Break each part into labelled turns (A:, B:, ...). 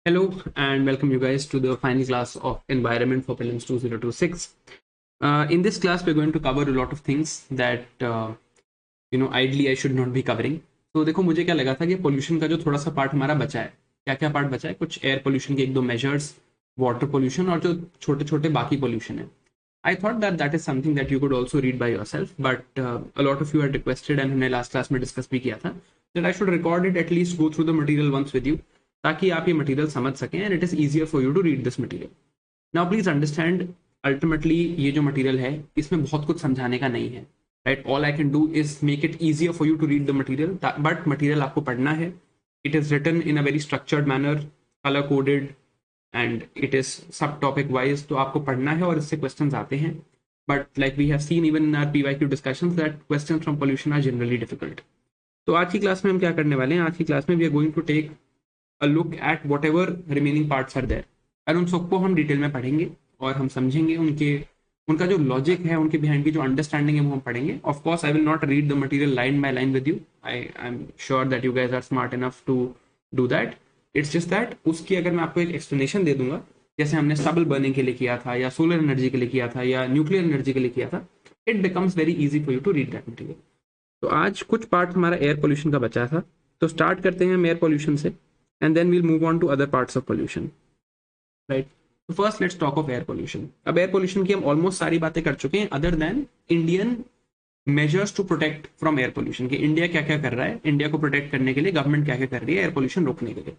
A: Hello and welcome you guys to the final class of Environment for Prelims 2026. In this class, we're going to cover a lot of things that ideally I should not be covering. तो देखो मुझे क्या लगा था कि pollution का जो थोड़ा सा पार्ट हमारा बचा है, क्या क्या पार्ट बचा है, कुछ एयर पोल्यूशन के एक दो मेजर्स, वाटर पोल्यूशन और जो छोटे छोटे बाकी पोल्यूशन है. I thought that that is something that you could also read by yourself, but a lot of you had requested and हमने last class में discuss भी किया था that I should record it, at least go through the material once with you, ताकि आप ये material समझ सकें and it is easier for you to read this material. Now please understand, ultimately ये जो मटेरियल है इसमें बहुत कुछ समझाने का नहीं है, right. All I can do is make it easier for you to read the material, but material आपको पढ़ना है. It is written in a very structured manner, colour coded and it is sub topic wise, तो आपको पढ़ना है और इससे question आते हैं. But like we have seen even in our PYQ discussions that questions from pollution are generally difficult. तो आज की क्लास में हम क्या करने वाले हैं, आज की क्लास में we are going to take a look at whatever remaining parts are there, और उन सबको हम डिटेल में पढ़ेंगे और हम समझेंगे उनका जो लॉजिक है, उनके बिहाइंड की जो अंडरस्टैंडिंग है वो हम पढ़ेंगे. Of course I will not read the material line by line with you. I am sure that you guys are smart enough to do that. It's just that उसकी अगर मैं आपको एक एक्सप्लेनेशन दे दूंगा, जैसे हमने स्टबल बर्निंग के लिए किया था या सोलर एनर्जी के लिए किया था या न्यूक्लियर एनर्जी के लिए किया था, it becomes very easy for you to read that material. तो आज कुछ पार्ट हमारा एयर पोल्यूशन का बचा था, तो स्टार्ट करते हैं हम एयर पोल्यूशन से and then we'll move on to other parts of pollution, right? So first let's talk of air pollution. अब air pollution की हम almost सारी बातें कर चुके हैं other than Indian measures to protect from air pollution, कि इंडिया क्या क्या कर रहा है, इंडिया को प्रोटेक्ट करने के लिए गवर्नमेंट क्या क्या कर रही है एयर पोल्यूशन रोकने के लिए.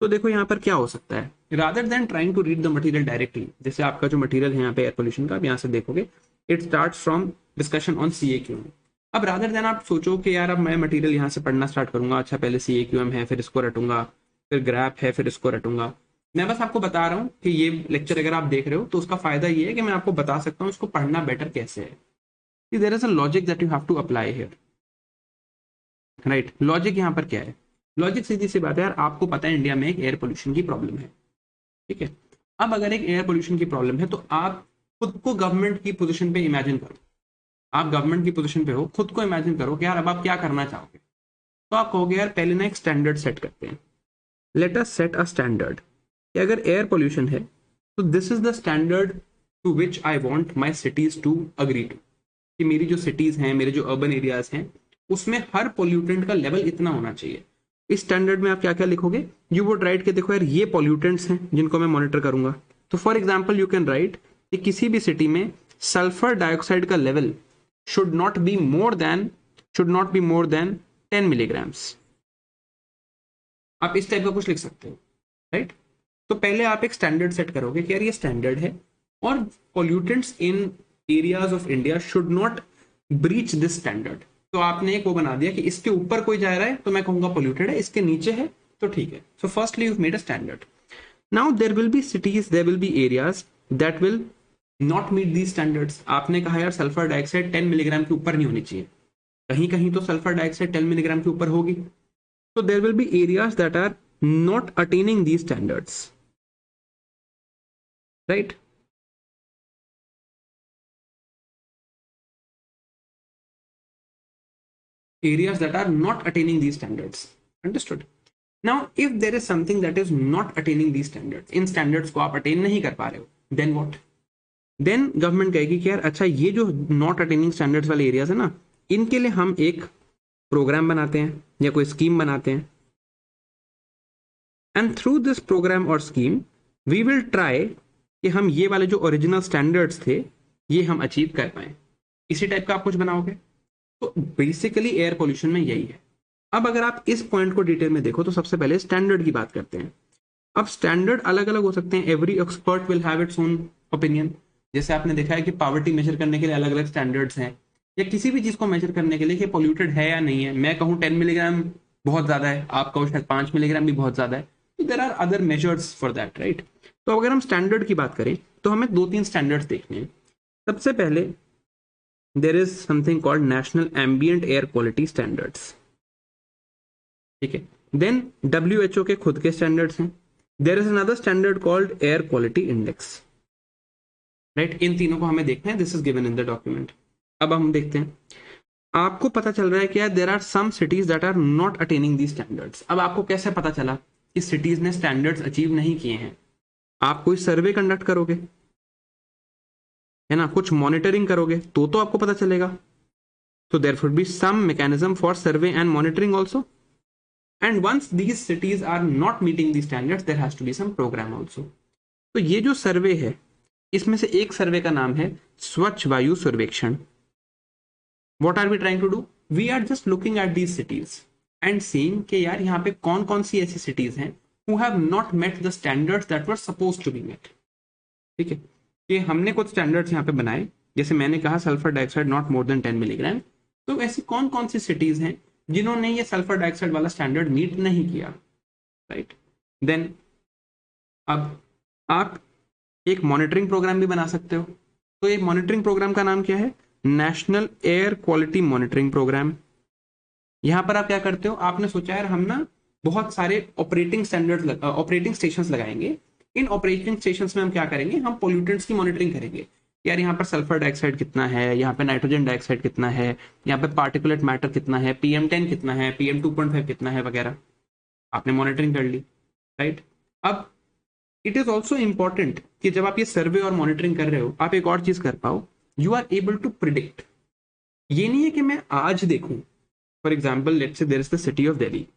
A: तो देखो यहाँ पर क्या हो सकता है, rather than trying to read the material directly, जैसे आपका जो मटेरियल है यहाँ पे एयर पोल्यूशन का, आप यहाँ से देखोगे it starts from discussion on CAQM. अब रादर देन आप सोचो कि यार अब मैं मटेरियल यहाँ से पढ़ना स्टार्ट करूंगा, अच्छा पहले CAQM है फिर इसको रटूंगा, फिर ग्रैप है फिर इसको रटूंगा. मैं बस आपको बता रहा हूँ कि ये लेक्चर अगर आप देख रहे हो तो उसका फायदा ये है कि मैं आपको बता सकता हूँ इसको पढ़ना बेटर कैसे है. There is a logic that you have to apply here, right. Logic यहाँ पर क्या है, लॉजिक सीधी सी बात है यार, आपको पता है इंडिया में एक एयर पोल्यूशन की प्रॉब्लम है, ठीक है. अब अगर एक एयर पोल्यूशन की प्रॉब्लम है तो आप खुद को गवर्नमेंट की पोजिशन पे इमेजिन करो. आप गवर्नमेंट की पोजीशन पे हो, खुद को इमेजिन करो कि यार अब आप क्या करना चाहोगे. तो आप कहोगे यार पहले ना एक स्टैंडर्ड सेट करते हैं. Let us set a standard कि अगर एयर पोल्यूशन है तो this is the standard to which I want my cities to agree to, कि मेरी जो सिटीज हैं, मेरे जो अर्बन एरियाज हैं, उसमें हर पोल्यूटेंट का लेवल इतना होना चाहिए. इस स्टैंडर्ड में आप क्या क्या लिखोगे, यू वुड राइट के देखो यार ये पोल्यूटेंट्स हैं जिनको मैं मॉनिटर करूंगा. तो for example you can write कि किसी भी सिटी में सल्फर डाइऑक्साइड का level should not be more than 10 milligrams. आप इस टाइप का कुछ लिख सकते हो, राइट. तो पहले आप एक स्टैंडर्ड सेट करोगे कि यार ये स्टैंडर्ड है और pollutants in areas of India should not breach this standard. तो आपने एक वो बना दिया कि इसके ऊपर कोई जा रहा है तो मैं कहूंगा पोल्यूटेड है, इसके नीचे है तो ठीक है. So firstly you made a standard. Now there will be cities, there will be areas that will not meet the standards. आपने कहा यार सल्फर डाइऑक्साइड 10 मिलीग्राम के ऊपर नहीं होनी चाहिए, कहीं कहीं तो सल्फर डाइऑक्साइड 10 मिलीग्राम के ऊपर होगी. तो there will be areas that are not attaining the standards, right. areas that are not attaining these standards, understood. Now if there is something that is not attaining these standards, in standards को आप attain नहीं कर पा रहे हो, then what? Then government कहेगी कि यार अच्छा ये जो नॉट अटेनिंग स्टैंडर्ड्स वाले एरियाज है ना, इनके लिए हम एक प्रोग्राम बनाते हैं या कोई स्कीम बनाते हैं. एंड थ्रू दिस प्रोग्राम और स्कीम वी विल ट्राई कि हम ये वाले जो ओरिजिनल स्टैंडर्ड्स थे ये हम अचीव कर पाए. इसी टाइप का आप कुछ बनाओगे. तो बेसिकली एयर पोल्यूशन में यही है. अब अगर आप इस पॉइंट को डिटेल में देखो तो सबसे पहले स्टैंडर्ड की बात करते हैं. अब स्टैंडर्ड अलग अलग हो सकते हैं, every expert will have its own opinion. जैसे आपने देखा है कि पावर्टी मेजर करने के लिए अलग अलग स्टैंडर्ड्स हैं, या किसी भी चीज को मेजर करने के लिए कि पोल्यूटेड है या नहीं है. मैं कहूँ 10 मिलीग्राम बहुत ज्यादा है, आप कहो शायद 5 मिलीग्राम भी बहुत ज्यादा है. तो there are other measures for that, right. तो अगर हम स्टैंडर्ड की बात करें तो हमें 2-3 स्टैंडर्ड्स देखने हैं. सबसे पहले there is something called national ambient air quality standards, ठीक है. देन WHO के खुद के स्टैंडर्ड्स हैं. There is another standard called air quality index, right. इन तीनों को हमें देखना है, this is given in the document. अब हम देखते हैं, आपको पता चल रहा है कि यार there are some cities that are not attaining the standards. अब आपको कैसे पता चला, कि सिटीज ने स्टैंडर्ड्स अचीव नहीं किए हैं, आप कोई सर्वे कंडक्ट करोगे, है ना, कुछ मॉनिटरिंग करोगे तो आपको पता चलेगा. So there should be some mechanism for survey and monitoring also. And once these cities are not meeting these standards, there has to be some program also. तो ये जो सर्वे है, इसमें से एक सर्वे का नाम है स्वच्छ वायु सर्वेक्षण. What are we trying to do? We are just looking at these cities and seeing कि यार यहाँ पे कौन कौन सी ऐसी cities हैं who have not met the standards that were supposed to be met. ठीक है, कि हमने कुछ स्टैंडर्ड्स यहाँ पे बनाए, जैसे मैंने कहा sulphur dioxide not more than 10 milligram. तो ऐसी कौन कौन सी सिटीज हैं जिन्होंने ये सल्फर डाइऑक्साइड वाला स्टैंडर्ड मीट नहीं किया, राइट. देन अब आप एक मॉनिटरिंग प्रोग्राम भी बना सकते हो. तो ये मॉनिटरिंग प्रोग्राम का नाम क्या है? National air quality monitoring programme. यहां पर आप क्या करते हो, आपने सोचा यार हम ना बहुत सारे ऑपरेटिंग स्टेशन लगाएंगे. इन ऑपरेटिंग स्टेशन में हम क्या करेंगे, हम पोल्यूटेंट्स की मॉनिटरिंग करेंगे. यार यहाँ पर सल्फर डाइऑक्साइड कितना है, यहाँ पे नाइट्रोजन डाइऑक्साइड कितना है, यहाँ पे पार्टिकुलेट मैटर कितना है, PM10 कितना है, PM2.5 कितना है वगैरह. आपने मॉनिटरिंग कर ली, राइट. अब इट इज ऑल्सो इंपॉर्टेंट कि जब आप ये सर्वे और मॉनिटरिंग कर रहे हो, आप एक और चीज कर पाओ, you are able to predict. ये नहीं है कि मैं आज देखूं, for example let's say there is the city of Delhi.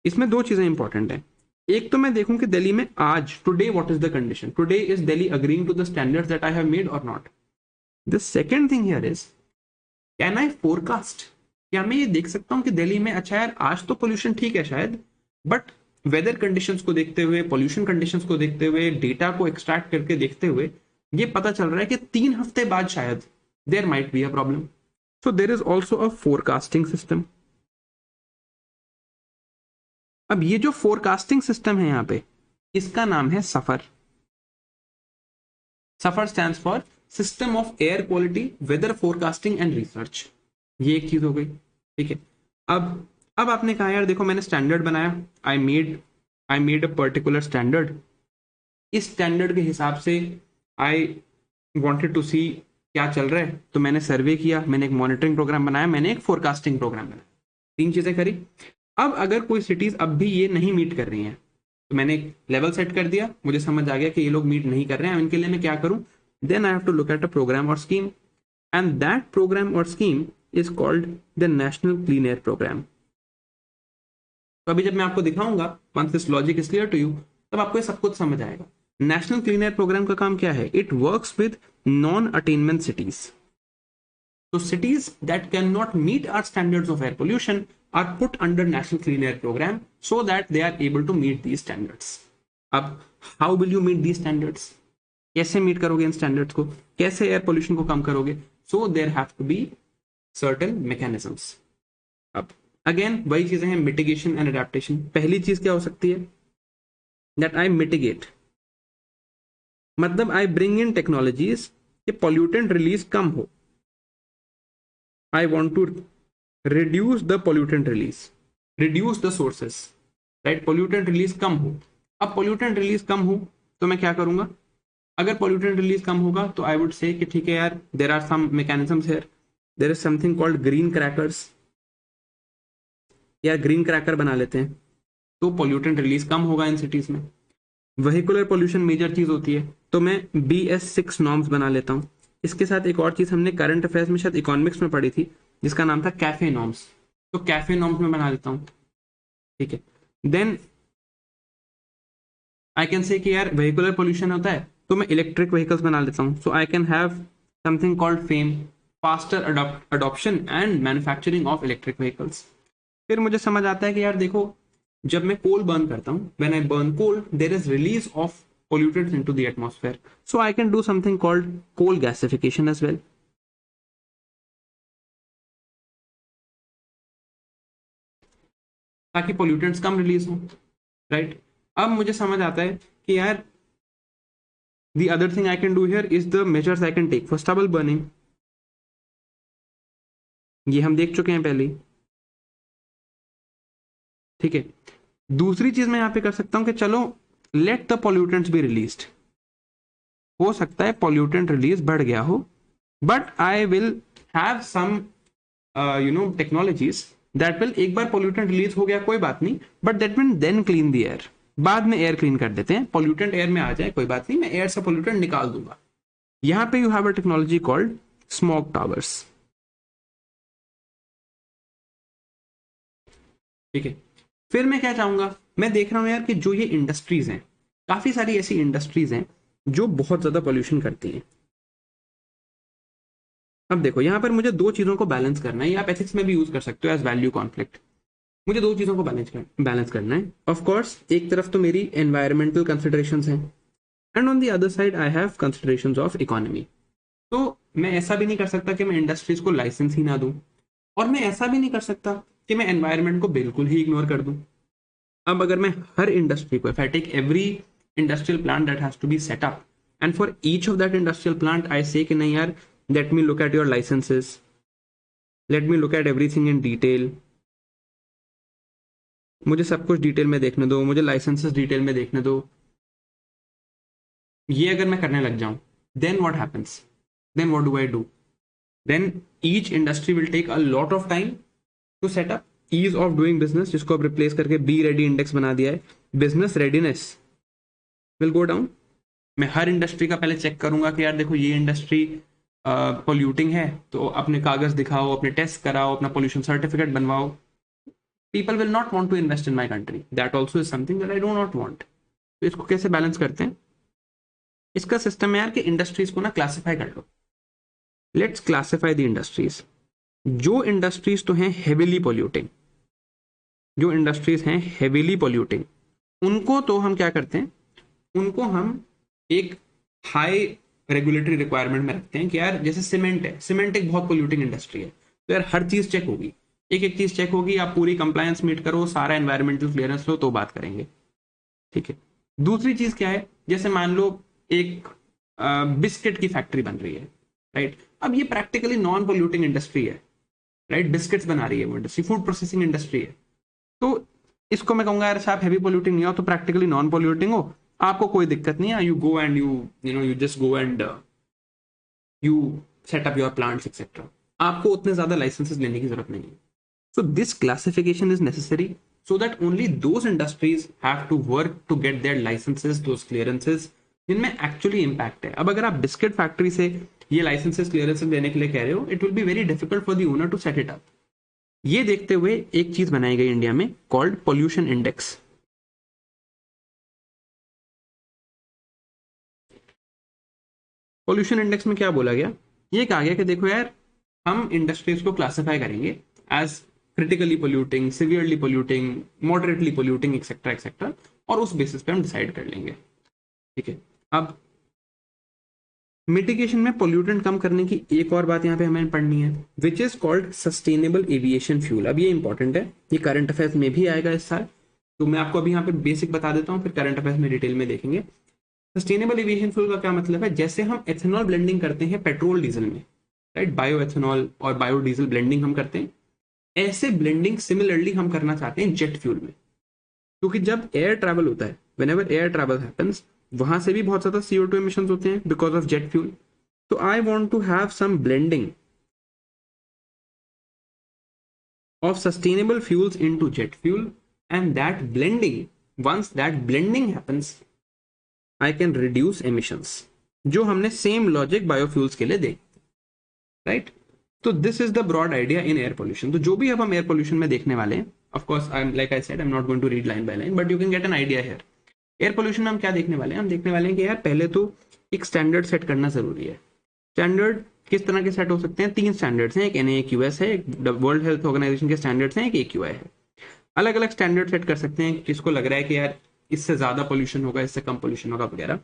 A: इसमें दो चीजें इंपॉर्टेंट है. एक तो मैं देखूं कि दिल्ली में आज today what is the condition, today is Delhi agreeing to the standards that I have made और not. The second thing here is can I forecast. क्या मैं ये देख सकता हूं कि दिल्ली में अच्छा यार आज तो पोल्यूशन ठीक है शायद, बट वेदर कंडीशंस को देखते हुए, पोल्यूशन कंडीशंस को देखते हुए, डेटा को एक्सट्रैक्ट करके देखते हुए ये पता चल रहा है कि 3 हफ्ते बाद शायद there might be a problem. So there is also a forecasting system. अब ये जो फोरकास्टिंग सिस्टम है यहाँ पे, इसका नाम है SAFAR. SAFAR stands for system of air quality weather forecasting and research. ये एक चीज हो गई, ठीक है. अब आपने कहा यार देखो मैंने स्टैंडर्ड बनाया, I made a particular standard. इस स्टैंडर्ड के हिसाब से आई वांटेड टू सी क्या चल रहा है, तो मैंने सर्वे किया, मैंने एक मॉनिटरिंग प्रोग्राम बनाया, मैंने एक फोरकास्टिंग प्रोग्राम बनाया. 3 चीजें करी. अब अगर कोई सिटीज अब भी ये नहीं मीट कर रही हैं, तो मैंने एक लेवल सेट कर दिया, मुझे समझ आ गया कि ये लोग मीट नहीं कर रहे हैं, इनके लिए मैं क्या करूं. Then I have to look at a programme और स्कीम, एंड दैट प्रोग्राम और scheme is called the national clean air programme. तो अभी जब मैं आपको दिखाऊंगा, once this logic is clear to you, तब आपको ये सब कुछ समझ आएगा. नेशनल क्लीन एयर प्रोग्राम का काम क्या है? It works with non attainment cities. So cities that cannot meet our standards of air pollution are put under National Clean Air Program so that they are able to meet these standards. अब how will you meet these standards? कैसे meet करोगे इन standards को, कैसे air pollution को कम करोगे? So there have to be certain mechanisms. अब again वही चीजें हैं, मिटिगेशन एंड एडेप्टेशन. पहली चीज क्या हो सकती है? that I mitigate, मतलब I bring in technologies कि pollutant release कम हो. I want to reduce the pollutant release, reduce the sources, right? pollutant release कम हो. अब pollutant release कम हो तो मैं क्या करूंगा? अगर pollutant release कम होगा तो I would say कि ठीक है यार, there are some mechanisms here. There is something called green crackers. यार ग्रीन क्रैकर बना लेते हैं तो pollutant release कम होगा इन सिटीज में. वेहिकुलर पोल्यूशन मेजर चीज होती है, तो मैं BS6 नॉर्म्स बना लेता हूँ. इसके साथ एक और चीज हमने करंट अफेयर्स में शायद इकोनॉमिक्स में पढ़ी थी, जिसका नाम था कैफे नॉर्म्स. तो कैफे नॉर्म्स में बना लेता हूँ, ठीक है. देन आई कैन से कि यार वेहिकुलर पोल्यूशन होता है तो मैं इलेक्ट्रिक व्हीकल्स बना लेता हूँ. So I can have something called FAME, faster adoption and manufacturing of electric vehicles. फिर मुझे समझ आता है कि यार देखो, जब मैं कोल बर्न करता हूँ, when I burn coal there is release of pollutants into the atmosphere, so I can do something called coal gasification as well. ताकि pollutants कम रिलीज हो, राइट. अब मुझे समझ आता है कि यार the other thing I can do here is the measures I can take for stubble burning. ये हम देख चुके हैं पहले, ठीक है. दूसरी चीज मैं यहां पे कर सकता हूं कि चलो let the pollutants be released. हो सकता है पोल्यूटेंट रिलीज बढ़ गया हो, but I will have some technologies that will, एक बार पोल्यूटेंट रिलीज हो गया कोई बात नहीं, but that will then clean the air. बाद में एयर क्लीन कर देते हैं, पोल्यूटेंट एयर में आ जाए कोई बात नहीं, मैं एयर से पोल्यूटेंट निकाल दूंगा। यहां पे you have a technology called smoke towers. ठीक है, फिर मैं क्या चाहूंगा, मैं देख रहा हूं यार कि जो ये इंडस्ट्रीज हैं, काफी सारी ऐसी इंडस्ट्रीज हैं जो बहुत ज्यादा पोल्यूशन करती हैं। अब देखो यहां पर मुझे दो चीजों को बैलेंस करना है, ये आप एथिक्स में भी यूज कर सकते हो एज वैल्यू कॉन्फ्लिक्ट। मुझे दो चीजों को बैलेंस करना है। ऑफ कोर्स एक तरफ तो मेरी एनवायरमेंटल कंसिडरेशंस हैं, and on the other side I have considerations of economy. तो मैं ऐसा भी नहीं कर सकता कि मैं इंडस्ट्रीज को लाइसेंस ही ना दूं, और मैं ऐसा भी नहीं कर सकता कि मैं एनवायरमेंट को बिल्कुल ही इग्नोर कर दूं। अब अगर मैं हर इंडस्ट्री को, if I take every industrial plant that has to be set up, and for each of that industrial plant I say कि नहीं यार, let me look at your licences, let me look at everything in detail, मुझे सब कुछ detail में देखने दो, मुझे लाइसेंसेस डिटेल में देखने दो, ये अगर मैं करने लग जाऊं, then what happens, then what do I do, then each industry will take a lot of time to set up. Ease of doing business, जिसको अब रिप्लेस करके बी रेडी इंडेक्स बना दिया है, business readiness will go down. मैं हर industry का पहले चेक करूंगा कि यार देखो ये इंडस्ट्री पोल्यूटिंग है, तो अपने कागज दिखाओ, अपने टेस्ट कराओ, अपना पोल्यूशन सर्टिफिकेट बनवाओ। People will not want to invest in my country, that also is something that I do not want. तो इसको कैसे बैलेंस करते हैं, इसका सिस्टम है यार कि इंडस्ट्रीज को ना क्लासिफाई कर लो। Let's classify the industries. जो इंडस्ट्रीज तो हैं हेवीली पोल्यूटिंग, जो इंडस्ट्रीज हैं हेवीली पोल्यूटिंग, उनको तो हम क्या करते हैं, उनको हम एक हाई रेगुलेटरी रिक्वायरमेंट में रखते हैं कि यार जैसे सीमेंट है, सीमेंट एक बहुत पोल्यूटिंग इंडस्ट्री है, तो यार हर चीज चेक होगी, एक एक चीज चेक होगी, आप पूरी कंप्लायंस मीट करो, सारा एनवायरमेंटल क्लियरेंस लो तो बात करेंगे। ठीक है, दूसरी चीज क्या है, जैसे मान लो एक बिस्किट की फैक्ट्री बन रही है, राइट। अब ये प्रैक्टिकली नॉन पोल्यूटिंग इंडस्ट्री है, राइट, बिस्किट्स बना रही है वो इंडस्ट्री, फूड प्रोसेसिंग इंडस्ट्री है। तो इसको मैं कहूंगा यार आप हैवी पोल्यूटिंग नहीं हो, तो प्रैक्टिकली नॉन पोल्यूटिंग हो, आपको कोई दिक्कत नहीं है, you go and you just go and you set up your plants etcetera, आपको उतने ज्यादा लाइसेंसेस लेने की जरूरत नहीं है। So this classification is necessary so that only those industries have to work to get their licenses, those clearances जिनमें actually impact है। अब अगर आप बिस्किट फैक्ट्री से ये लाइसेंसेस क्लियरेंसेस देने के लिए कह रहे हो, it will be very difficult for the owner to set it up. ये देखते हुए एक चीज बनाई गई इंडिया में called pollution index. Pollution index में क्या बोला गया, ये कहा गया कि देखो यार, हम इंडस्ट्रीज को क्लासिफाई करेंगे as critically polluting, severely polluting, moderately polluting etcetera etcetera, और उस बेसिस पे हम डिसाइड कर लेंगे। ठीक है, अब मिटिगेशन में पोल्यूटेंट कम करने की एक और बात यहाँ पे हमें पढ़नी है, which is called sustainable aviation fuel. अब ये इंपॉर्टेंट है, ये करंट अफेयर्स में भी आएगा इस साल, तो मैं आपको अभी यहाँ पे बेसिक बता देता हूँ, फिर करंट अफेयर्स में डिटेल में देखेंगे। सस्टेनेबल एविएशन फ्यूल का क्या मतलब है, जैसे हम एथेनॉल ब्लेंडिंग करते हैं पेट्रोल डीजल में, राइट, बायो एथेनॉल और बायो डीजल ब्लेंडिंग हम करते हैं, ऐसे ब्लेंडिंग सिमिलरली हम करना चाहते हैं जेट फ्यूल में। क्योंकि जब एयर ट्रैवल होता है, व्हेनेवर एयर ट्रैवल हैपेंस, वहां से भी बहुत ज्यादा CO2 emissions होते हैं बिकॉज ऑफ जेट फ्यूल। तो I want to have some blending of sustainable fuels into jet fuel, and that blending, once that blending happens, I can reduce emissions, जो हमने सेम लॉजिक बायोफ्यूल्स के लिए दे, right. तो this is the broad idea in air pollution. तो जो भी अब हम एयर पोल्यूशन में देखने वाले हैं, of course I am, like I said, I am not going to read line by line, but you can get an idea here. Air pollution में हम क्या देखने वाले हैं, हम देखने वाले हैं कि यार पहले तो एक स्टैंडर्ड सेट करना जरूरी है। स्टैंडर्ड किस तरह के सेट हो सकते हैं, 3 स्टैंडर्ड्स हैं, एक NAAQS है, एक वर्ल्ड हेल्थ ऑर्गेनाइजेशन के स्टैंडर्ड्स हैं, एक AQI है। अलग अलग स्टैंडर्ड सेट कर सकते हैं, किसको लग रहा है कि यार इससे ज्यादा पोल्यूशन होगा, इससे कम पोल्यूशन होगा वगैरह।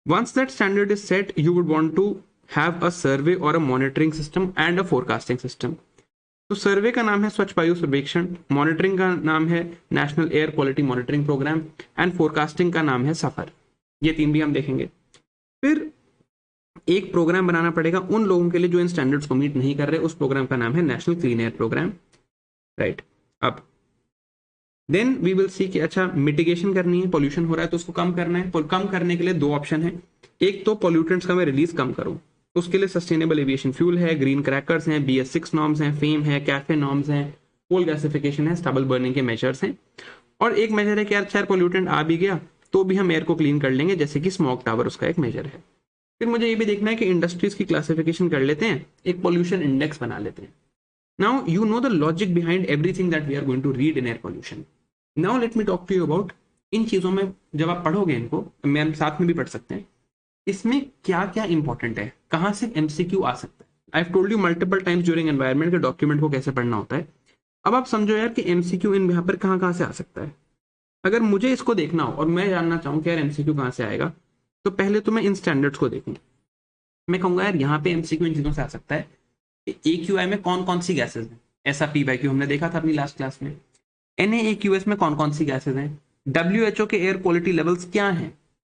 A: Once that standard is set, you would want to have a survey और a monitoring system and a forecasting system. तो सर्वे का नाम है स्वच्छ वायु सर्वेक्षण, मॉनिटरिंग का नाम है national air quality monitoring programme, and forecasting का नाम है सफर। ये 3 भी हम देखेंगे। फिर एक प्रोग्राम बनाना पड़ेगा उन लोगों के लिए जो इन स्टैंडर्ड्स को मीट नहीं कर रहे, उस प्रोग्राम का नाम है national clean air programme, right. अब देन वी विल सी कि अच्छा मिटिगेशन करनी है, पोल्यूशन हो रहा है तो उसको कम करना है। कम करने के लिए 2 ऑप्शन है, एक तो पोल्यूटेंट्स का मैं रिलीज कम करूं, उसके लिए सस्टेनेबल एविएशन फ्यूल है, ग्रीन क्रैकर्स हैं, BS6 नॉर्म्स हैं, फेम है, कैफे नॉर्म्स हैं, कोल गैसिफिकेशन है, स्टबल बर्निंग के मेजर्स हैं। और एक मेजर है कि यार चाहे पोल्यूटेंट आ भी गया तो भी हम एयर को क्लीन कर लेंगे, जैसे कि स्मोक टावर उसका एक मेजर है। फिर मुझे ये भी देखना है कि इंडस्ट्रीज की क्लासिफिकेशन कर लेते हैं, एक पोल्यूशन इंडेक्स बना लेते हैं। Now you know the logic behind everything that we are going to read in air pollution. Now let me talk to you about इन चीजों में, जब आप पढ़ोगे इनको, मैं साथ में भी पढ़ सकते हैं, इसमें क्या क्या इंपॉर्टेंट है, कहां से एमसीक्यू आ सकता है। I have told you multiple times during environment के डॉक्यूमेंट को कैसे पढ़ना होता है। अब आप समझो यार कि एमसीक्यू इन यहाँ पर कहाँ कहाँ से आ सकता है। अगर मुझे इसको देखना हो और मैं जानना चाहूँ कि यार एमसीक्यू कहाँ से आएगा, तो पहले तो मैं इन स्टैंडर्ड्स को देखूँ। मैं कहूंगा यार यहाँ पे एमसीक्यू इन चीजों से आ सकता है कि AQI में कौन कौन सी गैसेज हैं। ऐसा PYQ हमने देखा था अपनी लास्ट क्लास में। NAAQS में कौन कौन सी गैसेज हैं। WHO के एयर क्वालिटी लेवल्स क्या हैं,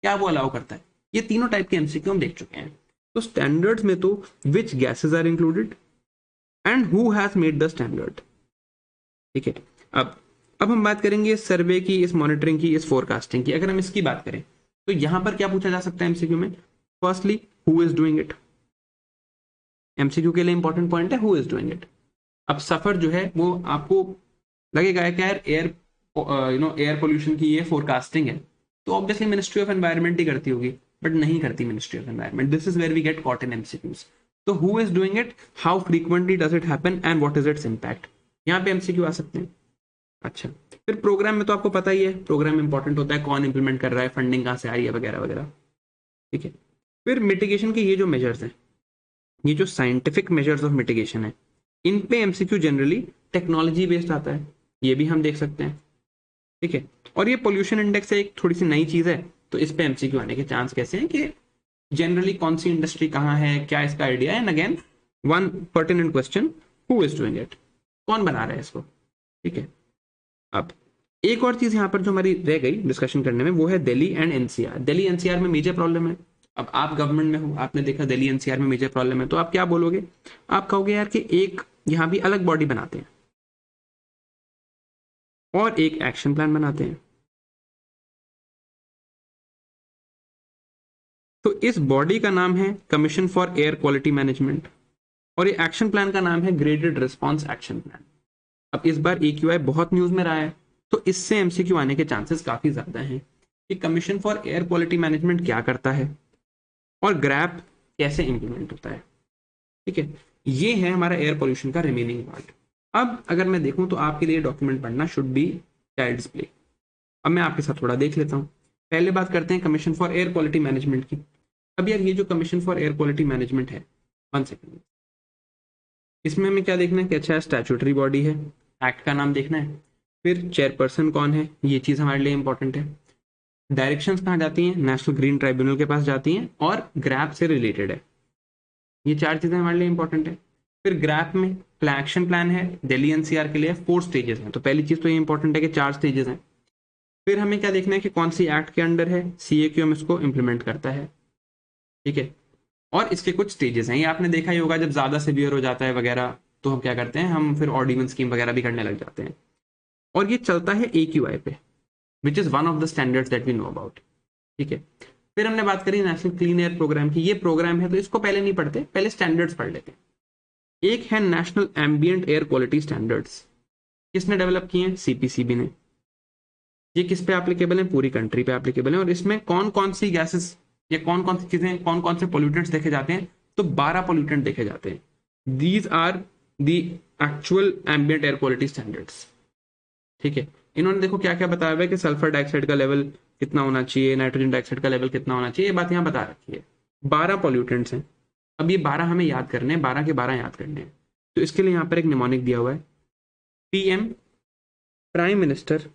A: क्या वो अलाउ करता है। ये तीनों टाइप के एमसीक्यू हम देख चुके हैं। तो स्टैंडर्ड्स में तो which gases are included and who has made the standard. ठीक है। अब हम बात करेंगे इस सर्वे की, इस मॉनिटरिंग की, इस फोरकास्टिंग की। अगर हम इसकी बात करें तो यहां पर क्या पूछा जा सकता है एमसीक्यू में। Firstly, who is doing it. MCQ के लिए इंपॉर्टेंट पॉइंट है हु इज डूइंग इट। अब सफर जो है वो आपको लगेगा कि यार एयर एयर पोल्यूशन की ये फोरकास्टिंग है, तो ऑब्वियसली मिनिस्ट्री ऑफ एनवायरमेंट ही करती होगी, बट नहीं करती ministry of environment. This is where we get caught in MCQs. तो who is doing it, how frequently does it happen and what is its impact, यहाँ पे एमसीक्यू आ सकते हैं। अच्छा, फिर प्रोग्राम में तो आपको पता ही है, प्रोग्राम इंपॉर्टेंट होता है, कौन इंप्लीमेंट कर रहा है, फंडिंग कहाँ से आ रही है, वगैरह वगैरह। ठीक है। फिर मिटिगेशन के ये जो मेजर्स हैं, ये जो साइंटिफिक मेजर्स ऑफ मिटिगेशन है, इन पे एमसीक्यू जनरली टेक्नोलॉजी बेस्ड आता है, ये भी हम देख सकते हैं। ठीक है। और ये पोल्यूशन इंडेक्स एक थोड़ी सी नई चीज है, तो इस पे एमसीक्यू आने के चांस कैसे हैं कि जनरली कौन सी इंडस्ट्री कहाँ है, क्या इसका आइडिया है। And again one pertinent question, who is doing it, कौन बना रहा है इसको। ठीक है। अब एक और चीज यहाँ पर जो हमारी रह गई डिस्कशन करने में, वो है Delhi and NCR. Delhi NCR में मेजर प्रॉब्लम है। अब आप गवर्नमेंट में हो, आपने देखा दिल्ली एनसीआर में मेजर प्रॉब्लम है, तो आप क्या बोलोगे। आप कहोगे यार कि एक यहाँ भी अलग बॉडी बनाते हैं और एक एक्शन प्लान बनाते हैं। तो इस बॉडी का नाम है commission for air quality management और ये एक्शन प्लान का नाम है ग्रेडेड रिस्पॉन्स एक्शन प्लान। अब इस बार AQI बहुत न्यूज में रहा है, तो इससे एमसीक्यू आने के चांसेस काफी ज्यादा हैं कि commission for air quality management क्या करता है और ग्रैप कैसे इंप्लीमेंट होता है। ठीक है। ये है हमारा एयर पोल्यूशन का रिमेनिंग पार्ट। अब अगर मैं देखूं तो आपके लिए डॉक्यूमेंट पढ़ना शुड बी चाइल्ड्स प्ले। अब मैं आपके साथ थोड़ा देख लेता हूं। पहले बात करते हैं commission for air quality management की। अब यार ये जो commission for air quality management है, 1 सेकेंड, इसमें हमें क्या देखना है कि अच्छा स्टैट्यूटरी बॉडी है, एक्ट का नाम देखना है। फिर चेयरपर्सन कौन है, ये चीज हमारे लिए इंपॉर्टेंट है। डायरेक्शंस कहाँ जाती हैं, नेशनल ग्रीन ट्राइब्यूनल के पास जाती हैं और ग्रैप से रिलेटेड है। ये 4 चीजें हमारे लिए इंपॉर्टेंट है। फिर ग्रैप में एक्शन प्लान है दिल्ली एनसीआर के लिए, 4 स्टेजेस हैं। तो पहली चीज तो ये इंपॉर्टेंट है कि 4 स्टेजेस हैं। फिर हमें क्या देखना है कि कौन सी एक्ट के अंडर है, CAQM इसको इंप्लीमेंट करता है। ठीक है। और इसके कुछ स्टेजेस हैं, ये आपने देखा ही होगा, जब ज्यादा सिवियर हो जाता है वगैरह तो हम क्या करते हैं, हम फिर ऑड इवन स्कीम वगैरह भी करने लग जाते हैं। और ये चलता है AQI पे, which is one of the standards that we know about. ठीक है। फिर हमने बात करी नेशनल क्लीन एयर प्रोग्राम की। ये प्रोग्राम है तो इसको पहले नहीं पढ़ते, पहले स्टैंडर्ड्स पढ़ लेते हैं। एक है national ambient air quality standards. किसने डेवलप किए हैं, CPCB ने। ये किस पे एप्लीकेबल है, पूरी कंट्री पे एप्लीकेबल है। और इसमें कौन कौन सी गैसेस या कौन कौन सी चीजें, कौन कौन से पोल्यूटेंट्स देखे जाते हैं, तो 12 पोल्यूटेंट देखे जाते हैं। These are the actual ambient air quality standards. ठीक है। इन्होंने देखो क्या क्या बताया हुआ है कि सल्फर डाइऑक्साइड का लेवल कितना होना चाहिए, नाइट्रोजन डाइऑक्साइड का लेवल कितना होना चाहिए, ये बात यहाँ बता रखी है। 12 पॉल्यूटेंट्स हैं। अब ये 12 हमें याद करने हैं, 12 के 12 याद करने हैं। तो इसके लिए यहाँ पर एक निमोनिक दिया हुआ है, PM, prime minister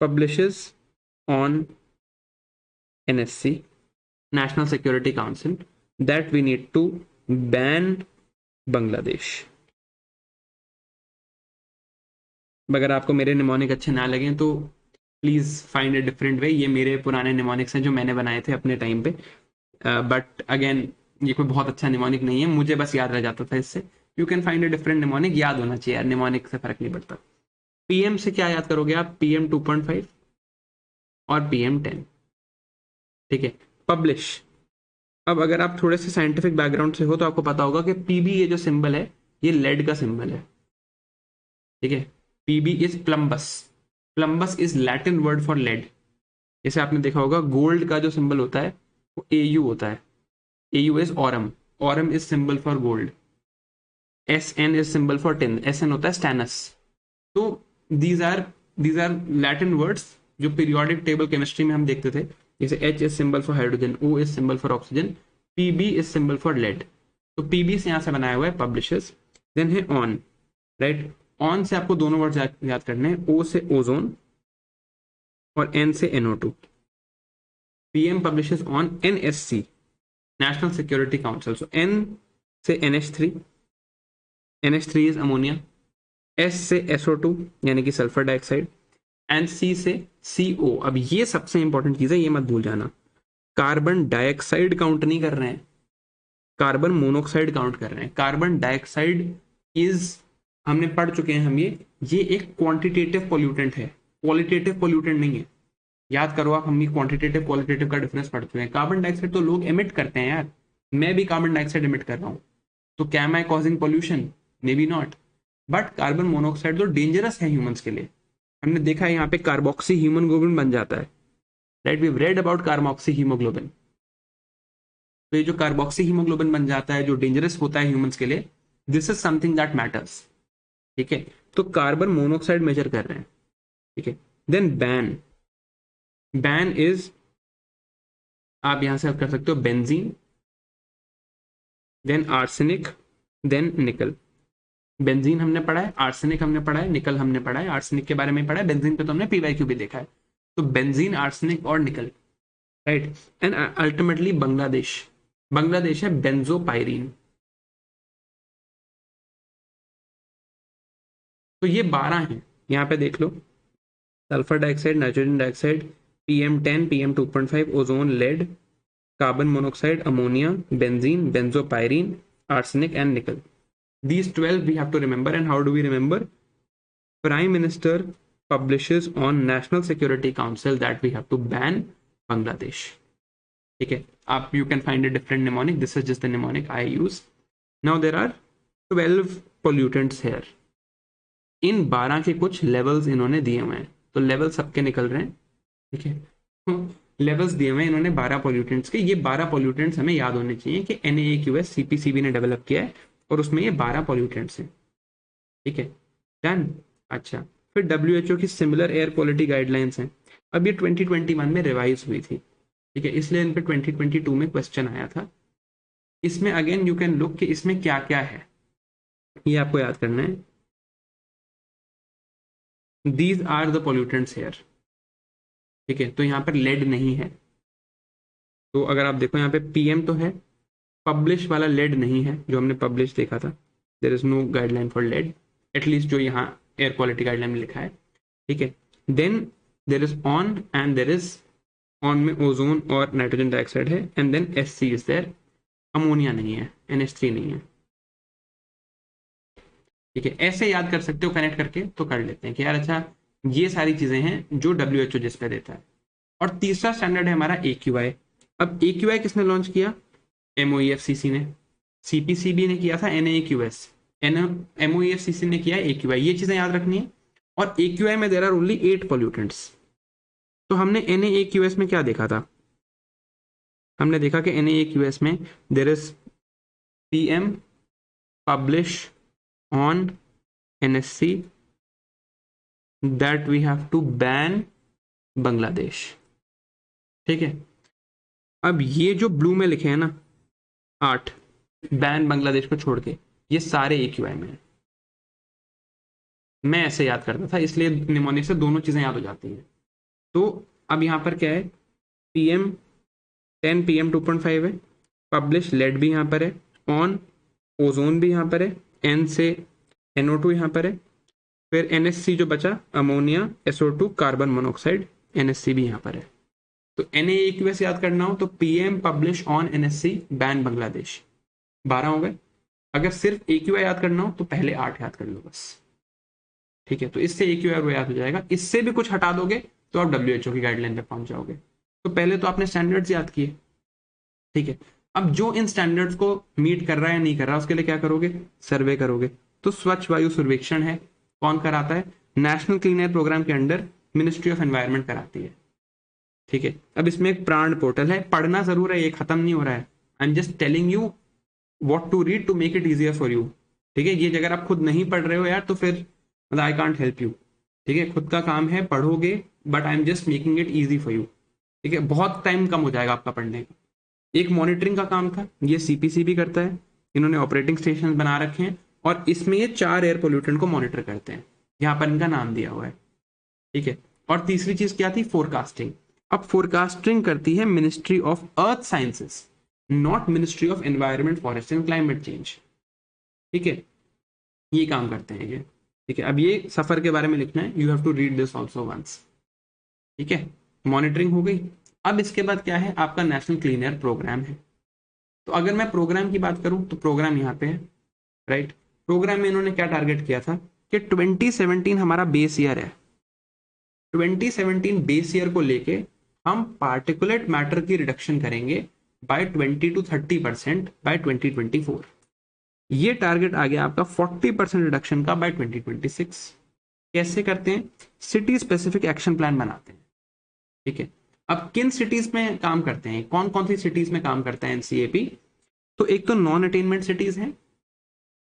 A: publishes on NSC, National Security Council, that we need to ban Bangladesh। अगर आपको मेरे निमोनिक अच्छे ना लगे तो please find a different way. ये मेरे पुराने निमोनिक्स हैं जो मैंने बनाए थे अपने टाइम पे, बट अगेन ये कोई बहुत अच्छा निमोनिक नहीं है, मुझे बस याद रह जाता था इससे। You can find a different mnemonic, याद होना चाहिए यार, निमोनिक से फर्क नहीं पड़ता। PM से क्या याद करोगे आप, PM 2.5 और PM 10। ठीक है। पब्लिश, अब अगर आप थोड़े से साइंटिफिक बैकग्राउंड से हो तो आपको पता होगा कि पीबी ये जो सिंबल है ये लेड का सिंबल है, ठीक है। Pb is plumbus, plumbus is Latin word for lead. जैसे आपने देखा होगा गोल्ड का जो सिंबल होता है वो एयू होता है, AU is aurum, aurum is symbol for gold. S N is symbol for tin, S N होता है स्टैनस। तो these are these are Latin words जो पीरियोडिक टेबल केमिस्ट्री में हम देखते थे। जैसे H is symbol for hydrogen, O is symbol for oxygen, PB is symbol for lead. तो पीबी से यहां से बनाया हुआ है पब्लिशर्स। देन है ऑन, राइट। ऑन से आपको दोनों वर्ड याद करने हैं, ओ से ओजोन और एन से NO2। PM publishes on NSC, national security council. So N से NH3, NH3 is ammonia, S से SO2 यानी कि सल्फर डाइऑक्साइड, एंड सी से CO। अब ये सबसे इंपॉर्टेंट चीज है, ये मत भूल जाना, कार्बन डाइऑक्साइड काउंट नहीं कर रहे हैं, कार्बन मोनोऑक्साइड काउंट कर रहे हैं। कार्बन डाइऑक्साइड इज, हमने पढ़ चुके हैं हम ये एक क्वांटिटेटिव पोल्यूटेंट है, क्वालिटेटिव पोल्यूटेंट नहीं है। याद करो आप, हम भी क्वांटिटेटिव क्वालिटेटिव का डिफरेंस पढ़ चुके हैं। कार्बन डाइऑक्साइड तो लोग एमिट करते हैं यार, मैं भी कार्बन डाइऑक्साइड एमिट कर रहा हूँ, तो क्या am I causing pollution? Maybe not, but carbon monoxide तो डेंजरस है ह्यूमंस के लिए। हमने देखा है यहाँ पे कार्बोक्सी हीमोग्लोबिन बन जाता है, right. We read about carboxyhaemoglobin. तो ये जो कार्बोक्सी हीमोग्लोबिन बन जाता है जो डेंजरस होता है ह्यूमंस के लिए, this is something that matters, ठीक है। तो कार्बन मोनोऑक्साइड मेजर कर रहे हैं, ठीक है। देन बैन, बैन इज, आप यहां से कर सकते हो बेंजीन, देन आर्सेनिक, देन निकल। बेंजीन हमने पढ़ा है, आर्सेनिक हमने पढ़ा है, निकल हमने पढ़ा है। आर्सेनिक के बारे में पढ़ा है, बेंजीन पे तो हमने PYQ भी देखा है। तो बेंजीन, आर्सेनिक और nickel, right. And ultimately Bangladesh, Bangladesh है बेंजोपायरीन। तो ये 12 हैं, यहाँ पे देख लो, sulphur dioxide, nitrogen dioxide, PM10, PM2.5, ozone, lead, carbon monoxide, ammonia, benzene, benzopyrene, arsenic and nickel. These 12 we have to remember. And how do we remember? Prime Minister publishes on National Security Council that we have to ban Bangladesh. ठीक है, आप you can find a different mnemonic. This is just the mnemonic I use. Now there are 12 pollutants here. इन 12 के कुछ levels इन्होंने दिए हुए हैं, तो लेवल सबके निकल रहे हैं, ठीक है। लेवल्स दिए हुए हैं इन्होंने 12 पोल्यूटेंट्स के। ये 12 पोल्यूटेंट्स हमें याद होने चाहिए कि NAAQS CPCB ने डेवलप किया है और उसमें ये 12 पोल्यूटेंट्स हैं, ठीक है। डन। अच्छा, फिर WHO की सिमिलर एयर क्वालिटी गाइडलाइंस हैं। अब ये 2021 में रिवाइज हुई थी, ठीक है, इसलिए इन पे 2022 में क्वेश्चन आया था। इसमें अगेन यू कैन लुक कि इसमें क्या क्या है, ये आपको याद करना है। These are the pollutants here, ठीक है। तो यहाँ पर लेड नहीं है, तो अगर आप देखो यहाँ पे PM तो है, पब्लिश वाला लेड नहीं है, जो हमने पब्लिश देखा था। There is no guideline for lead, at least जो यहाँ एयर क्वालिटी गाइडलाइन में लिखा है, ठीक है। Then there is on, and there is on में ओजोन और नाइट्रोजन डाइऑक्साइड है, and then SC is there, ammonia नहीं है, NH3 नहीं है, ठीक है। ऐसे याद कर सकते हो, कनेक्ट करके तो कर लेते हैं कि यार अच्छा ये सारी चीजें हैं जो WHO जिस पे देता है। और तीसरा स्टैंडर्ड है हमारा AQI। अब AQI किसने लॉन्च किया? MOEFCC ने, CPCB ने किया था NAAQS, MOEFCC ने किया AQI। ये चीजें याद रखनी है। और AQI में देयर आर ओनली 8 पोल्यूटेंट्स। तो हमने NAAQS में क्या देखा था? हमने देखा कि NAAQS में there is PM publish on NSC that we have to ban Bangladesh, ठीक है। अब ये जो ब्लू में लिखे हैं ना 8, बैन बांग्लादेश को छोड़ के, ये सारे AQI में है। मैं ऐसे याद करता था, इसलिए निमोनिक से दोनों चीजें याद हो जाती हैं। तो अब यहाँ पर क्या है, PM10 PM2.5 है, पब्लिश लेड भी यहाँ पर है, ऑन ओजोन भी यहाँ पर है, N से NO2 यहाँ पर है, फिर NSC जो बचा ammonia, SO2, carbon monoxide, NSC भी यहाँ पर है। तो NAAQS याद करना हो तो PM publish on NSC ban Bangladesh, 12 हो गए। अगर सिर्फ AQI याद करना हो तो पहले 8 याद कर लो बस, ठीक है। तो इससे AQI वो याद हो जाएगा। इससे भी कुछ हटा दोगे तो आप WHO की गाइडलाइन पे पहुंच जाओगे। तो पहले तो आपने स्टैंडर्ड्स याद किए, ठीक है। अब जो इन स्टैंडर्ड्स को मीट कर रहा है या नहीं कर रहा, उसके लिए क्या करोगे, सर्वे करोगे। तो स्वच्छ वायु सर्वेक्षण है, कौन कराता है, नेशनल क्लीन एयर प्रोग्राम के अंडर मिनिस्ट्री ऑफ एनवायरनमेंट कराती है। ठीक है, अब इसमें एक प्राण पोर्टल है, पढ़ना जरूर है, ये खत्म नहीं हो रहा है, I am just telling you what to read to make it easier for you. ठीक है, ये अगर आप खुद नहीं पढ़ रहे हो यार तो फिर मतलब आई कांट हेल्प यू। ठीक है, खुद का काम है, पढ़ोगे, but I am just making it easy for you. ठीक है, बहुत टाइम कम हो जाएगा आपका पढ़ने का। एक मॉनिटरिंग का काम था, ये सीपीसी भी करता है, इन्होंने ऑपरेटिंग स्टेशन बना रखे हैं और इसमें ये 4 एयर पोल्यूटेंट को मॉनिटर करते हैं, यहाँ पर इनका नाम दिया हुआ है। ठीक है, और तीसरी चीज क्या थी, फोरकास्टिंग। अब फोरकास्टिंग करती है ministry of earth sciences, not ministry of environment, forest and climate change. ठीक है, ये काम करते हैं ये। ठीक है, अब ये सफर के बारे में लिखना है, you have to read this also once. ठीक है, मॉनिटरिंग हो गई। अब इसके बाद क्या है, आपका नेशनल क्लीन एयर प्रोग्राम है। तो अगर मैं प्रोग्राम की बात करूं तो प्रोग्राम यहाँ पे है, राइट। प्रोग्राम में इन्होंने क्या टारगेट किया था कि 2017 हमारा बेस ईयर है, 2017 बेस ईयर को लेके हम पार्टिकुलेट मैटर की रिडक्शन करेंगे बाय 20 to 30% बाय 2024। ये टारगेट आ गया आपका 40% रिडक्शन का बाय 2026। कैसे करते हैं, सिटी स्पेसिफिक एक्शन प्लान बनाते हैं। ठीक है, अब किन सिटीज में काम करते हैं, कौन कौन सी सिटीज में काम करता है एनसीएपी, तो एक तो नॉन अटेनमेंट सिटीज हैं।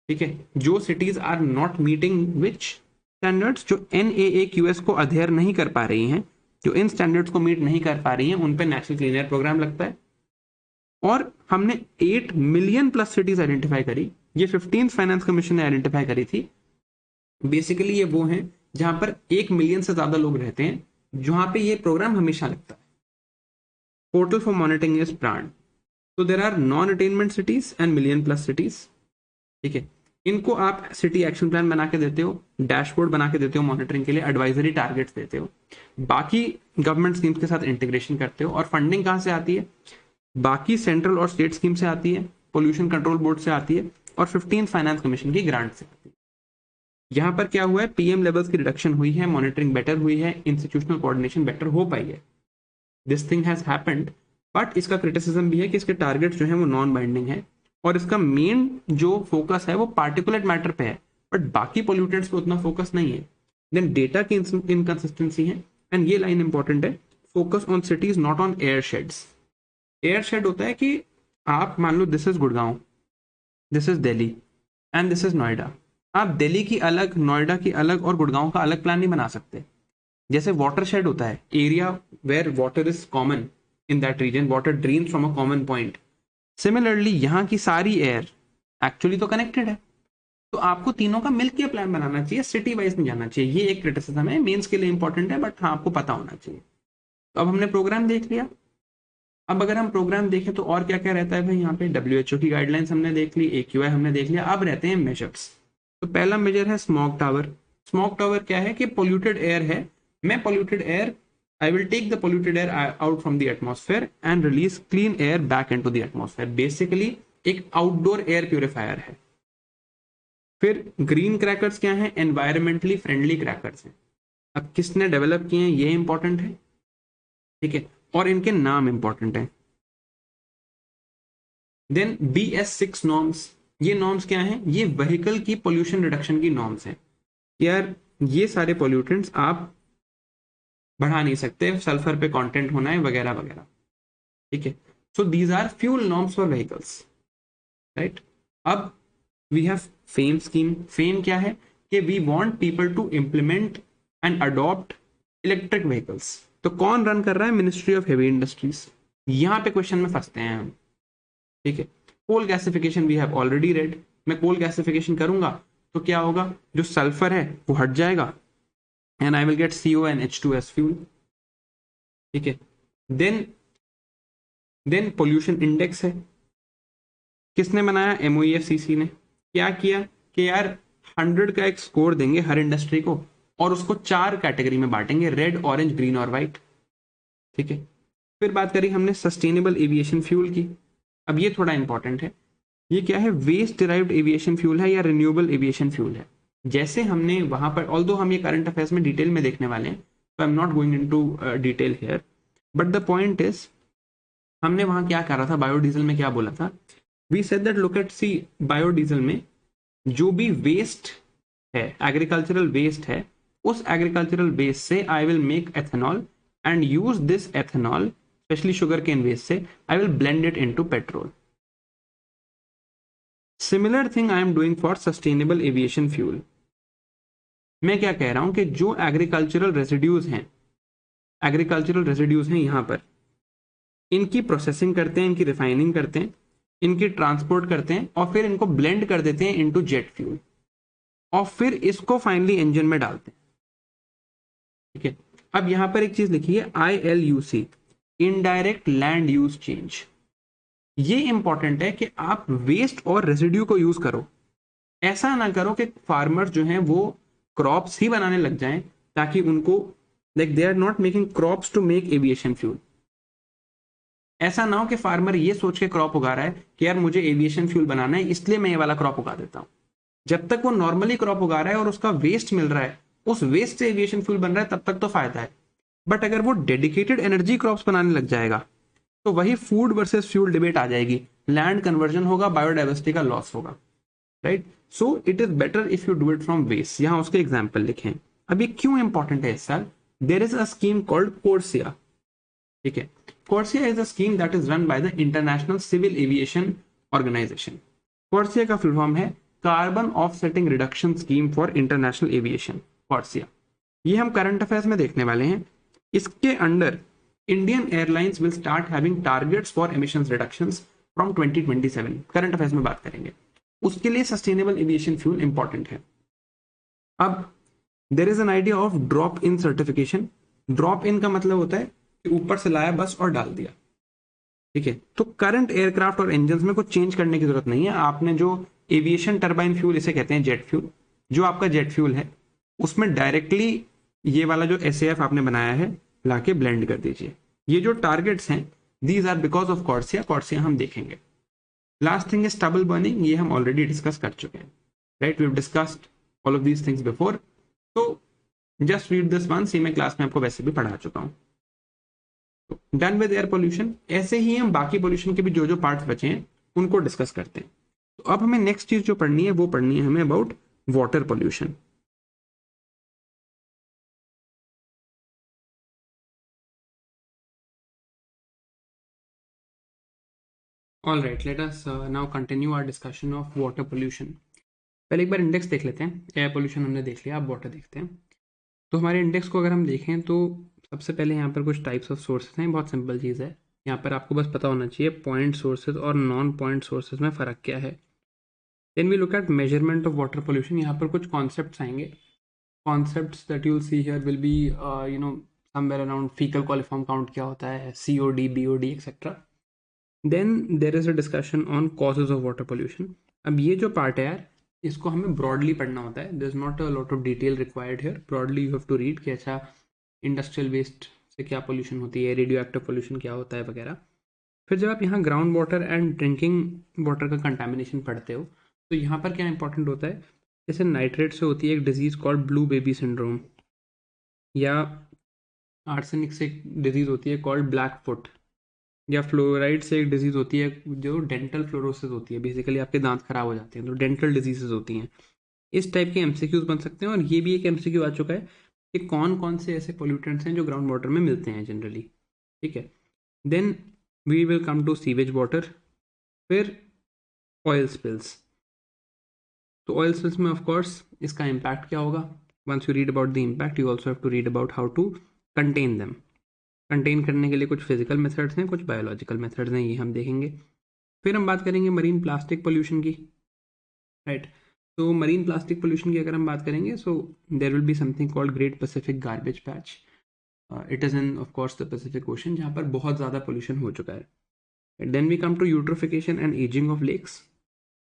A: ठीक है, जो cities are not meeting which standards, जो NAAQS को अधेयर नहीं कर पा रही हैं, जो इन स्टैंडर्ड्स को मीट नहीं कर पा रही हैं, उन पे नेशनल क्लीन एयर प्रोग्राम लगता है। और हमने 8 मिलियन प्लस सिटीज आइडेंटिफाई करी, ये 15th फाइनेंस कमीशन ने आइडेंटिफाई करी थी। बेसिकली ये वो हैं जहां पर 1 मिलियन से ज्यादा लोग रहते हैं, जहां पे ये प्रोग्राम हमेशा लगता है। Portal for monitoring is PRANA. तो there are non attainment cities and million plus cities. ठीक है, इनको आप सिटी एक्शन प्लान बना के देते हो, डैशबोर्ड बना के देते हो मॉनिटरिंग के लिए, एडवाइजरी टारगेट्स देते हो, बाकी गवर्नमेंट स्कीम्स के साथ इंटीग्रेशन करते हो। और फंडिंग कहां से आती है, बाकी सेंट्रल और स्टेट स्कीम से आती है, पोल्यूशन कंट्रोल बोर्ड से आती है, और 15th फाइनेंस कमीशन की ग्रांट से आती है। यहां पर क्या हुआ है, पीएम लेवल्स की रिडक्शन हुई है, मॉनिटरिंग बेटर हुई है, इंस्टीट्यूशनल कोऑर्डिनेशन बेटर हो पाई है। This thing has happened, but इसका क्रिटिसिज्म भी है कि इसके टारगेट्स जो है वो नॉन बाइंडिंग है, और इसका मेन जो फोकस है वो पार्टिकुलेट मैटर पे है, बट बाकी पोल्यूटेंट्स पे उतना फोकस नहीं है। देन डेटा की इनकंसिस्टेंसी है, एंड ये लाइन इंपॉर्टेंट है, focus on cities not on airsheds. Air shed होता है कि आप मान लो this is Gurgaon, this is Delhi and this is Noida. आप दिल्ली की अलग, नोएडा की अलग और गुड़गांव का अलग प्लान नहीं बना सकते। जैसे वाटर शेड होता है, area where water is common in that region, water drains from a common point. Similarly यहाँ की सारी एयर एक्चुअली तो कनेक्टेड है, तो आपको तीनों का मिलकर प्लान बनाना चाहिए, सिटी वाइज नहीं जाना चाहिए। ये एक क्रिटिसिज्म है, मेंस के लिए इंपॉर्टेंट है, बट हाँ आपको पता होना चाहिए। तो अब हमने प्रोग्राम देख लिया। अब अगर हम प्रोग्राम देखें तो और क्या क्या रहता है भाई, यहाँ पे WHO की गाइडलाइंस हमने देख ली, AQI हमने देख लिया, अब रहते हैं मेजर्स। तो पहला मेजर है स्मॉग टावर। स्मॉग टावर क्या है कि पोल्यूटेड एयर है, मैं polluted air, I will take the polluted air out from the atmosphere and release clean air back into the atmosphere. Basically एक आउटडोर एयर प्यूरिफायर है। फिर green crackers क्या है, एनवायरमेंटली फ्रेंडली क्रैकर्स हैं। अब किसने डेवलप किए हैं ये इंपॉर्टेंट है। ठीक है, और इनके नाम इंपॉर्टेंट है। देन BS6 नॉर्म्स, ये नॉर्म्स क्या हैं, ये व्हीकल की पोल्यूशन रिडक्शन की नॉर्म्स हैं। यार ये सारे पोल्यूटेंट्स आप बढ़ा नहीं सकते, सल्फर पे कंटेंट होना है वगैरह वगैरह। ठीक है, so these are fuel norms for vehicles, right. अब we have FAME scheme. FAME क्या है कि we want people to implement and adopt electric vehicles. तो कौन रन कर रहा है, मिनिस्ट्री ऑफ हेवी इंडस्ट्रीज। यहां पे क्वेश्चन में फंसते हैं हम। ठीक है, coal gasification we have already read. मैं कोल गैसिफिकेशन करूंगा तो क्या होगा, जो सल्फर है वो हट जाएगा and I will get CO and H2S fuel. ठीक है, देन पोल्यूशन इंडेक्स है, किसने बनाया, MOEFCC ने। क्या किया कि यार 100 का एक स्कोर देंगे हर इंडस्ट्री को और उसको 4 कैटेगरी में बांटेंगे, रेड, ऑरेंज, ग्रीन और व्हाइट। ठीक है, फिर बात करी हमने सस्टेनेबल एविएशन फ्यूल की। अब ये थोड़ा इंपॉर्टेंट है, ये क्या है, वेस्ट डिराइव्ड एविएशन फ्यूल है या रिन्यूएबल एविएशन फ्यूल है। जैसे हमने वहां पर, ऑल्दो हम ये करंट अफेयर्स में डिटेल में देखने वाले हैं, तो आई am not going into detail here, but the point is हमने वहां क्या करा था, बायोडीजल में क्या बोला था, we said that look at see, biodiesel में जो भी वेस्ट है, एग्रीकल्चरल वेस्ट है, उस एग्रीकल्चरल वेस्ट से I will make ethanol and use this ethanol, specially sugar cane waste से I will blend it into petrol. Similar thing I am doing for sustainable aviation fuel. मैं क्या कह रहा हूं कि जो एग्रीकल्चरल रेसिड्यूज हैं, यहां पर, इनकी प्रोसेसिंग करते हैं, इनकी रिफाइनिंग करते हैं, इनकी ट्रांसपोर्ट करते हैं और फिर इनको ब्लेंड कर देते हैं इनटू जेट फ्यूल और फिर इसको फाइनली इंजन में डालते हैं. ठीक है, अब यहां पर एक चीज लिखी है ILUC, indirect land use change. ये इंपॉर्टेंट है कि आप वेस्ट और रेसिड्यू को यूज करो. ऐसा ना करो कि फार्मर्स जो हैं वो क्रॉप्स ही बनाने लग जाएं ताकि उनको, like they are not making crops to make aviation fuel. ऐसा ना हो कि फार्मर ये सोच के क्रॉप उगा रहा है कि यार मुझे एविएशन फ्यूल बनाना है इसलिए मैं ये वाला क्रॉप उगा देता हूं. जब तक वो नॉर्मली क्रॉप उगा रहा है और उसका वेस्ट मिल रहा है, उस वेस्ट से एविएशन फ्यूल बन रहा है, तब तक तो फायदा है. बट अगर वो डेडिकेटेड एनर्जी क्रॉप्स बनाने लग जाएगा तो वही फूड वर्सेस फ्यूल डिबेट आ जाएगी, लैंड कन्वर्जन होगा, बायोडाइवर्सिटी का लॉस होगा. Right, so it is better if you do it from waste. यहां उसके एग्जाम्पल लिखे हैं. अब ये क्यों इंपॉर्टेंट है इस साल, there is a scheme called CORSIA. ठीक है, CORSIA is a scheme that is run by the International Civil Aviation Organization. CORSIA का फुल फॉर्म है Carbon Offsetting Reduction Scheme for International Aviation, CORSIA. ये हम current affairs में देखने वाले हैं. इसके under Indian airlines will start having targets for emissions reductions from 2027. Current affairs में बात करेंगे. उसके लिए सस्टेनेबल एविएशन फ्यूल इंपॉर्टेंट है. अब there is an idea of drop in certification. Drop in का मतलब होता है कि ऊपर से लाया बस और डाल दिया. ठीक है, तो करंट एयरक्राफ्ट और इंजन में कुछ चेंज करने की जरूरत नहीं है. आपने जो एविएशन टर्बाइन फ्यूल, इसे कहते हैं जेट फ्यूल, जो आपका जेट फ्यूल है उसमें डायरेक्टली ये वाला जो SAF आपने बनाया है लाके ब्लेंड कर दीजिए. ये जो टारगेट्स हैं, these are because of CORSIA. CORSIA हम देखेंगे. Last thing is stubble burning. ये हम ऑलरेडी डिस्कस कर चुके हैं. Right, we have discussed all of these things before. तो just read this one, see मैं क्लास में आपको वैसे भी पढ़ा चुका हूं. Done with air pollution. ऐसे ही हम बाकी पोल्यूशन के भी जो जो पार्ट्स बचे हैं उनको डिस्कस करते हैं. तो अब हमें नेक्स्ट चीज जो पढ़नी है वो पढ़नी है हमें about water pollution. All right, let us now continue our discussion of water pollution. पहले एक बार इंडेक्स देख लेते हैं. एयर पोल्यूशन हमने देख लिया, अब वाटर देखते हैं. तो हमारे इंडेक्स को अगर हम देखें तो सबसे पहले यहाँ पर कुछ टाइप्स ऑफ सोर्सेज हैं. बहुत सिंपल चीज़ है, यहाँ पर आपको बस पता होना चाहिए पॉइंट सोर्सेज और नॉन पॉइंट सोर्सेज में फ़र्क क्या है. Then we look at measurement of water pollution. यहाँ पर कुछ कॉन्सेप्ट्स आएंगे. Concepts that you see here will be somewhere around faecal coliform count क्या होता है, COD, BOD etcetera. Then there is a discussion on causes of water pollution. अब ये जो पार्ट है यार, इसको हमें ब्रॉडली पढ़ना होता है. There is not a lot of detail required here. Broadly you have to read कि अच्छा इंडस्ट्रियल वेस्ट से क्या पोल्यूशन होती है, रेडियो एक्टिव पोल्यूशन क्या होता है वगैरह. फिर जब आप यहाँ ground water and drinking water का कंटामिनेशन पढ़ते हो तो यहाँ पर क्या इंपॉर्टेंट होता है, जैसे नाइट्रेट से होती है एक disease called blue baby syndrome, या आर्सेनिक से एक डिजीज़ होती है कॉल्ड ब्लैक फुट, या फ्लोराइड से एक डिजीज़ होती है जो डेंटल फ्लोरोसिस होती है. बेसिकली आपके दांत खराब हो जाते हैं तो डेंटल डिजीजेज होती हैं. इस टाइप के MCQs बन सकते हैं. और ये भी एक MCQ आ चुका है कि कौन कौन से ऐसे पोल्यूटेंट्स हैं जो ग्राउंड वाटर में मिलते हैं जनरली. ठीक है, then we will come to sewage water. फिर ऑयल स्पिल्स. तो ऑयल स्पिल्स में ऑफ कोर्स इसका इम्पैक्ट क्या होगा. Once you read about the impact you also have to read about how to contain them. Contain करने के लिए कुछ फिजिकल मेथड्स हैं, कुछ बायोलॉजिकल मेथड्स हैं, ये हम देखेंगे. फिर हम बात करेंगे मरीन प्लास्टिक पोल्यूशन की. राइट, तो मरीन प्लास्टिक पोल्यूशन की अगर हम बात करेंगे so there will be something called great Pacific garbage patch. It is in of course the Pacific ocean जहाँ पर बहुत ज़्यादा पोल्यूशन हो चुका है. Then we come to eutrophication and ageing of lakes.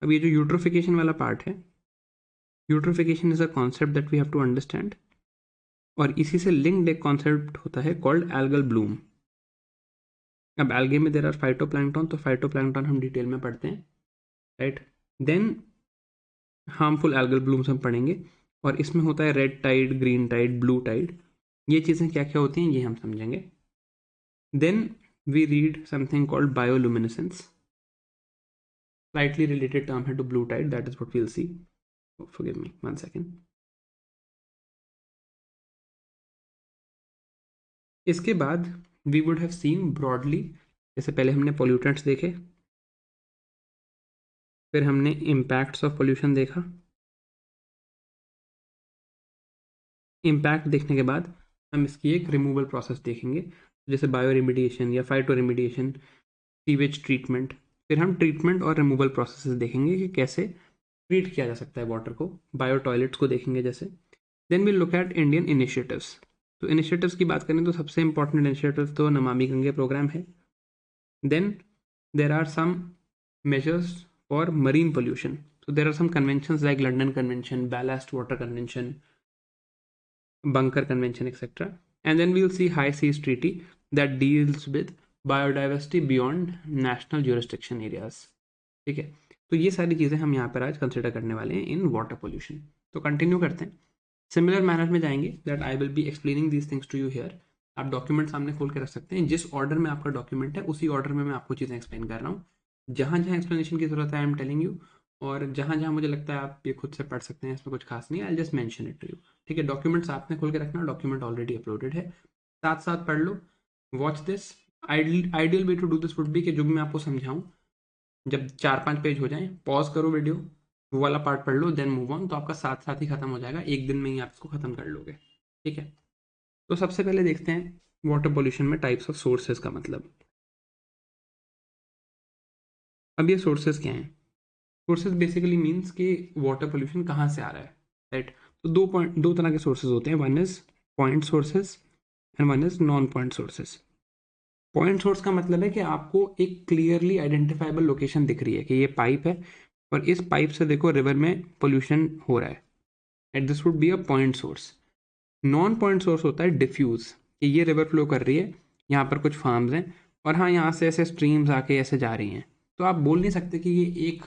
A: अब ये जो यूट्रोफिकेशन वाला पार्ट है, eutrophication is a concept that we have to understand. और इसी से लिंक्ड एक कॉन्सेप्ट होता है कॉल्ड एल्गल ब्लूम. अब एल्गे में देर आर फाइटोप्लैंक्टन, तो फाइटोप्लैंक्टन हम डिटेल में पढ़ते हैं. Right, then harmful algal blooms हम पढ़ेंगे. और इसमें होता है red tide, green tide, blue tide. ये चीज़ें क्या क्या होती हैं ये हम समझेंगे. Then we read something called bioluminescence. Slightly related term है to blue tide, that is what we'll see. Oh, forgive me, 1 second. इसके बाद we would have seen broadly, जैसे पहले हमने pollutants देखे, फिर हमने impacts of pollution देखा. इम्पैक्ट देखने के बाद हम इसकी एक रिमूवल प्रोसेस देखेंगे, जैसे बायो रेमिडिएशन या फाइटो रेमिडिएशन, सीवेज ट्रीटमेंट. फिर हम ट्रीटमेंट और रिमूवल प्रोसेसेस देखेंगे कि कैसे ट्रीट किया जा सकता है वाटर को. बायो टॉयलेट्स को देखेंगे जैसे. Then we look at Indian initiatives. तो इनिशिएटिव्स की बात करें तो सबसे इंपॉर्टेंट इनिशिएटिव तो नमामि गंगे प्रोग्राम है. Then there are some measures for marine pollution. So there are some conventions like London Convention, Ballast Water Convention, Bunker Convention, etc. And then we'll see High Seas Treaty that deals with biodiversity beyond national jurisdiction areas. ठीक है, तो ये सारी चीज़ें हम यहाँ पर आज कंसिडर करने वाले हैं इन वाटर पोल्यूशन. तो कंटिन्यू करते हैं, सिमिलर मैनर में जाएंगे. That I will be explaining these things to you here. आप डॉक्यूमेंट सामने खोल के रख सकते हैं. जिस ऑर्डर में आपका डॉक्यूमेंट है उसी ऑर्डर में मैं आपको चीज़ें एक्सप्लेन कर रहा हूँ. जहाँ जहाँ एक्सप्लेनेशन की जरूरत है आई एम टेलिंग यू, और जहाँ जहाँ मुझे लगता है आप ये खुद से पढ़ सकते हैं, इसमें कुछ खास नहीं है, I just mention it to you. ठीक है, डॉक्यूमेंट्स आपने खोल के रखना, डॉक्यूमेंट ऑलरेडी अपलोडेड है, साथ साथ पढ़ लो. Watch this. Ideal way to do this would be कि जो भी मैं आपको समझाऊँ, जब 4-5 पेज हो जाएं, पॉज करो वीडियो, वो वाला पार्ट पढ़ लो, देन मूव ऑन. तो आपका साथ साथ ही खत्म हो जाएगा, एक दिन में ही आप इसको खत्म कर लोगे. ठीक है, तो सबसे पहले देखते हैं वाटर पोल्यूशन में टाइप्स ऑफ सोर्सेज का मतलब. अब ये सोर्सेज क्या हैं? सोर्सेज बेसिकली मीन्स कि वाटर पोल्यूशन कहाँ से आ रहा है, राइट. तो दो तरह के सोर्सेज होते हैं. One is point sources and one is non point sources. Point source का मतलब है कि आपको एक क्लियरली आइडेंटिफाइबल लोकेशन दिख रही है कि ये पाइप है और इस पाइप से देखो रिवर में पोल्यूशन हो रहा है, at this would be a point source. Non point source होता है डिफ्यूज, कि ये रिवर फ्लो कर रही है, यहाँ पर कुछ फार्म्स हैं और हाँ यहाँ से ऐसे स्ट्रीम्स आके ऐसे जा रही हैं. तो आप बोल नहीं सकते कि ये एक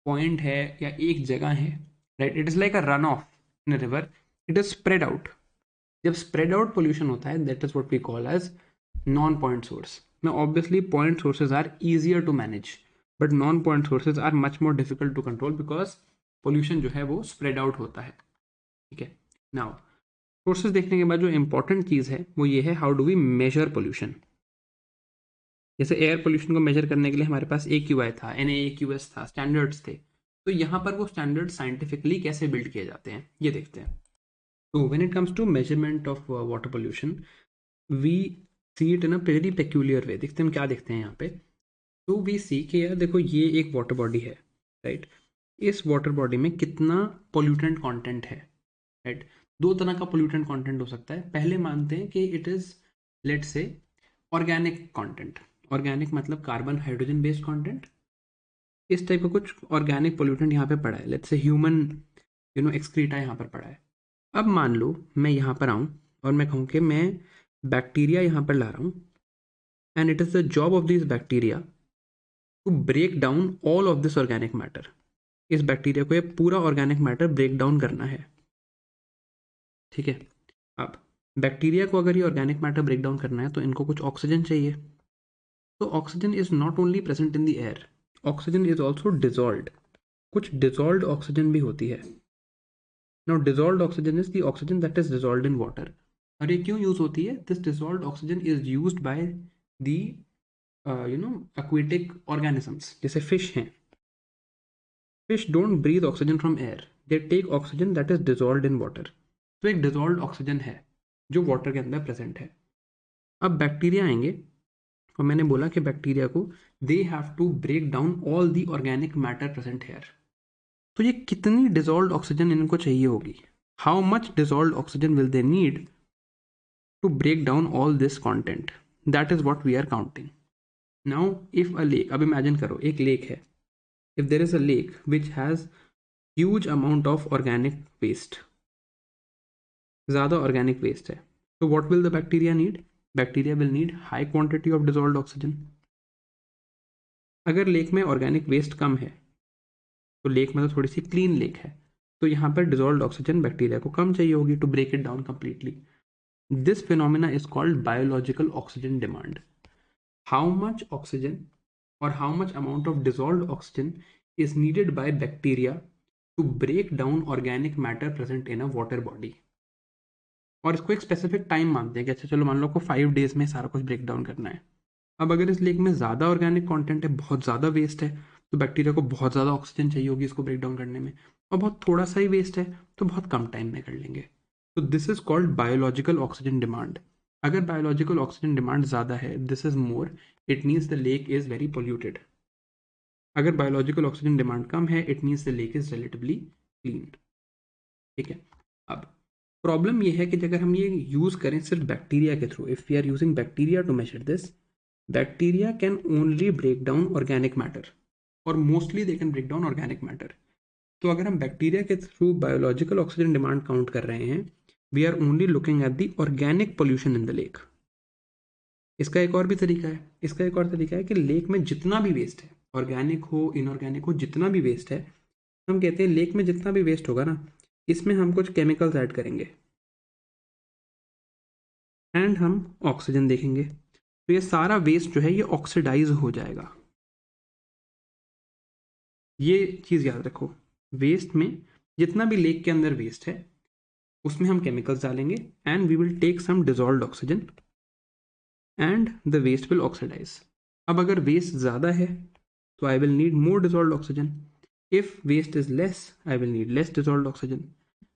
A: पॉइंट है या एक जगह है, right. It is like a run off in river, it is spread out. जब स्प्रेड आउट पोल्यूशन होता है that is what we call as non point source. now obviously point sources are easier to manage but non point sources are much more difficult to control because pollution जो है वो spread out होता है. ठीक है, now sources देखने के बाद जो इंपॉर्टेंट चीज़ है वो ये है, how do we measure pollution. जैसे एयर पोल्यूशन को मेजर करने के लिए हमारे पास AQI था, NAAQS था, स्टैंडर्ड्स थे. तो यहाँ पर वो स्टैंडर्ड साइंटिफिकली कैसे बिल्ड किए जाते हैं ये देखते हैं. तो when it comes to measurement of water pollution we see it in a very peculiar way. देखते हैं हम क्या देखते हैं यहाँ पे. तो वी सी कि यार देखो ये एक वाटर बॉडी है, राइट. इस वाटर बॉडी में कितना पोल्यूटेंट कंटेंट है, राइट. दो तरह का पोल्यूटेंट कंटेंट हो सकता है. पहले मानते हैं कि it is let's say organic content. Organic मतलब कार्बन हाइड्रोजन बेस्ड कंटेंट. इस टाइप का कुछ ऑर्गेनिक पोल्यूटेंट यहाँ पे पड़ा है, लेट्स से ह्यूमन एक्सक्रीटा यहाँ पर पड़ा है. अब मान लो मैं यहाँ पर आऊँ और मैं कहूँ कि मैं बैक्टीरिया यहाँ पर ला रहा हूँ and it is the job of this bacteria to break down all of this organic matter. इस बैक्टीरिया को ये पूरा ऑर्गेनिक मैटर ब्रेक डाउन करना है. ठीक है, अब बैक्टीरिया को अगर ये ऑर्गेनिक मैटर ब्रेक डाउन करना है तो इनको कुछ ऑक्सीजन चाहिए. तो oxygen is not only present in the air, oxygen is also dissolved. कुछ डिजॉल्व्ड ऑक्सीजन भी होती है. Now dissolved oxygen is the oxygen that is dissolved in water. और ये क्यों यूज होती है? This dissolved oxygen is used by the aquatic organisms. जैसे फिश हैं, fish don't breathe oxygen from air, they take oxygen that is dissolved in water. तो एक dissolved oxygen है जो वाटर के अंदर प्रेजेंट है. अब बैक्टीरिया आएंगे और मैंने बोला कि बैक्टीरिया को they have to break down all the organic matter present here. तो ये कितनी डिजॉल्व्ड ऑक्सीजन इनको चाहिए होगी? How much dissolved oxygen will they need to break down all this content? That is what we are counting. Now if a lake, अब imagine करो एक lake है. If there is a lake which has huge amount of organic waste, ज़्यादा organic waste है, तो what will the bacteria need? Bacteria will need high quantity of dissolved oxygen. अगर lake में organic waste कम है तो lake मतलब थोड़ी सी clean lake है, तो यहाँ पर डिजॉल्व्ड ऑक्सीजन बैक्टीरिया को कम चाहिए होगी to break it down completely. This phenomena is called biological oxygen demand. how much oxygen or how much amount of dissolved oxygen is needed by bacteria to break down organic matter present in a water body. और इसको एक specific time मानते हैं कि अच्छा चलो मान लो को 5 days में सारा कुछ ब्रेक डाउन करना है। अब अगर इस लेक में ज़्यादा ऑर्गेनिक कंटेंट है, बहुत ज़्यादा वेस्ट है, तो बैक्टीरिया को बहुत ज़्यादा ऑक्सीजन चाहिए होगी इसको ब्रेक डाउन करने में, और बहुत थोड़ा सा ही वेस्ट है तो बहुत कम टाइम में कर लेंगे। तो this is called biological oxygen demand. अगर बायोलॉजिकल ऑक्सीजन डिमांड ज़्यादा है, this is more, it means the lake is very polluted. अगर बायोलॉजिकल ऑक्सीजन डिमांड कम है, it means the lake is relatively clean. ठीक है। अब प्रॉब्लम ये है कि अगर हम ये यूज़ करें सिर्फ बैक्टीरिया के through, if we are using bacteria to measure this, bacteria can only break down organic matter और mostly they can break down organic matter। तो अगर हम बैक्टीरिया के through biological oxygen demand count कर रहे हैं, we are only looking at the organic pollution in the lake. इसका एक और भी तरीका है, इसका एक और तरीका है कि लेक में जितना भी वेस्ट है, ऑर्गेनिक हो इनऑर्गेनिक हो, जितना भी वेस्ट है, हम कहते हैं लेक में जितना भी वेस्ट होगा ना, इसमें हम कुछ केमिकल्स ऐड करेंगे एंड हम ऑक्सीजन देखेंगे, तो ये सारा वेस्ट जो है ये ऑक्सीडाइज हो जाएगा। ये चीज़ याद रखो, वेस्ट में जितना भी लेक के अंदर वेस्ट है उसमें हम केमिकल्स डालेंगे and we will take some dissolved oxygen and the waste will oxidise. अब अगर वेस्ट ज़्यादा है तो I will need more dissolved oxygen, if waste is less I will need less dissolved oxygen.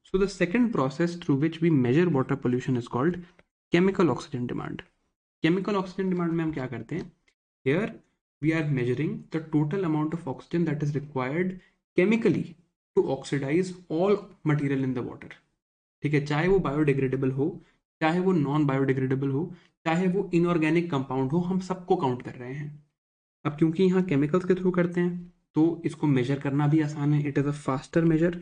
A: So the second process through which we measure water pollution is called chemical oxygen demand. Chemical oxygen demand में हम क्या करते हैं, here we are measuring the total amount of oxygen that is required chemically to oxidize all material in the water। ठीक है, चाहे वो biodegradable हो, चाहे वो नॉन बायोडिग्रेडेबल हो, चाहे वो इनऑर्गेनिक कंपाउंड हो, हम सबको काउंट कर रहे हैं। अब क्योंकि यहाँ केमिकल्स के थ्रू करते हैं तो इसको मेजर करना भी आसान है, it is a faster measure.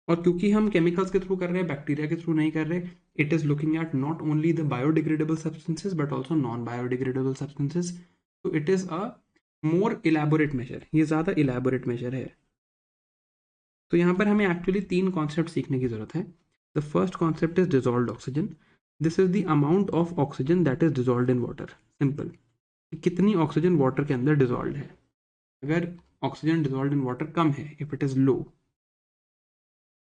A: और क्योंकि हम केमिकल्स के थ्रू कर रहे हैं, बैक्टीरिया के थ्रू नहीं कर रहे, it is looking at not only the biodegradable substances but also non biodegradable substances. तो it is a more elaborate measure, ये ज़्यादा इलेबोरेट मेजर है। तो यहाँ पर हमें एक्चुअली 3 कॉन्सेप्ट सीखने की ज़रूरत है। The first concept is dissolved oxygen. This is the amount of oxygen that is dissolved in water. Simple, कितनी ऑक्सीजन वाटर के अंदर डिजॉल्व है। अगर ऑक्सीजन डिजॉल्व्ड इन वाटर कम है, इफ इट इज़ लो,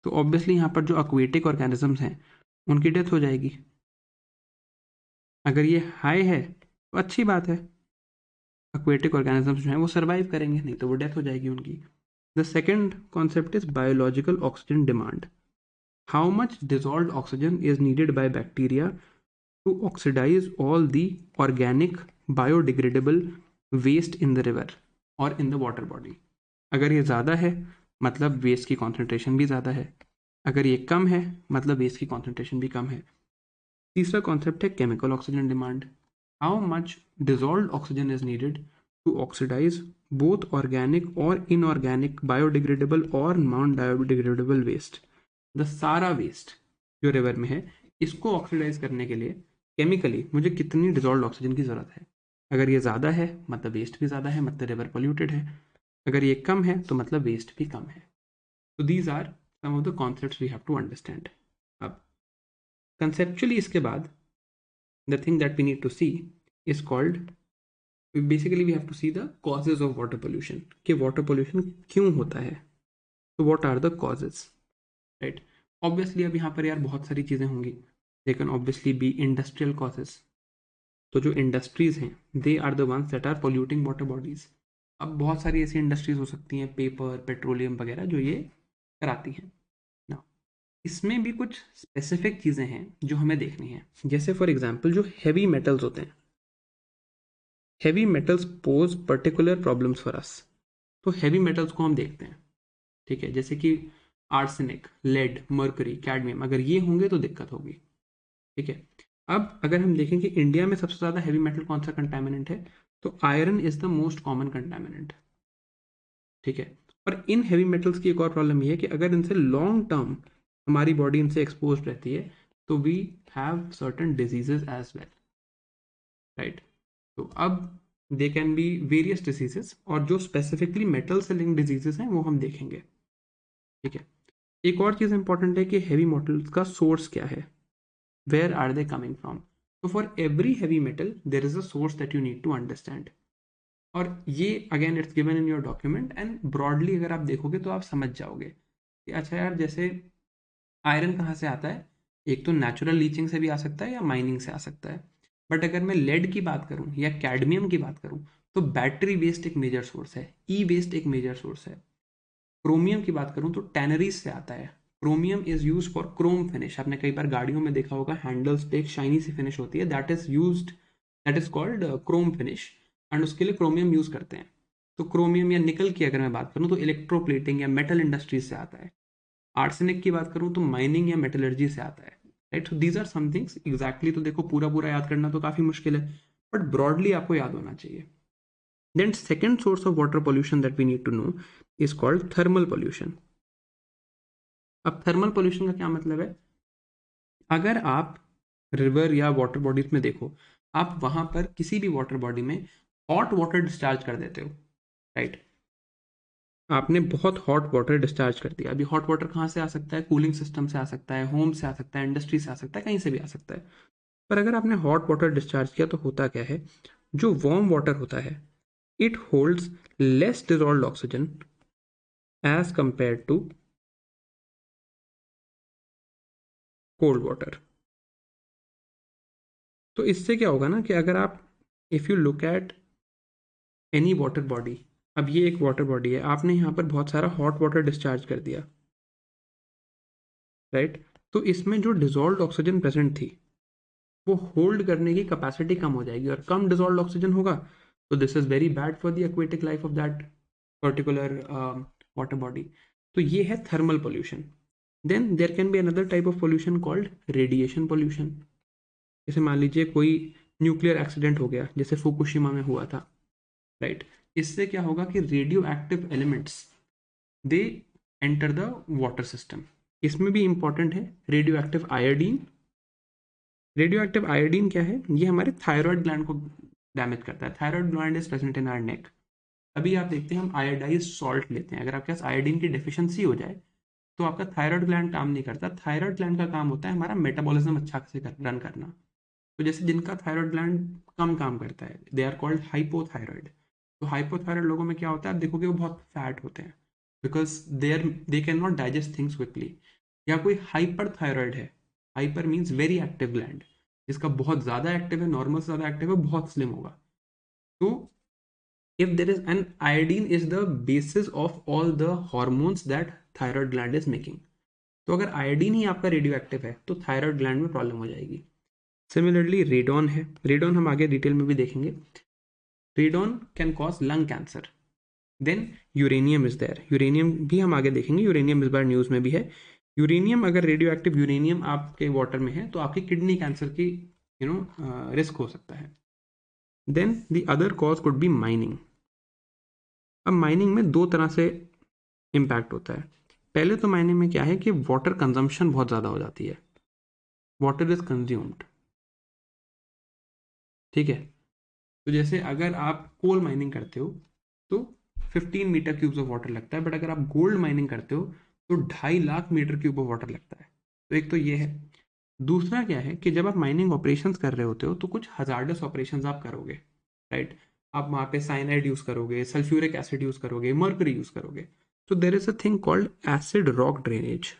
A: तो ऑब्वियसली यहाँ पर जो एक्वेटिक ऑर्गेनिजम्स हैं उनकी डेथ हो जाएगी। अगर ये हाई है तो अच्छी बात है, एक्वेटिक ऑर्गेनिजम्स जो हैं वो सर्वाइव करेंगे, नहीं तो वो डेथ हो जाएगी उनकी। The second concept is biological oxygen demand. How much dissolved oxygen is needed by bacteria to oxidise all the organic biodegradable waste in the river और इन द वाटर बॉडी। अगर ये ज़्यादा है मतलब वेस्ट की कॉन्सेंट्रेशन भी ज़्यादा है, अगर ये कम है मतलब वेस्ट की कॉन्सेंट्रेशन भी कम है। तीसरा कॉन्सेप्ट है chemical oxygen demand. How much dissolved oxygen is needed to oxidise both organic और इनऑर्गेनिक बायोडिग्रेडेबल और नॉन बायोडिग्रेडेबल वेस्ट। द सारा वेस्ट जो रिवर में है इसको ऑक्सीडाइज करने के लिए केमिकली मुझे कितनी डिजॉल्व्ड ऑक्सीजन की ज़रूरत है। अगर ये ज़्यादा है मतलब वेस्ट भी ज़्यादा है, मतलब रिवर पोल्यूटेड है। अगर ये कम है तो मतलब वेस्ट भी कम है। तो these are some of the concepts we have to understand. अब कंसेप्चुअली इसके बाद the thing that we need to see is called, basically we have to see the causes of water pollution कि water pollution क्यों होता है। तो what are the causes, right? Obviously अब यहाँ पर यार बहुत सारी चीज़ें होंगी, they can obviously be industrial causes। तो जो इंडस्ट्रीज हैं they are the ones that are polluting water bodies। अब बहुत सारी ऐसी इंडस्ट्रीज हो सकती हैं, पेपर, पेट्रोलियम वगैरह, जो ये कराती हैं ना। इसमें भी कुछ स्पेसिफिक चीज़ें हैं जो हमें देखनी है, जैसे फॉर एग्जांपल जो हैवी मेटल्स होते हैं, heavy metals pose particular problems for us. तो हैवी मेटल्स को हम देखते हैं, ठीक है, जैसे कि आर्सेनिक, लेड, मर्करी, कैडमियम, अगर ये होंगे तो दिक्कत होगी। ठीक है, अब अगर हम देखें कि इंडिया में सबसे ज़्यादा हैवी मेटल कौन सा कंटामिनेंट है, तो iron is the most common contaminant. ठीक है, और इन हैवी मेटल्स की एक और प्रॉब्लम ये है कि अगर इनसे लॉन्ग टर्म हमारी बॉडी इनसे एक्सपोज रहती है तो we have certain diseases as well, right. तो अब they can be various diseases, और जो स्पेसिफिकली मेटल से लिंक डिजीजेस हैं वो हम देखेंगे। ठीक है, एक और चीज़ इंपॉर्टेंट है कि हैवी मेटल्स का सोर्स क्या है, where are they coming from. तो for every heavy metal there is a source that you need to understand. और ये again it's given in your document, and broadly अगर आप देखोगे तो आप समझ जाओगे कि अच्छा यार, जैसे आयरन कहाँ से आता है, एक तो नेचुरल लीचिंग से भी आ सकता है या माइनिंग से आ सकता है। बट अगर मैं लेड की बात करूँ या कैडमियम की बात करूँ तो बैटरी वेस्ट एक मेजर सोर्स है, ई वेस्ट एक मेजर सोर्स है। क्रोमियम की बात करूँ तो टैनरीज से आता है। Chromium is use for Chrome finish. आपने कई बार गाड़ियों में देखा होगा हैंडल्स पे एक शाइनी सी फिनिश होती है, that is called Chrome finish, and उसके लिए क्रोमियम यूज करते हैं। तो क्रोमियम या निकल की अगर मैं बात करूँ तो इलेक्ट्रोप्लेटिंग या मेटल इंडस्ट्रीज से आता है। आर्सेनिक की बात करूँ तो माइनिंग या मेटलर्जी से आता है। Right, so these are some things. Exactly तो देखो पूरा पूरा याद करना तो काफी मुश्किल है, बट ब्रॉडली आपको याद होना चाहिए। Then second source of water pollution that we need to know is called thermal pollution. अब थर्मल पोल्यूशन का क्या मतलब है? अगर आप रिवर या वाटर बॉडीज में देखो, आप वहां पर किसी भी वाटर बॉडी में हॉट वाटर डिस्चार्ज कर देते हो। राइट, आपने बहुत हॉट वाटर डिस्चार्ज कर दिया। अभी हॉट वाटर कहाँ से आ सकता है? कूलिंग सिस्टम से आ सकता है, होम से आ सकता है, इंडस्ट्री से आ सकता है, कहीं से भी आ सकता है। पर अगर आपने हॉट वाटर डिस्चार्ज किया तो होता क्या है, जो वार्म वाटर होता है it holds less dissolved oxygen as compare to cold water. तो इससे क्या होगा ना कि अगर आप, if you look at any water body, अब ये एक वाटर बॉडी है, आपने यहाँ पर बहुत सारा हॉट वाटर डिस्चार्ज कर दिया। राइट, तो इसमें जो डिजॉल्व्ड ऑक्सीजन प्रेजेंट थी वो होल्ड करने की कैपेसिटी कम हो जाएगी, और कम डिजॉल्व्ड ऑक्सीजन होगा तो this is very bad for the aquatic life of that particular water body. तो ये है thermal pollution. Then there can be another type of pollution called radiation pollution. जैसे मान लीजिए कोई न्यूक्लियर एक्सीडेंट हो गया, जैसे फुकुशिमा में हुआ था। राइट, इससे क्या होगा कि radio active elements they enter the water system. इसमें भी इंपॉर्टेंट है radio active iodine. Radio active iodine क्या है? ये हमारे थायराइड ग्लैंड को डैमेज करता है। Thyroid gland is present in our neck. अभी आप देखते हैं हम आयोडाइज सॉल्ट लेते हैं, अगर आपके पास आयोडीन की डिफिशियंसी हो जाए तो आपका थायराइड ग्लैंड काम नहीं करता। थायराइड ग्लैंड का काम होता है हमारा मेटाबॉलिज्म अच्छा से रन करना। तो जैसे जिनका थायराइड ग्लैंड कम काम करता है दे आर कॉल्ड हाइपोथायराइड। तो हाइपोथायराइड लोगों में क्या होता है, आप देखोगे वो बहुत फैट होते हैं, because they can not digest things quickly. या कोई हाइपर थायराइड है, hyper means very active gland, जिसका बहुत ज़्यादा एक्टिव है, नॉर्मल से ज़्यादा एक्टिव है, बहुत स्लिम होगा। तो if there is an iodine is the basis of all the hormones that thyroid gland is making। तो अगर आयोडीन ही आपका रेडियो एक्टिव है तो थायराइड ग्लैंड में प्रॉब्लम हो जाएगी। सिमिलरली रेडॉन है, रेडॉन हम आगे डिटेल में भी देखेंगे। Radon can cause lung cancer. Then uranium is there, uranium भी हम आगे देखेंगे, यूरेनियम इस बार न्यूज़ में भी है। यूरेनियम, अगर रेडियो एक्टिव यूरेनियम आपके वाटर में है तो आपकी किडनी कैंसर की रिस्क हो सकता है। Then the other cause could be mining. अब माइनिंग में दो तरह से इम्पैक्ट होता है। पहले तो माइनिंग में क्या है कि वाटर कंजम्पशन बहुत ज़्यादा हो जाती है, वाटर इज कंज्यूम्ड। ठीक है, तो जैसे अगर आप कोल माइनिंग करते हो तो 15 मीटर क्यूब्स ऑफ वाटर लगता है, बट अगर आप गोल्ड माइनिंग करते हो तो 2.5 lakh metre cube of water लगता है। तो एक तो ये है। दूसरा क्या है कि जब आप माइनिंग ऑपरेशंस कर रहे होते हो तो कुछ हजार्डस ऑपरेशंस आप करोगे। राइट, आप वहाँ पे साइनाइड यूज़ करोगे, सल्फ्यूरिक एसिड यूज़ करोगे, मर्करी यूज़ करोगे। तो देर is a thing called acid rock drainage.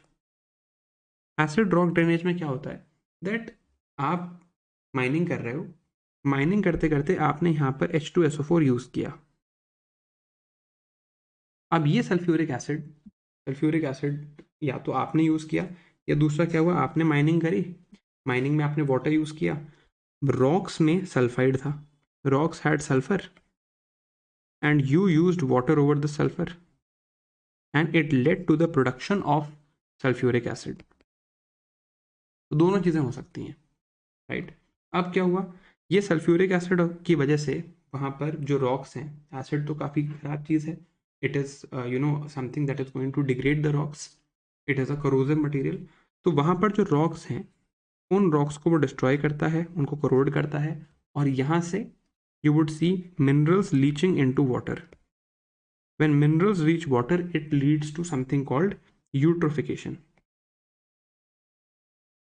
A: Acid rock drainage में क्या होता है दैट आप माइनिंग कर रहे हो, माइनिंग करते करते आपने यहाँ पर H2SO4 यूज़ किया। अब ये सल्फ्यूरिक एसिड या तो आपने यूज़ किया, या दूसरा क्या हुआ, आपने माइनिंग करी, माइनिंग में आपने वाटर यूज़ किया, रॉक्स में सल्फाइड था, rocks had sulphur and you used water over the sulphur and it led to the production of sulphuric acid. तो दोनों चीज़ें हो सकती हैं। राइट, अब क्या हुआ, ये सल्फ्यूरिक एसिड की वजह से वहाँ पर जो रॉक्स हैं, एसिड तो काफ़ी खराब चीज़ है, it is something that is going to degrade the rocks, it is a corrosive material. तो वहाँ पर जो रॉक्स हैं उन रॉक्स को वो डिस्ट्रॉय करता है, उनको करोड करता है, और यहाँ से you would see minerals leaching into water. when minerals reach water it leads to something called eutrophication।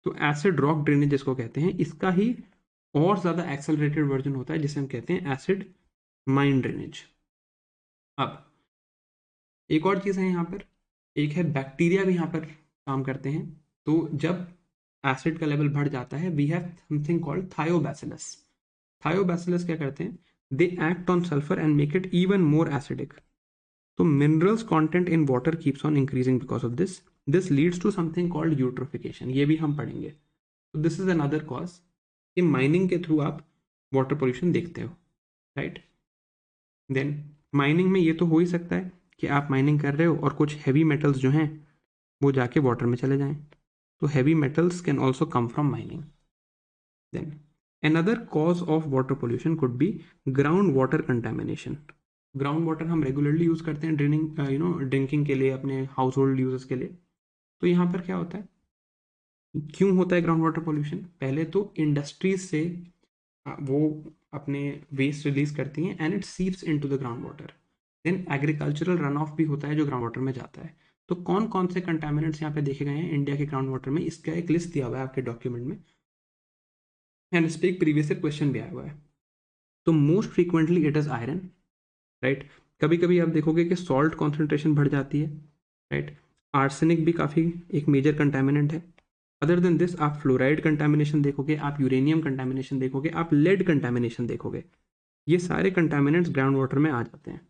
A: तो एसिड रॉक ड्रेनेज जिसको कहते हैं, इसका ही और ज़्यादा एक्सेलरेटेड वर्जन होता है जिसे हम कहते हैं एसिड माइन ड्रेनेज। अब एक और चीज़ है यहाँ पर, एक है बैक्टीरिया भी यहाँ पर काम करते हैं। तो जब एसिड का लेवल बढ़ जाता है, we have something called thiobacillus. Thiobacillus क्या करते हैं, they act on sulphur and make it even more acidic. तो minerals content in water keeps on increasing because of this. This leads to something called eutrophication, ये भी हम पढ़ेंगे। तो this is another cause कि माइनिंग के through आप water pollution देखते हो, राइट। देन माइनिंग में ये तो हो ही सकता है कि आप माइनिंग कर रहे हो और कुछ हैवी मेटल्स जो हैं वो जाके वाटर में चले जाएं, तो heavy metals can also come from mining. Then another cause of water pollution could be ground water contamination. Ground water हम रेगुलरली यूज करते हैं ड्रिंकिंग के लिए, अपने हाउस होल्ड यूजेस के लिए। तो यहाँ पर क्या होता है, क्यों होता है ग्राउंड वाटर पोल्यूशन? पहले तो इंडस्ट्रीज से वो अपने वेस्ट रिलीज करती हैं and it seeps into the ground water. Then agricultural run off भी होता है जो ग्राउंड वाटर में जाता है। तो कौन कौन से कंटामिनेंट्स यहाँ पे देखे गए हैं इंडिया के ग्राउंड वाटर में, इसका एक लिस्ट दिया हुआ है आपके डॉक्यूमेंट में, एंड इस पर एक प्रीवियस क्वेश्चन भी आया हुआ है। तो most frequently it is iron, right. कभी कभी आप देखोगे कि सॉल्ट कॉन्सेंट्रेशन बढ़ जाती है, राइट। आर्सेनिक भी काफ़ी एक मेजर कंटामिनेंट है। अदर देन दिस आप फ्लोराइड कंटामिनेशन देखोगे, आप यूरेनियम कंटामिनेशन देखोगे, आप लेड कंटामिनेशन देखोगे। ये सारे कंटामिनेंट्स ग्राउंड वाटर में आ जाते हैं,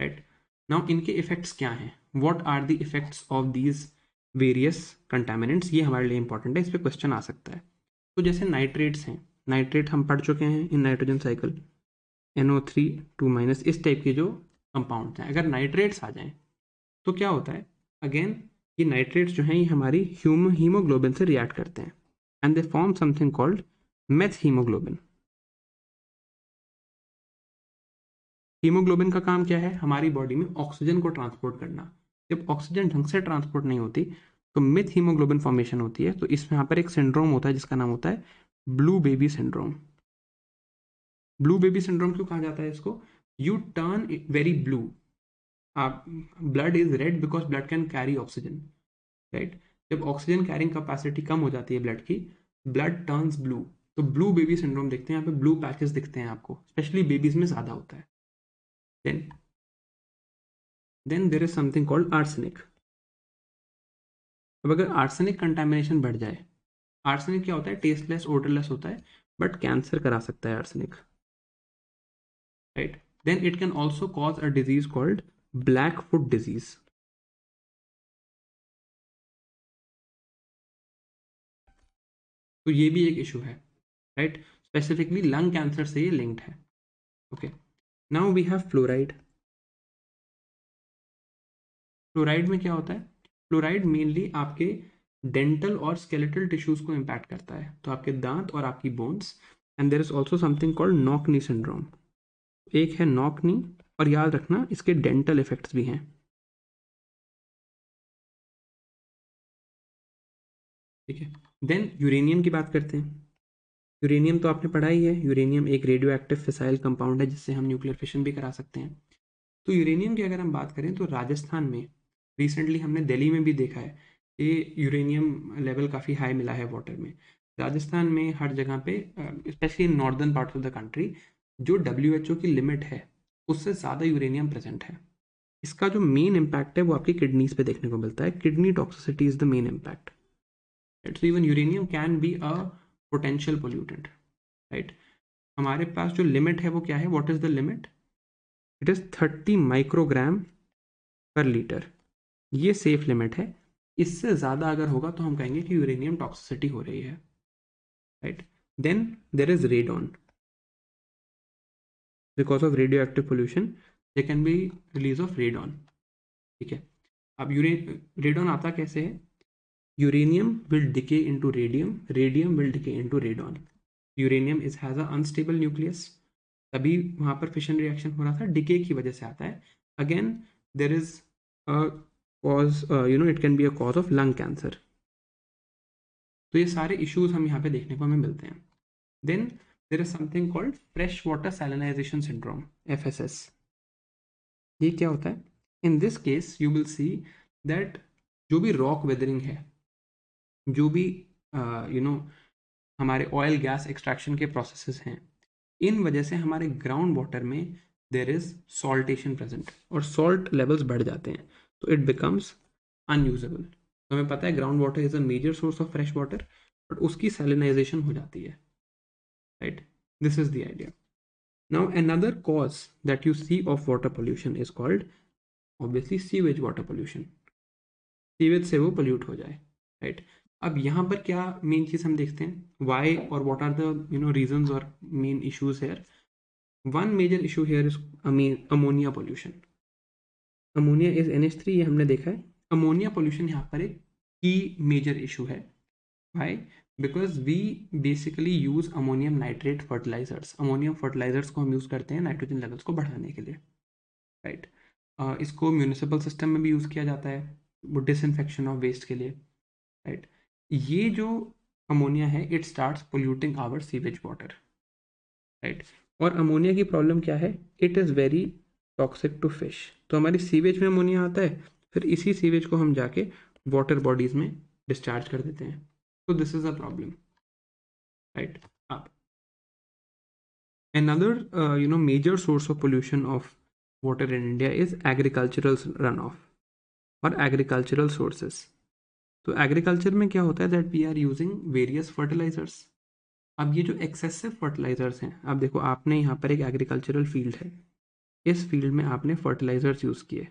A: राइट। नाउ इनके इफेक्ट्स क्या हैं, what are the effects of these various contaminants, ये हमारे लिए इंपॉर्टेंट है, इस पर क्वेश्चन आ सकता है। तो जैसे नाइट्रेट्स हैं, नाइट्रेट हम पढ़ चुके हैं इन नाइट्रोजन साइकिल, NO3 2- इस टाइप के जो कंपाउंड्स हैं, अगर नाइट्रेट्स आ जाएं तो क्या होता है, अगेन ये नाइट्रेट्स जो हैं ये हमारी हीमोग्लोबिन से रिएक्ट करते हैं and they form something called methaemoglobin. Haemoglobin का काम क्या है, हमारी बॉडी में ऑक्सीजन को ट्रांसपोर्ट करना। जब ऑक्सीजन ढंग से ट्रांसपोर्ट नहीं होती तो मिथ हीमोग्लोबिन फॉर्मेशन होती है। तो इसमें यहाँ पर एक सिंड्रोम होता है जिसका नाम होता है blue baby syndrome. Blue baby syndrome क्यों कहा जाता है इसको, यू टर्न वेरी ब्लू, आप blood is red because blood can carry oxygen, right. जब ऑक्सीजन कैरिंग कैपेसिटी कम हो जाती है ब्लड की, ब्लड टर्न्स ब्लू। तो ब्लू बेबी सिंड्रोम देखते हैं, यहाँ पे ब्लू पैचेस दिखते हैं आपको, स्पेशली बेबीज में ज़्यादा होता है। Then there is something called arsenic. अब अगर आर्सेनिक कंटामिनेशन बढ़ जाए, आर्सेनिक क्या होता है, टेस्टलेस ओडरलेस होता है बट कैंसर करा सकता है arsenic, right. Then it can also cause a disease called black foot disease. तो ये भी एक इशू है, राइट। स्पेसिफिकली लंग कैंसर से ये लिंक्ड है। Okay, now we have fluoride. Fluoride में क्या होता है, फ्लोराइड मेनली आपके डेंटल और स्केलेटल टिश्यूज को इम्पैक्ट करता है, तो आपके दांत और आपकी bones. And there is also something called knock knee syndrome. एक है नॉकनी, और याद रखना इसके डेंटल इफेक्ट्स भी हैं, ठीक है। देन यूरेनियम की बात करते हैं। यूरेनियम तो आपने पढ़ा ही है, यूरेनियम एक रेडियो एक्टिव फिसाइल कंपाउंड है जिससे हम न्यूक्लियर फिशन भी करा सकते हैं। तो यूरेनियम की अगर हम बात करें तो राजस्थान में रिसेंटली हमने दिल्ली में भी देखा है कि यूरेनियम लेवल काफ़ी हाई मिला है वाटर में। राजस्थान में हर जगह पे, specially in northern part of the country, जो WHO की लिमिट है उससे ज़्यादा यूरेनियम प्रेजेंट है। इसका जो मेन इम्पैक्ट है वो आपकी किडनीज पे देखने को मिलता है, kidney toxicity is the main impact. So even uranium can be a potential pollutant, right. हमारे पास जो लिमिट है वो क्या है, what is the limit, it is 30 microgram पर लीटर, ये सेफ लिमिट है। इससे ज़्यादा अगर होगा तो हम कहेंगे कि यूरेनियम टॉक्सिसिटी हो रही है, right. Then there is radon, because of radioactive pollution they can be release of radon, ठीक है। अब रेडॉन आता कैसे है, uranium will decay into radium, radium will decay into radon. Uranium is has a unstable nucleus, तभी वहाँ पर fission reaction हो रहा था, डिके की वजह से आता है। Again there is a cause, it can be a cause of lung cancer. तो ये सारे इश्यूज हम यहाँ पे देखने को हमें मिलते हैं। Then there is something called fresh water salinization syndrome, FSS। ये क्या होता है, in this case you will see that जो भी रॉक वेदरिंग है, जो भी हमारे ऑयल गैस एक्सट्रैक्शन के प्रोसेसेस हैं, इन वजह से हमारे ग्राउंड वाटर में देर इज सॉल्टेशन प्रेजेंट और सॉल्ट लेवल्स बढ़ जाते हैं, तो इट बिकम्स अनयूजेबल। तो हमें पता है ground water is a major source of fresh water, but उसकी सैलिनाइजेशन हो जाती है, right? This is the idea. Now another cause that you see of water pollution is called obviously sewage water pollution। Sewage से वो pollute हो जाए, right? अब यहाँ पर क्या मेन चीज़ हम देखते हैं, वाई और व्हाट आर द रीजंस और main issues here. One major issue here is ammonia pollution. Ammonia is NH3, ये हमने देखा है। अमोनिया पोल्यूशन यहाँ पर एक की मेजर इशू है। Why? Because we basically use ammonium nitrate fertilisers. Ammonium fertilisers को हम यूज़ करते हैं नाइट्रोजन लेवल्स को बढ़ाने के लिए, राइट? इसको म्यूनिसिपल सिस्टम में भी यूज़ किया जाता है, वो डिसइंफेक्शन ऑफ वेस्ट के लिए, राइट? ये जो अमोनिया है it starts polluting our sewage water, right? और अमोनिया की प्रॉब्लम क्या है, it is very toxic to fish. तो हमारी सीवेज में अमोनिया आता है, फिर इसी सीवेज को हम जाके वाटर बॉडीज में डिस्चार्ज कर देते हैं, तो this is a problem, right? अब another major source of pollution of water in India is agricultural runoff और agricultural sources। तो एग्रीकल्चर में क्या होता है that we are using various fertilisers. अब ये जो एक्सेसिव फर्टिलाइजर्स हैं, अब देखो आपने यहाँ पर एक एग्रीकल्चरल फील्ड है, इस फील्ड में आपने फर्टिलाइजर्स यूज़ किए,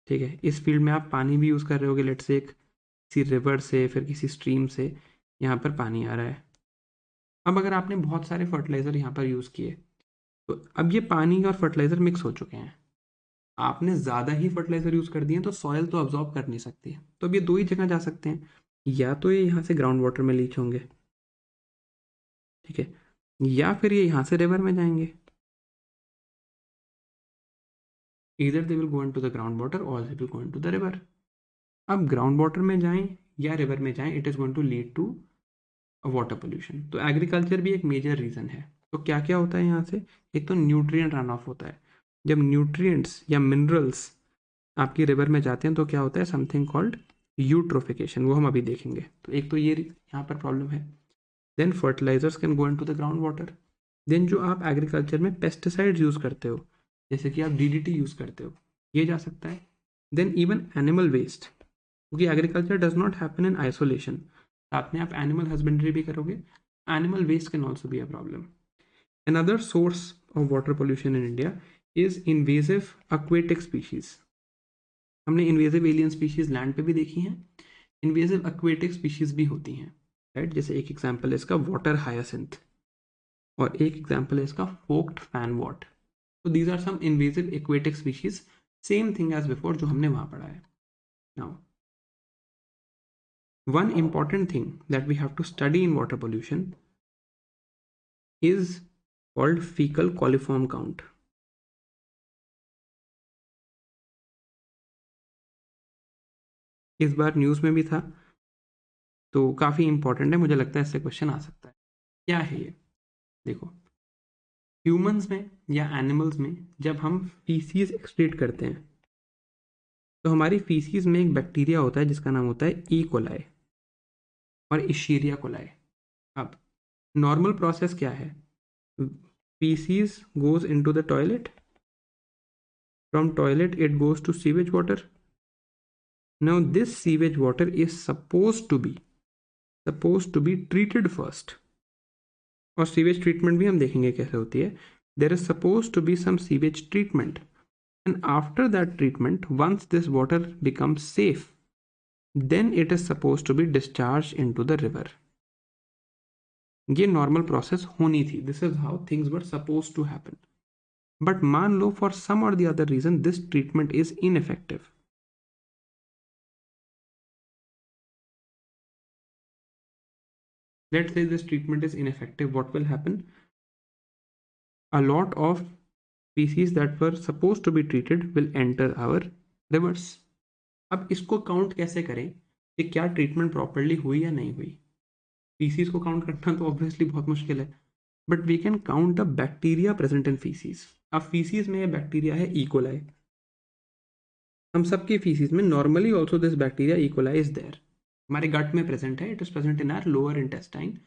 A: ठीक है? इस फील्ड में आप पानी भी यूज़ कर रहे होगे, लेट से एक किसी रिवर से फिर किसी स्ट्रीम से यहाँ पर पानी आ रहा है। अब अगर आपने बहुत सारे फर्टिलाइज़र यहाँ पर यूज़ किए, तो अब ये पानी और फर्टिलाइज़र मिक्स हो चुके हैं, आपने ज़्यादा ही फर्टिलाइज़र यूज़ कर दिए तो सॉयल तो अब्जॉर्ब कर नहीं सकती। तो अब ये दो ही जगह जा सकते हैं, या तो ये यहाँ से ग्राउंड वाटर में लीच होंगे, ठीक है, या फिर ये यहाँ से रिवर में जाएंगे। इधर they will go into the ground water और they will go into the river. अब ग्राउंड वाटर में जाएं या रिवर में जाएं, it is going to lead to water pollution. तो एग्रीकल्चर भी एक मेजर रीज़न है। तो क्या क्या होता है यहाँ से, एक तो न्यूट्रिएंट रन ऑफ होता है। जब न्यूट्रिएंट्स या मिनरल्स आपकी रिवर में जाते हैं तो क्या होता है, समथिंग कॉल्ड यूट्रोफिकेशन, वो हम अभी देखेंगे। तो एक तो ये यहाँ पर प्रॉब्लम है। Then fertilisers can go into the ground water. Then जो आप एग्रीकल्चर में पेस्टिसाइड्स यूज़ करते हो, जैसे कि आप DDT यूज़ करते हो, ये जा सकता है। देन इवन एनिमल वेस्ट, क्योंकि agriculture does not happen in isolation, साथ में आप एनिमल हस्बेंड्री भी करोगे, animal waste can also be a problem. Another source of water pollution in India is invasive aquatic species। हमने इन्वेजिव एलियन स्पीशीज लैंड पे भी देखी हैं, इन्वेजिव एक्वेटिक स्पीशीज भी होती हैं, राइट? जैसे एक एग्जांपल है इसका वाटर हायासिंथ, और एक एग्जांपल है इसका फोक्ड फैन वॉट। तो these are some invasive aquatic species, same thing as before जो हमने वहां पढ़ा है। Now one important thing that we have to study in water pollution is called fecal coliform count। इस बार news में भी था, तो काफ़ी इंपॉर्टेंट है, मुझे लगता है इससे क्वेश्चन आ सकता है। क्या है ये, देखो ह्यूमंस में या एनिमल्स में जब हम फीसीज एक्सक्रीट करते हैं, तो हमारी फीसीज में एक बैक्टीरिया होता है जिसका नाम होता है ई कोलाई और इशीरिया कोलाई। अब नॉर्मल प्रोसेस क्या है, faeces goes into the toilet, from toilet it goes to sewage water. Now this sewage water is supposed to be treated first, और सीवेज ट्रीटमेंट भी हम देखेंगे कैसे होती है। There is suppose to be some sewage treatment, and after that treatment, once this water becomes safe, then it is supposed to be discharged into the river। ये normal process होनी थी, this is how things were suppose to happen. But मान लो for some or the other reason this treatment is ineffective. Let's say this treatment is ineffective, what will happen, a lot of species that were supposed to be treated will enter our rivers। अब इसको count कैसे करें कि क्या treatment properly हुई या नहीं हुई। फीसीज को काउंट करना तो ऑब्वियसली बहुत मुश्किल है, but we can count the bacteria present in faeces. अब फीसीज में बैक्टीरिया है इकोलाई, हम सबकी फीसीज में normally also this bacteria E coli is there, हमारे गट में प्रेजेंट है, it is present in our lower intestine,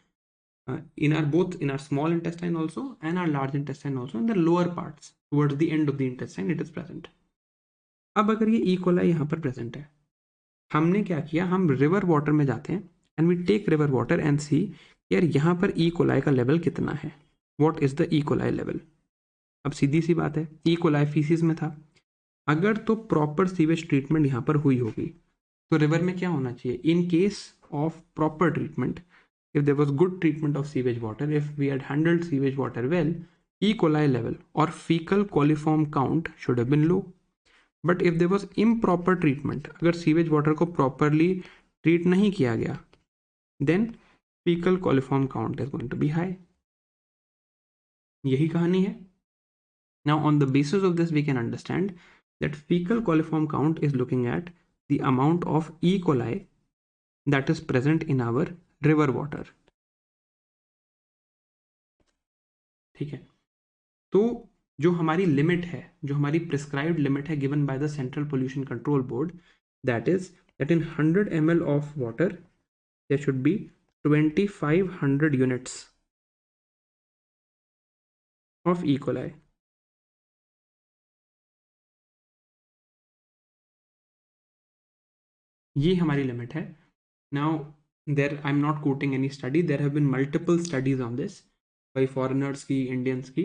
A: in our both in our small intestine also and our large intestine also, in the lower parts towards the end of the intestine it is present. अब अगर ये E. coli यहाँ पर present है, हमने क्या किया, हम रिवर वाटर में जाते हैं and we take river water and see यार यहाँ पर E. coli का लेवल कितना है, what is the E. coli level. अब सीधी सी बात है, E. coli फीसिस में था, अगर तो प्रॉपर सीवेज ट्रीटमेंट यहाँ पर हुई होगी तो रिवर में क्या होना चाहिए, in case of proper treatment, if there was good treatment of sewage water, if we had handled sewage water well, E. coli level or fecal coliform count should have been low. But if there was improper treatment, अगर sewage water को properly treat नहीं किया गया, then fecal coliform count is going to be high. यही कहानी है. Now on the basis of this we can understand that fecal coliform count is looking at the amount of E. coli that is present in our river water. ठीक है, तो जो हमारी limit है, जो हमारी प्रिस्क्राइब्ड लिमिट है given by the central pollution control board, that is that in 100 ml of water there should be 2500 units of E. coli. ये हमारी लिमिट है. Now there I am not quoting any study, there have been multiple studies on this by foreigners की, Indians की,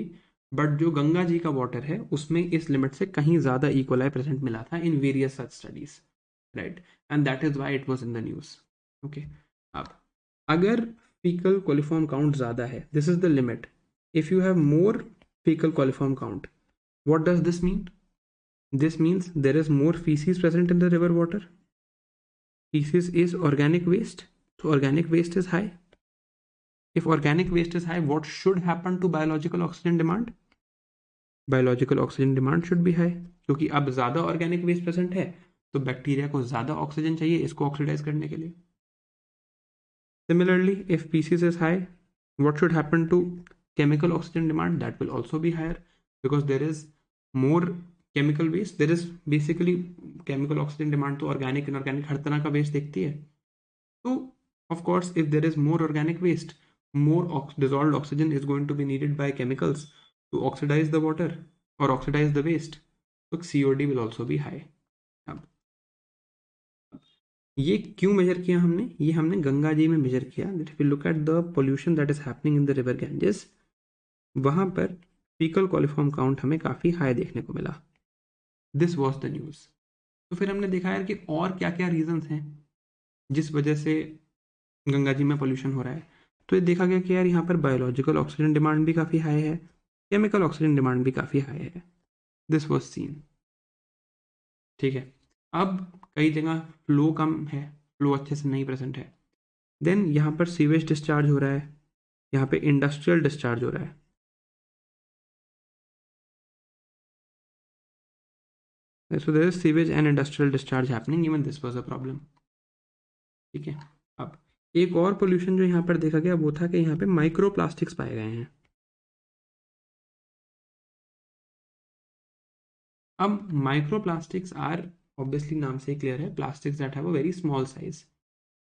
A: but जो गंगा जी का water है उसमें इस लिमिट से कहीं ज़्यादा E. coli प्रेजेंट मिला था in various such studies, right, and that is why it was in the news. Okay, अब अगर फीकल कोलिफॉर्म काउंट ज़्यादा है, this is the limit, if you have more fecal coliform count, what does this mean? This means there is more feces present in the river water. Feces is organic waste, so organic waste is high. If organic waste is high, what should happen to biological oxygen demand? Biological oxygen demand should be high, क्योंकि अब ज़्यादा organic waste present है तो bacteria को ज़्यादा oxygen चाहिए इसको oxidise करने के लिए. Similarly, if feces is high, what should happen to chemical oxygen demand? That will also be higher because there is more chemical waste. There is basically chemical oxygen demand तो organic inorganic हर तरह का waste देखती है. So of course if there is more organic waste, more dissolved oxygen is going to be needed by chemicals to oxidize the water or oxidize the waste. So COD will also be high. अब ये क्यों major किया हमने, ये हमने गंगा जी में major किया. That if you look at the pollution that is happening in the river Ganges, वहाँ पर फीकल कॉलिफॉर्म काउंट हमें काफ़ी हाई देखने को मिला. This was the news. तो फिर हमने देखा यार कि और क्या क्या रीजंस हैं जिस वजह से गंगा जी में पोल्यूशन हो रहा है. तो ये देखा गया कि यार यहाँ पर बायोलॉजिकल ऑक्सीजन डिमांड भी काफ़ी हाई है, केमिकल ऑक्सीजन डिमांड भी काफ़ी हाई है. This was seen. ठीक है, अब कई जगह फ्लो कम है, फ्लो अच्छे से नहीं प्रेजेंट है. देन यहाँ पर सीवेज डिस्चार्ज हो रहा है, यहाँ पे इंडस्ट्रियल डिस्चार्ज हो रहा है. So there is sewage and industrial discharge happening, even this was a problem. ठीक है, अब एक और पोल्यूशन जो यहाँ पर देखा गया वो था कि यहाँ पे माइक्रो प्लास्टिक्स पाए गए हैं. अब माइक्रो प्लास्टिक्स आर ऑब्वियसली नाम से क्लियर है, plastics that have a very small size.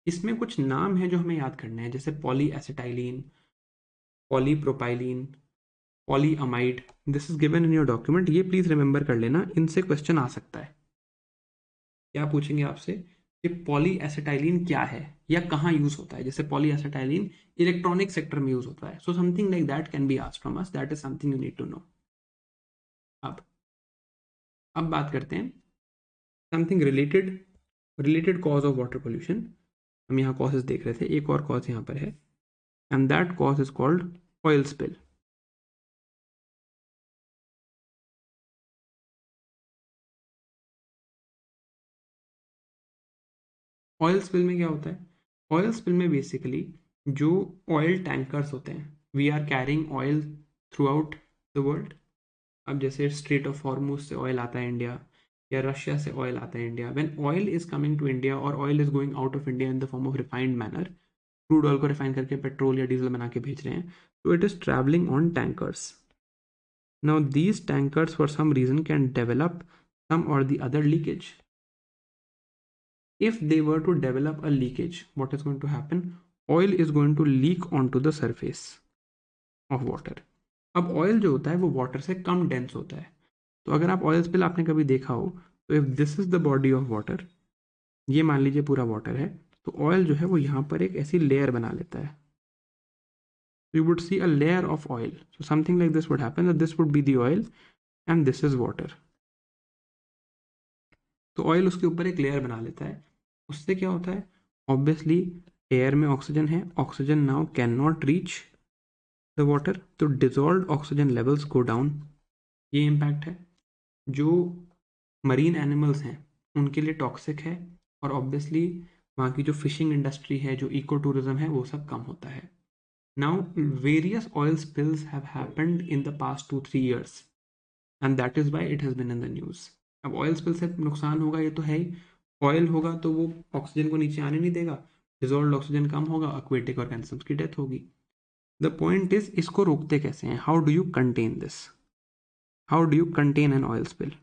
A: इसमें कुछ नाम है जो हमें याद करने हैं, जैसे poly acetylene, polypropylene, polyamide. This is given in your document, ये प्लीज रिमेंबर कर लेना, इनसे क्वेश्चन आ सकता है. क्या पूछेंगे आपसे कि पॉली एसिटाइलिन क्या है या कहाँ यूज होता है. जैसे पॉली एसिटाइलिन इलेक्ट्रॉनिक सेक्टर में यूज होता है, so something like that can be asked from us, that is something you need to know. अब बात करते हैं something related cause of water pollution. हम यहाँ कॉजेज देख रहे थे, एक और कॉज यहाँ पर है and that cause is called oil spill. Oil spill में क्या होता है, ऑयल स्पिल में बेसिकली जो ऑयल टैंकर्स होते हैं, we are carrying oil throughout the world. अब जैसे स्ट्रेट ऑफ हॉर्मुज से ऑयल आता है इंडिया, या रशिया से ऑयल आता है India. When oil is coming to India और oil is going out of India in the form of refined manner, crude oil को रिफाइन करके पेट्रोल या डीजल बना के भेज रहे हैं, तो it is travelling on tankers. Now these tankers for some reason can develop some or the other leakage. If they were to develop a leakage, what is going to happen? Oil is going to leak on to the surface of water. अब oil जो होता है वो water से कम dense होता है। तो अगर आप ऑयल स्पिल आपने कभी देखा हो, तो if this is the body of water, ये मान लीजिए पूरा वाटर है, तो ऑयल जो है वो यहाँ पर एक ऐसी लेयर बना लेता है। You would see a layer of oil. So something like this would happen, that this would be the oil and this is water. तो ऑयल उसके ऊपर एक लेयर बना लेता है। उससे क्या होता है, ऑब्वियसली एयर में ऑक्सीजन है, oxygen now can not reach the water, तो dissolve oxygen levels go down. ये इम्पैक्ट है जो मरीन एनिमल्स हैं उनके लिए टॉक्सिक है, और ऑब्वियसली वहाँ की जो फिशिंग इंडस्ट्री है, जो इको टूरिज्म है, वो सब कम होता है। Now, various oil spills have happened in the past 2-3 years, and that is why it has been in the news. अब ऑयल स्पिल से नुकसान होगा ये तो है ही। ऑयल होगा तो वो ऑक्सीजन को नीचे आने नहीं देगा, डिजॉल्व ऑक्सीजन कम होगा, एक्वेटिक ऑर्गेनिजम्स की डेथ होगी। द पॉइंट इज, इसको रोकते कैसे हैं? How do you contain this? How do you contain an oil spill?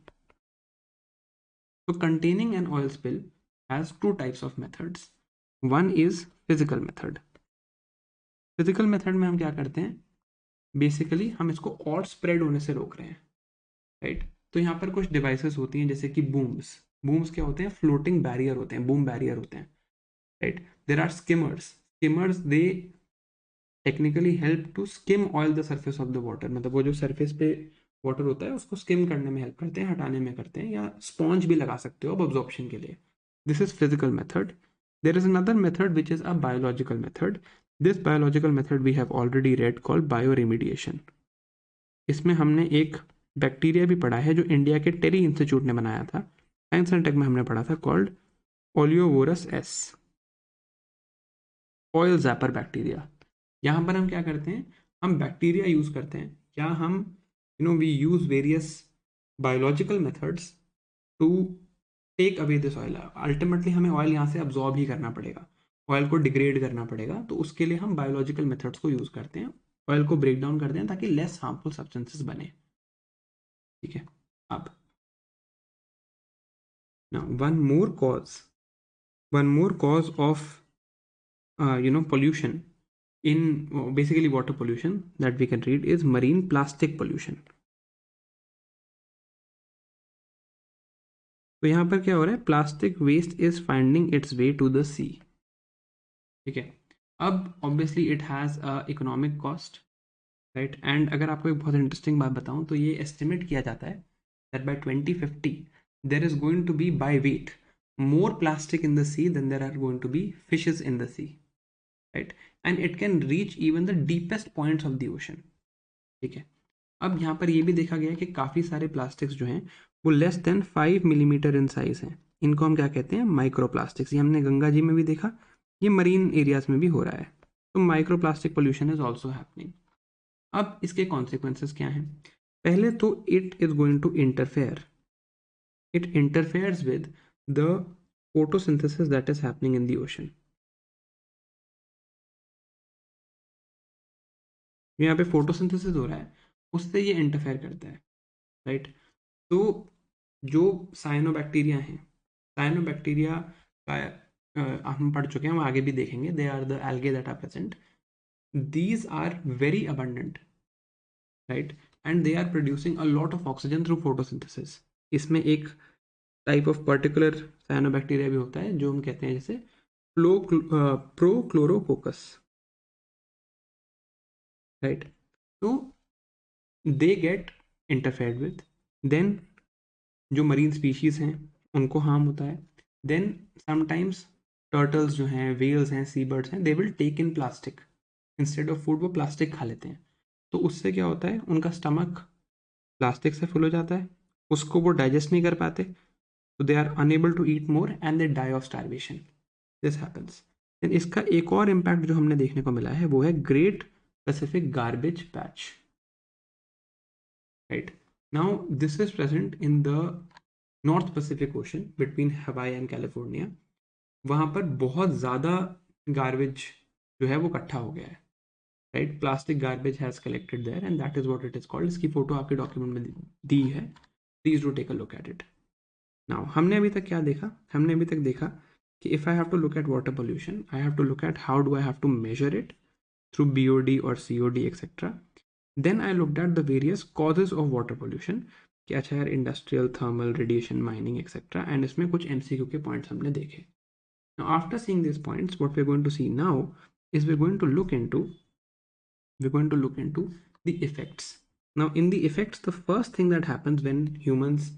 A: So containing an oil spill has two types of methods. One is physical method. Physical method में हम क्या करते हैं, basically हम इसको और स्प्रेड होने से रोक रहे हैं, राइट? तो यहाँ पर कुछ डिवाइसेस होती हैं जैसे कि बूम्स। बूम्स क्या होते हैं? फ्लोटिंग बैरियर होते हैं, बूम बैरियर होते हैं, right? There are skimmers. Skimmers they technically help to skim oil the surface of the water, मतलब वो जो सरफेस पे वाटर होता है उसको स्किम करने में हेल्प करते हैं, हटाने में करते हैं, या स्पॉन्ज भी लगा सकते हो अब ऑब्जॉर्प्शन के लिए। This is physical method. There is another method which is a biological method. This biological method we have already read called bioremediation. इसमें हमने एक बैक्टीरिया भी पढ़ा है जो इंडिया के टेरी इंस्टीट्यूट ने बनाया था, साइंस एंड टेक में हमने पढ़ा था, कॉल्ड ओलियोवोरस एस, ऑयल जैपर बैक्टीरिया। यहाँ पर हम क्या करते हैं, हम बैक्टीरिया यूज करते हैं, या हम we use various biological methods to take away this oil. Ultimately हमें ऑयल यहाँ से अब्जॉर्ब ही करना पड़ेगा, ऑयल को डिग्रेड करना पड़ेगा, तो उसके लिए हम बायोलॉजिकल मेथड्स को यूज करते हैं, ऑयल को ब्रेक डाउन करते हैं ताकि लेस हार्मफुल सब्सटेंसेस बने। ठीक है, अब now one more cause of pollution in basically water pollution that we can read is marine plastic pollution. तो यहाँ पर क्या हो रहा है, plastic waste is finding its way to the sea. ठीक है, अब obviously it has a economic cost, right? And अगर आपको एक बहुत इंटरेस्टिंग बात बताऊं तो ये एस्टिमेट किया जाता है that by 2050 there is going to be by weight more plastic in the sea than there are going to be fishes in the sea, right? And it can reach even the deepest points of the ocean. ठीक है, अब यहाँ पर ये भी देखा गया है कि काफ़ी सारे प्लास्टिक्स जो हैं वो less than 5 millimetre in size हैं। इनको हम क्या कहते हैं, माइक्रो प्लास्टिक्स। ये हमने गंगा जी में भी देखा, ये मरीन एरियाज में भी हो रहा है। तो microplastic pollution is also happening. अब इसके कॉन्सिक्वेंसेस क्या हैं? पहले तो it is going to interfere, it interferes with the photosynthesis that is happening in the ocean. यहाँ पे फोटोसिंथेसिस हो रहा है, उससे ये इंटरफेयर करता है, राइट? तो जो साइनोबैक्टीरिया हैं, साइनोबैक्टीरिया का हम पढ़ चुके हैं, हम आगे भी देखेंगे, they are the algae that are present, these are very abundant, right? And they are producing a lot of oxygen through photosynthesis. इसमें एक टाइप ऑफ पर्टिकुलर साइनोबैक्टीरिया भी होता है जो हम कहते हैं जैसे प्रोक्लोरोकोकस, राइट? तो they get interfered with, then जो मरीन स्पीशीज हैं उनको हार्म होता है, देन समटाइम्स टर्टल्स जो हैं, वेल्स हैं, सी बर्ड्स हैं, they will take in plastic instead of food, वो प्लास्टिक खा लेते हैं। तो उससे क्या होता है, उनका स्टमक प्लास्टिक से फुल हो जाता है, उसको वो डाइजेस्ट नहीं कर पाते, तो they are unable to eat more and they die of starvation. This happens. Then इसका एक और इम्पैक्ट जो हमने देखने को मिला है वो है great Pacific garbage patch, right? Now this is present in the north Pacific ocean between हवाई एंड कैलिफोर्निया। वहाँ पर बहुत ज़्यादा गार्बेज जो है वो इकट्ठा हो गया है, right? Plastic garbage has collected there and that is what it is called. इसकी फोटो आपके डॉक्यूमेंट में दी है, please do take a look at it. Now हमने अभी तक क्या देखा, हमने अभी तक देखा कि if I have to look at water pollution, I have to look at how do I have to measure it through BOD or COD, etc. Then I looked at the various causes of water pollution कि अच्छा यार industrial, thermal, radiation, mining etcetera, and इसमें कुछ MCQ के points हमने देखे. Now after seeing these points, what we're going to see now is we're going to look into the effects. Now in the effects, the first thing that happens when humans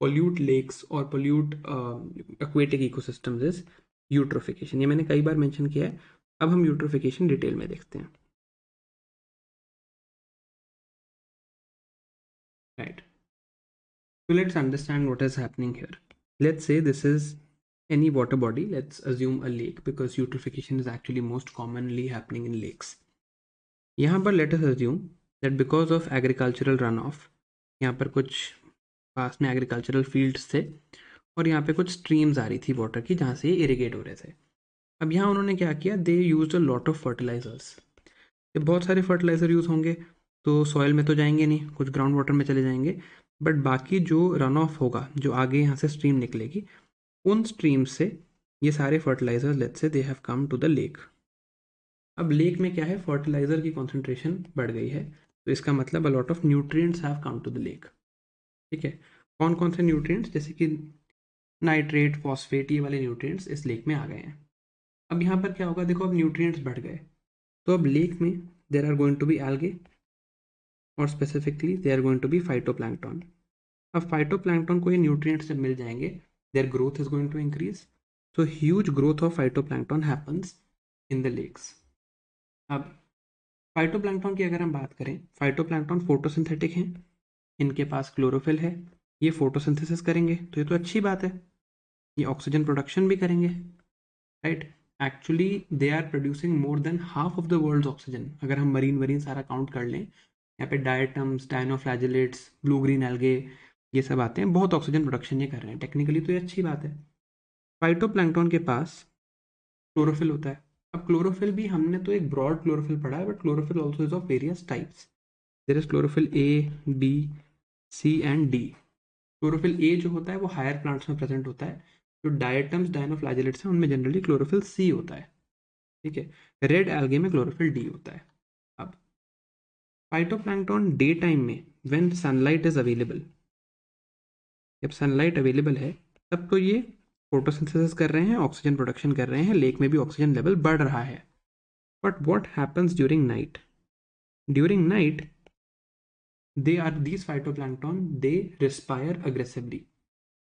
A: pollute lakes or pollute aquatic ecosystems is eutrophication. ये मैंने कई बार mention किया है. अब हम eutrophication detail में देखते हैं. Right. So let's understand what is happening here. Let's say this is any water body. Let's assume a lake because eutrophication is actually most commonly happening in lakes. यहाँ पर let us assume that because of agricultural runoff, यहाँ पर कुछ पास में agricultural fields थे और यहाँ पे कुछ streams आ रही थी water की जहाँ से ये irrigate हो रहे थे. अब यहाँ उन्होंने क्या किया, they used a lot of fertilizers. जब बहुत सारे फर्टिलाइज़र यूज़ होंगे तो सॉइल में तो जाएंगे नहीं, कुछ ग्राउंड वाटर में चले जाएंगे, बट बाकी जो रन ऑफ होगा, जो आगे यहाँ से स्ट्रीम निकलेगी, उन स्ट्रीम से ये सारे fertilisers let's say they have come to the lake. अब लेक में क्या है, फर्टिलाइजर की कॉन्सेंट्रेशन बढ़ गई है, तो इसका मतलब a lot of nutrients have come to the lake. ठीक है, कौन कौन से न्यूट्रिएंट्स, जैसे कि नाइट्रेट, फॉस्फेट, ये वाले न्यूट्रिएंट्स इस लेक में आ गए हैं. अब यहाँ पर क्या होगा, देखो अब न्यूट्रिएंट्स बढ़ गए, तो अब लेक में there are going to be algae और specifically they are going to be phytoplankton. अब फाइटोप्लैंक्टन को ये न्यूट्रिएंट्स जब मिल जाएंगे, their growth is going to increase. So huge growth of phytoplankton happens in the lakes. अब phytoplankton की अगर हम बात करें, फाइटोप्लैंक्टन फोटोसिंथेटिक हैं, इनके पास क्लोरोफिल है, ये फोटोसिंथेसिस करेंगे तो ये तो अच्छी बात है, ये ऑक्सीजन प्रोडक्शन भी करेंगे, right. Actually they are producing more than half of the world's oxygen. अगर हम मरीन सारा काउंट कर लें, यहाँ पे diatoms, dinoflagellates, blue green algae, ये सब आते हैं, बहुत ऑक्सीजन प्रोडक्शन ये कर रहे हैं. टेक्निकली तो ये अच्छी बात है. फाइटोप्लैंक्टन के पास क्लोरोफिल होता है. अब क्लोरोफिल भी हमने तो एक ब्रॉड क्लोरोफिल पढ़ा है, but chlorophyll also is of various types. There is chlorophyll A, B, C and D. Chlorophyll A जो होता है वो हायर प्लांट्स में प्रेजेंट होता है. जो डायटम्स, डायनोफ्लैजिलेट्स हैं, उनमें जनरली क्लोरोफिल C होता है. ठीक है, रेड एल्गे में क्लोरोफिल D होता है. अब फाइटोप्लैंक्टन डे टाइम में व्हेन सनलाइट इज अवेलेबल, जब सनलाइट अवेलेबल है तब तो ये फोटोसिंथेसिस कर रहे हैं, ऑक्सीजन प्रोडक्शन कर रहे हैं, लेक में भी ऑक्सीजन लेवल बढ़ रहा है. But what happens during night? During night these phytoplankton, they respire aggressively.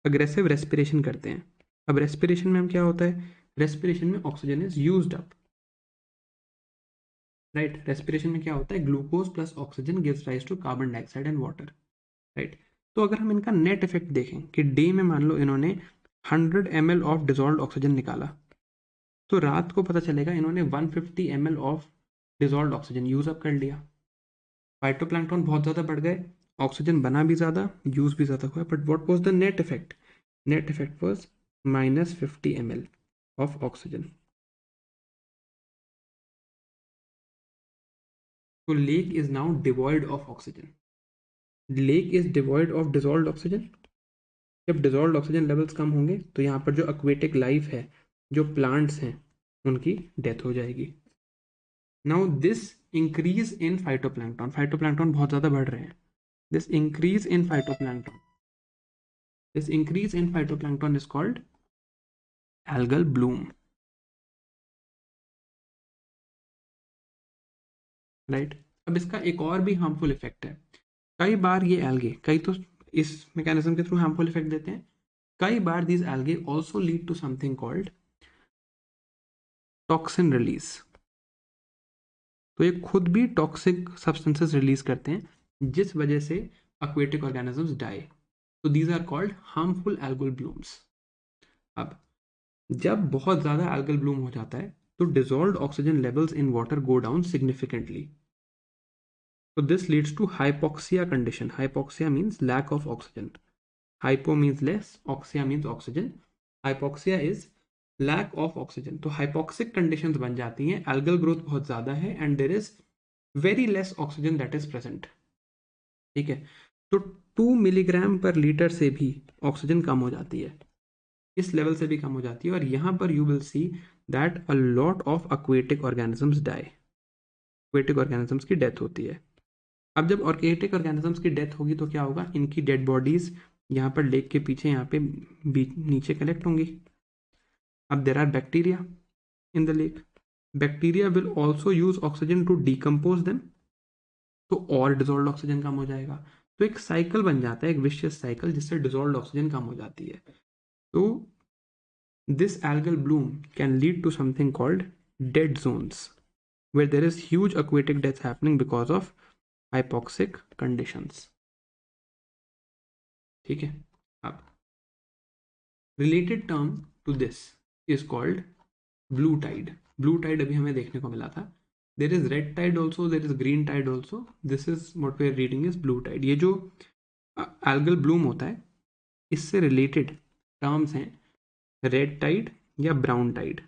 A: Aggressive respiration करते हैं. अब रेस्पिरेशन में हम क्या होता है, रेस्पिरेशन में oxygen is used up, right. Respiration में क्या होता है, glucose plus oxygen gives rise to carbon dioxide and water, right. तो अगर हम इनका नेट इफेक्ट देखें कि डे में मान लो इन्होंने 100 ml ऑफ डिजॉल्व ऑक्सीजन निकाला, तो रात को पता चलेगा इन्होंने 150 ml of dissolve oxygen use up कर लिया. फाइटोप्लैंक्टन बहुत ज़्यादा बढ़ गए, ऑक्सीजन बना भी ज़्यादा, यूज भी ज़्यादा हुआ, but what was the net effect? Net effect was -50 ml of oxygen. तो lake is now devoid of oxygen. Lake is devoid of dissolve oxygen. जब डिजॉल्व ऑक्सीजन लेवल्स कम होंगे तो यहाँ पर जो एक्वेटिक लाइफ है, जो प्लांट्स हैं, उनकी डेथ हो जाएगी. Now this increase in phytoplankton, phytoplankton बहुत ज़्यादा बढ़ रहे हैं. This increase in phytoplankton, this increase in phytoplankton is called algal Bloom, right. अब इसका एक और भी हार्मफुल इफेक्ट है. कई बार ये एल्गे, कई तो इस मैकेनिज्म के थ्रू हार्मफुल इफेक्ट देते हैं, कई बार these algae also lead to something called toxin release. तो ये खुद भी टॉक्सिक सब्सटेंसेस रिलीज करते हैं जिस वजह से aquatic organisms die. तो these are called harmful algal blooms. अब जब बहुत ज़्यादा algal bloom हो जाता है तो dissolved oxygen levels in water go down significantly. So this leads to hypoxia condition. Hypoxia means lack of oxygen. Hypo means less, oxia means oxygen. Hypoxia is lack of oxygen. तो hypoxic conditions बन जाती हैं, algal growth बहुत ज़्यादा है and there is very less oxygen that is present. ठीक है, तो 2 मिलीग्राम पर लीटर से भी ऑक्सीजन कम हो जाती है. इस लेवल से भी कम हो जाती है, और यहाँ पर you will see that a lot of aquatic organisms डाई, aquatic organisms की डेथ होती है। अब जब aquatic organisms की डेथ होगी तो क्या होगा, इनकी डेड बॉडीज यहाँ पर लेक के पीछे यहाँ पे नीचे कलेक्ट होंगी। अब there are bacteria in the lake, bacteria will also use oxygen to decompose them, तो और डिजोल्व ऑक्सीजन कम हो जाएगा। तो एक साइकिल बन जाता है, एक विशियस साइकिल, जिससे डिजोल्व ऑक्सीजन कम हो जाती है। तो this algal bloom can lead to something called dead zones, where there is huge aquatic death happening because of hypoxic conditions. ठीक है। अब related term to this is called blue tide. Blue tide अभी हमें देखने को मिला था। There is red tide also, there is green tide also. This is what we are reading is blue tide. ये जो algal bloom होता है, इससे related terms हैं red tide या brown tide.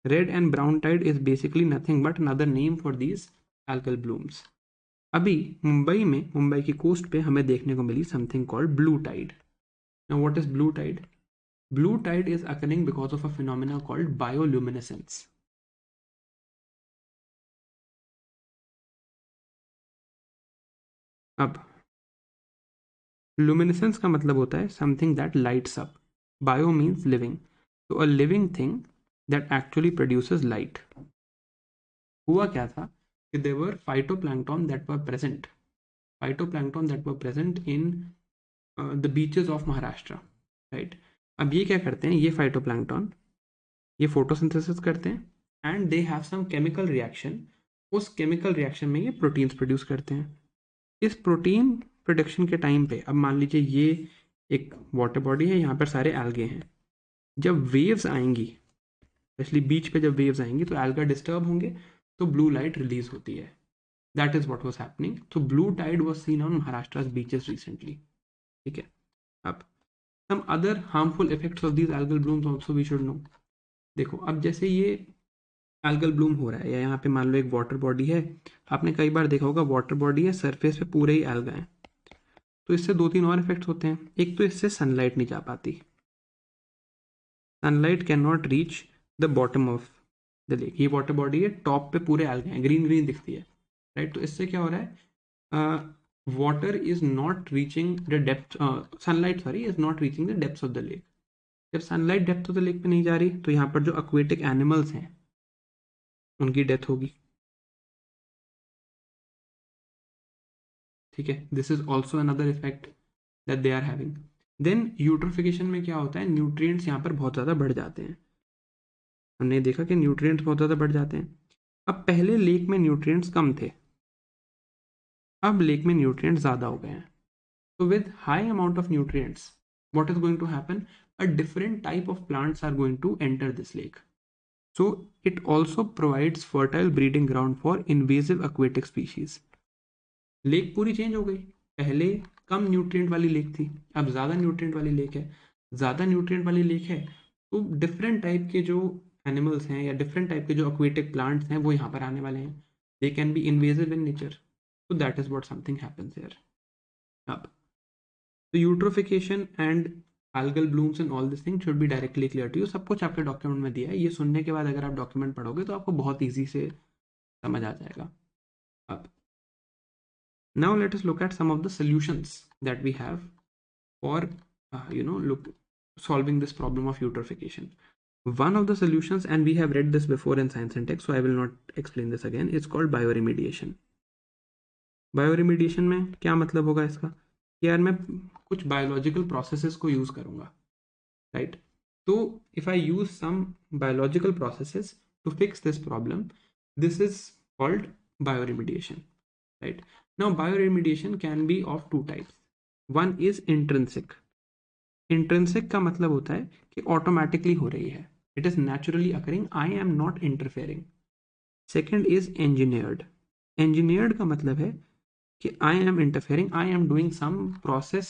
A: Red and brown tide is basically nothing but another name for these algal blooms. अभी मुंबई में, मुंबई की कोस्ट पे हमें देखने को मिली something called blue tide. Now what is blue tide? Blue tide is occurring because of a phenomena called bioluminescence. अब luminescence का मतलब होता है something that lights up. Bio means living. So a living thing that actually produces light. हुआ क्या था कि there were phytoplankton that were present. Phytoplankton that were present in the beaches of Maharashtra, right? अब ये क्या करते हैं, ये फाइटोप्लैंक्टन, ये फोटोसिंथेसिस करते हैं and they have some chemical reaction. उस केमिकल रिएक्शन में ये प्रोटीन्स प्रोड्यूस करते हैं। इस प्रोटीन प्रोडक्शन के टाइम पे, अब मान लीजिए ये एक वाटर बॉडी है, यहाँ पर सारे एल्गे हैं। जब वेव्स आएंगी, स्पेशली बीच पे जब वेव्स आएंगी, तो एल्गा डिस्टर्ब होंगे, तो ब्लू लाइट रिलीज होती है। That is what was happening. तो blue tide was seen on Maharashtra beaches recently. ठीक है। अब some other harmful effects of these algal blooms also we should know. देखो, अब जैसे ये algal bloom हो रहा है, या यहाँ पे मान लो एक वाटर बॉडी है, आपने कई बार देखा होगा वाटर बॉडी है, सरफेस पे पूरे ही alga है। तो इससे दो तीन और इफेक्ट्स होते हैं। एक तो इससे सनलाइट नहीं जा पाती, sunlight can not reach the bottom of the lake. ये वाटर बॉडी है, टॉप पे पूरे algae हैं, ग्रीन ग्रीन दिखती है, राइट। तो इससे क्या हो रहा है, water is not reaching the depth, sunlight sorry is not reaching the depths of the lake. जब sunlight depth of the lake पे नहीं जा रही, तो यहाँ पर जो एक्वेटिक एनिमल्स हैं उनकी डेथ होगी। ठीक है, this is also another effect that they are having. Then eutrophication में क्या होता है, न्यूट्रिएंट्स यहाँ पर बहुत ज़्यादा बढ़ जाते हैं। हमने देखा कि न्यूट्रिएंट्स बहुत ज़्यादा बढ़ जाते हैं। अब पहले लेक में न्यूट्रिएंट्स कम थे, अब लेक में न्यूट्रिएंट्स ज़्यादा हो गए हैं। तो with high amount of nutrients, what is going to happen, a different type of plants are going to enter this lake. So it also provides fertile breeding ground for invasive aquatic species. Lake पूरी change हो गई। पहले कम nutrient वाली lake थी, अब ज़्यादा nutrient वाली lake है। ज़्यादा न्यूट्रिएंट वाली लेक है, तो डिफरेंट टाइप के जो एनिमल्स हैं या डिफरेंट टाइप के जो एक्वेटिक प्लांट्स हैं वो यहाँ पर आने वाले हैं। दे can B invasive in nature, so that is what something happens here. अब तो eutrophication and algal blooms and all this thing should be directly clear to you. सब कुछ आपके डॉक्यूमेंट में दिया है। ये सुनने के बाद अगर आप डॉक्यूमेंट पढ़ोगे तो आपको बहुत ईजी से समझ आ जाएगा। अब now let us look at some of the solutions that we have for look solving this problem of eutrophication. One of the solutions, and we have read this before in science and tech, so I will not explain this again, is called bioremediation. बायोरिमीडिएशन में क्या मतलब होगा इसका, कि यार मैं कुछ biological processes को यूज़ करूँगा, राइट। तो if I use some biological processes to fix this problem, this is called bioremediation, right. Now bioremediation can be of two types. One is intrinsic. Intrinsic का मतलब होता है कि ऑटोमेटिकली हो रही है, it is naturally occurring, I am not interfering. Second is engineered. Engineered का मतलब है कि I am interfering, I am doing some process,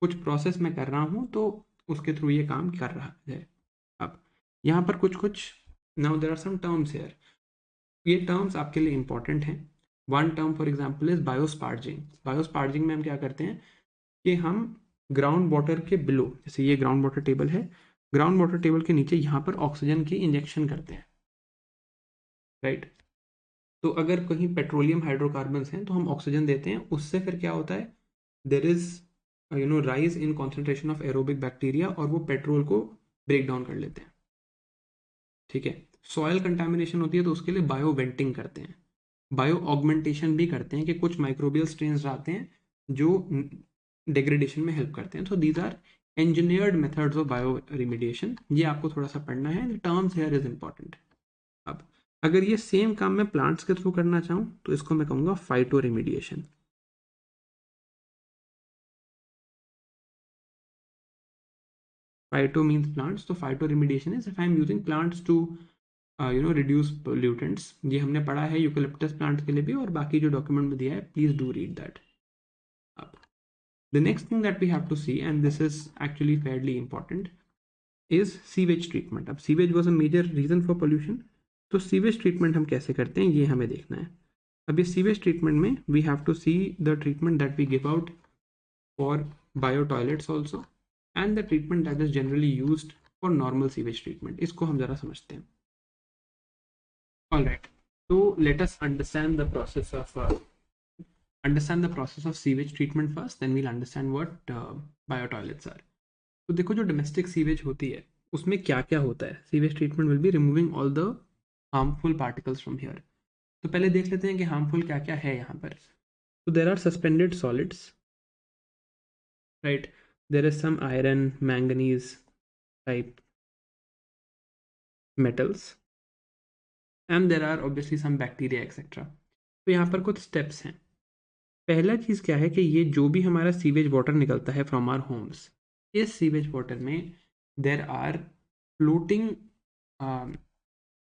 A: कुछ प्रोसेस मैं कर रहा हूँ तो उसके थ्रू ये काम कर रहा है। अब यहाँ पर कुछ कुछ, now there are some terms here, ये टर्म्स आपके लिए इंपॉर्टेंट हैं। One term for example is biosparging. Biosparging में हम क्या करते हैं कि हम ग्राउंड वाटर के बिलो, जैसे ये ग्राउंड वाटर टेबल है, ग्राउंड वाटर टेबल के नीचे यहाँ पर ऑक्सीजन की इंजेक्शन करते हैं, राइट। तो अगर कहीं पेट्रोलियम हाइड्रोकार्बन्स हैं तो हम ऑक्सीजन देते हैं, उससे फिर क्या होता है, there is rise in concentration of aerobic bacteria, और वो पेट्रोल को ब्रेक डाउन कर लेते हैं, ठीक है। सॉयल कंटामिनेशन होती है तो उसके लिए बायो वेंटिंग करते हैं, बायो ऑगमेंटेशन भी करते हैं कि कुछ माइक्रोबियल स्ट्रेन्स आते हैं जो डिग्रेडेशन में हेल्प करते हैं। So these are engineered methods of bio remediation। ये आपको थोड़ा सा पढ़ना है, टर्म्स हेयर इज इंपॉर्टेंट। अब अगर ये सेम काम मैं प्लांट्स के थ्रू करना चाहूँ तो इसको मैं कहूँगा phyto remediation. Phyto means plants, तो phyto remediation is if I am using plants to reduce pollutants. ये हमने पढ़ा है यूकेलिप्टस प्लांट्स के लिए भी, और बाकी जो डॉक्यूमेंट में दिया है प्लीज डू रीड दैट। अब the next thing that we have to see, and this is actually fairly important, is sewage treatment। अब sewage was a major reason for pollution, तो सीवेज ट्रीटमेंट हम कैसे करते हैं ये हमें देखना है। अब ये सीवेज ट्रीटमेंट में we have to see the treatment that we give out for bio toilets also, and the treatment that is generally used for normal sewage treatment. इसको हम जरा समझते हैं। ऑल राइट, तो let us understand the process of sewage treatment first, then we'll understand what bio toilets are. तो देखो जो domestic sewage होती है उसमें क्या क्या होता है। Sewage treatment will be removing all the harmful particles from here. तो पहले देख लेते हैं कि हार्मफुल क्या क्या है यहाँ पर। तो there are suspended solids, right, there is some iron manganese type metals, and there are obviously some bacteria etc। तो यहाँ पर कुछ स्टेप्स हैं। पहला चीज़ क्या है कि ये जो भी हमारा सीवेज वाटर निकलता है फ्रॉम आर होम्स, इस सीवेज वाटर में there are floating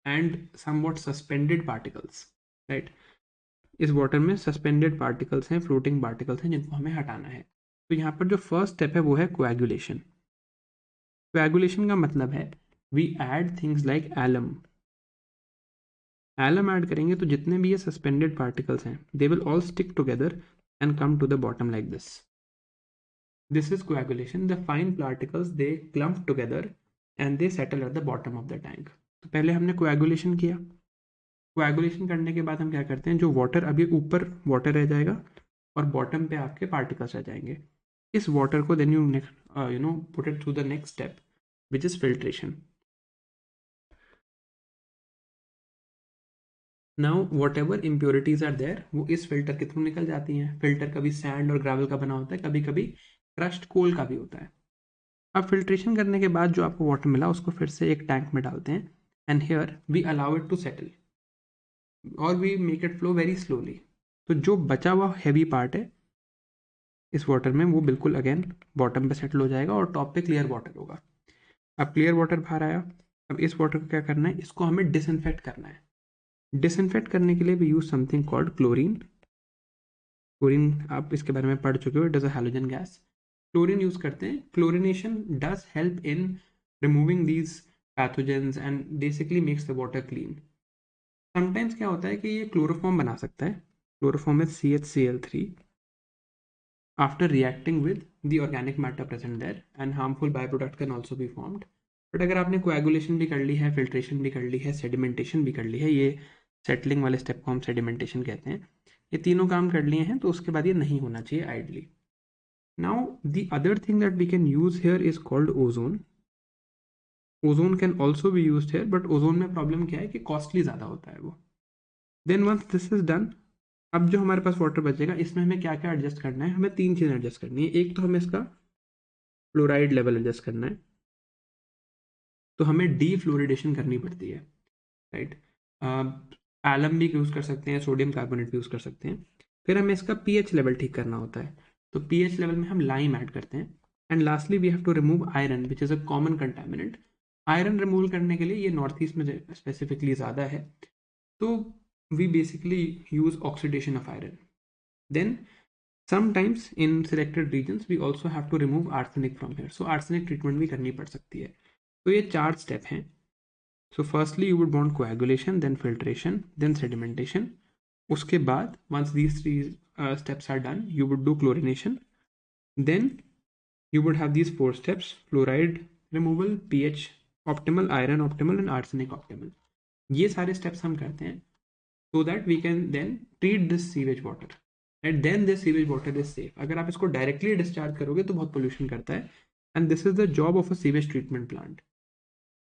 A: and somewhat suspended particles, right. इस वाटर में सस्पेंडेड पार्टिकल्स हैं, फ्लोटिंग पार्टिकल्स हैं, जिनको हमें हटाना है। तो यहाँ पर जो फर्स्ट स्टेप है वो है कोएगुलेशन। कोएगुलेशन का मतलब है we add things like alum. Alum add करेंगे तो जितने भी ये सस्पेंडेड पार्टिकल्स हैं they will all stick together and come to the bottom like this. This is coagulation। The fine particles they clump together and they settle at the bottom of the tank। तो पहले हमने coagulation किया। coagulation करने के बाद हम क्या करते हैं, जो वाटर अभी ऊपर वाटर रह जाएगा और बॉटम पे आपके पार्टिकल्स रह जाएंगे। इस वाटर को then you know put it through the next step which is filtration. Now whatever impurities are there वो इस फिल्टर के थ्रू निकल जाती हैं। फिल्टर कभी सैंड और ग्रेवल का बना होता है, कभी कभी क्रश्ड कोल का भी होता है। अब फिल्ट्रेशन करने के बाद जो आपको वाटर मिला उसको फिर से एक टैंक में डालते हैं, and here we allow it to settle और we make it flow very slowly. तो जो बचा हुआ हैवी पार्ट है इस वाटर में वो बिल्कुल अगेन बॉटम पे सेटल हो जाएगा और टॉप पे क्लियर वाटर होगा। अब क्लियर वाटर बाहर आया, अब इस वाटर को क्या करना है, इसको हमें डिसइंफेक्ट करना है। डिसइंफेक्ट करने के लिए we use something called chlorine. Chlorine आप इसके बारे में पढ़ चुके हो, it is a halogen gas. Chlorine use करते हैं। Chlorination does help in removing these pathogens and basically makes the water clean. Sometimes क्या होता है कि ये क्लोरोफॉर्म बना सकता है। Chloroform is CHCl3 after reacting with the organic matter present there, and harmful byproduct can also be formed। But अगर आपने कोएगुलेशन भी कर ली है, फिल्ट्रेशन भी कर ली है, सेडिमेंटेशन भी कर ली है, ये सेटलिंग वाले स्टेप को हम सेडिमेंटेशन कहते हैं, ये तीनों काम कर लिए हैं, तो उसके बाद ये नहीं होना चाहिए ideally. Now the other thing that we can use here is called ozone. Ozone can also be use here, but ozone में प्रॉब्लम क्या है कि कॉस्टली ज़्यादा होता है वो। Then once this is done, अब जो हमारे पास वाटर बचेगा इसमें हमें क्या क्या एडजस्ट करना है, हमें तीन चीज़ें एडजस्ट करनी है। एक तो हमें इसका फ्लोराइड लेवल एडजस्ट करना है, तो हमें डीफ्लोरिडेशन करनी पड़ती है, राइट। एलम भी यूज़ कर सकते हैं, सोडियम कार्बोनेट भी यूज़ कर सकते हैं। फिर हमें इसका पीएच लेवल ठीक करना होता है, तो पीएच लेवल में हम लाइम ऐड करते हैं। And lastly we have to remove iron which is a common contaminant. Iron remove करने के लिए ये नॉर्थ ईस्ट में स्पेसिफिकली ज़्यादा है, तो we basically use oxidation of iron. Then sometimes in selected regions we also have to remove arsenic from here, so arsenic treatment भी करनी पड़ सकती है। तो ये चार स्टेप हैं। so firstly you would want coagulation, then filtration, then sedimentation। उसके बाद once these three steps are done you would do chlorination, then you would have these 4 steps: fluoride removal, pH optimal, iron optimal and arsenic optimal. ये सारे steps हम करते हैं so that we can then treat this sewage water, and then this sewage water is safe. अगर आप इसको directly discharge करोगे तो बहुत pollution करता है, and this is the job of a sewage treatment plant.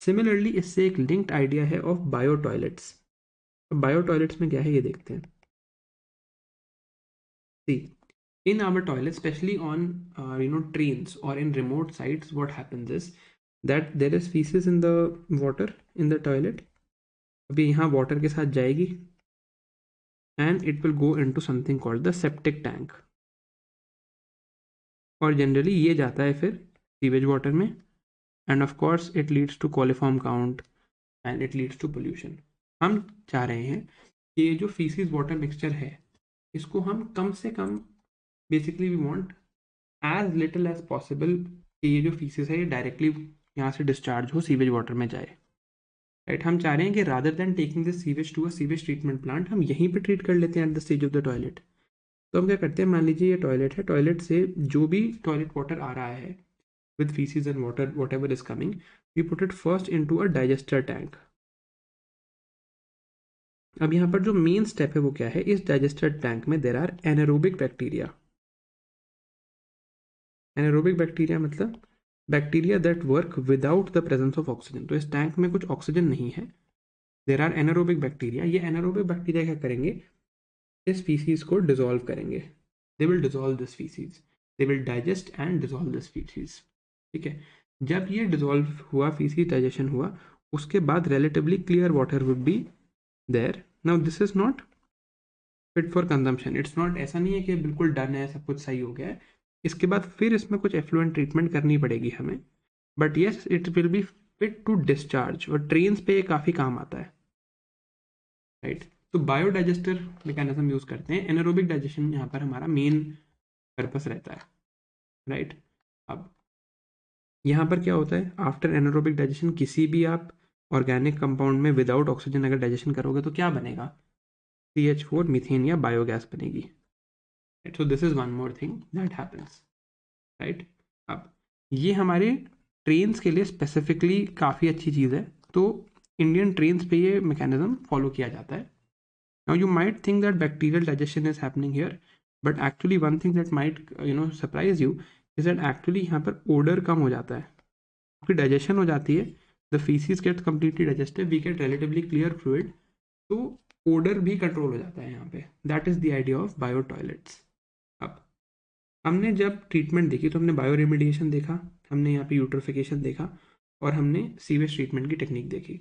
A: Similarly, इससे एक linked idea है of bio toilets. Bio toilets में क्या है ये देखते हैं. See, in our toilets, especially on trains or in remote sites, what happens is that there is feces in the water in the toilet. अभी यहाँ water के साथ जाएगी and it will go into something called the septic tank. और generally ये जाता है फिर sewage water में, and of course it leads to coliform count and it leads to pollution. हम चाह रहे हैं कि ये जो feces water mixture है इसको हम कम से कम, basically we want as little as possible कि ये जो फीसेस है ये डायरेक्टली यहाँ से डिस्चार्ज हो, सीवेज वाटर में जाए, राइट. हम चाह रहे हैं कि rather than taking this sewage to a sewage treatment plant, हम यहीं पे ट्रीट कर लेते हैं at the stage of the toilet. तो हम क्या करते हैं, मान लीजिए ये टॉयलेट है, टॉयलेट से जो भी टॉयलेट वाटर आ रहा है with faeces and water whatever is coming, we put it first into a digester tank. अब यहाँ पर जो मेन स्टेप है वो क्या है, इस डाइजेस्टर टैंक में there are anaerobic bacteria. Anaerobic bacteria मतलब bacteria that work without the presence of oxygen. तो इस टैंक में कुछ ऑक्सीजन नहीं है, देर आर एनारोबिक बैक्टीरिया. ये एनारोबिक बैक्टीरिया क्या करेंगे, इस फीसीज को डिसॉल्व करेंगे. They will dissolve this faeces, they will digest and dissolve this faeces. ठीक है, जब ये डिसॉल्व हुआ, फीसीज डाइजेशन हुआ, उसके बाद relatively clear water would be there. Now this is not fit for consumption. It's not, ऐसा नहीं है कि बिल्कुल डन है, सब कुछ सही हो गया है. इसके बाद फिर इसमें कुछ एफ्लुएंट ट्रीटमेंट करनी पड़ेगी हमें, but yes it will be fit to discharge. और ट्रेन्स पे ये काफ़ी काम आता है, राइट. तो बायोडाइजेस्टर मैकेनिज्म यूज़ करते हैं. एनारोबिक डाइजेशन यहाँ पर हमारा मेन पर्पस रहता है, राइट. अब यहाँ पर क्या होता है, आफ्टर एनारोबिक डाइजेशन किसी भी आप ऑर्गेनिक कंपाउंड में विदाउट ऑक्सीजन अगर डाइजेशन करोगे तो क्या बनेगा, CH4 मीथेन या बायोगैस बनेगी. So this is one more thing that happens, right. अब ये हमारे ट्रेन्स के लिए स्पेसिफिकली काफ़ी अच्छी चीज़ है. तो इंडियन ट्रेन्स पे ये मैकेनिज्म फॉलो किया जाता है. Now you might think that bacterial digestion is happening here, but actually one thing that might surprise you is that actually यहाँ पर ओडर कम हो जाता है, क्योंकि डाइजेशन हो जाती है, the faeces gets completely digested, we get relatively clear fluid, तो ओडर भी कंट्रोल हो जाता है यहाँ पे. That is the idea of bio toilets. अब हमने जब ट्रीटमेंट देखी तो हमने बायो रेमिडिएशन देखा, हमने यहाँ पे यूट्रोफिकेशन देखा, और हमने सीवेज ट्रीटमेंट की टेक्निक देखी.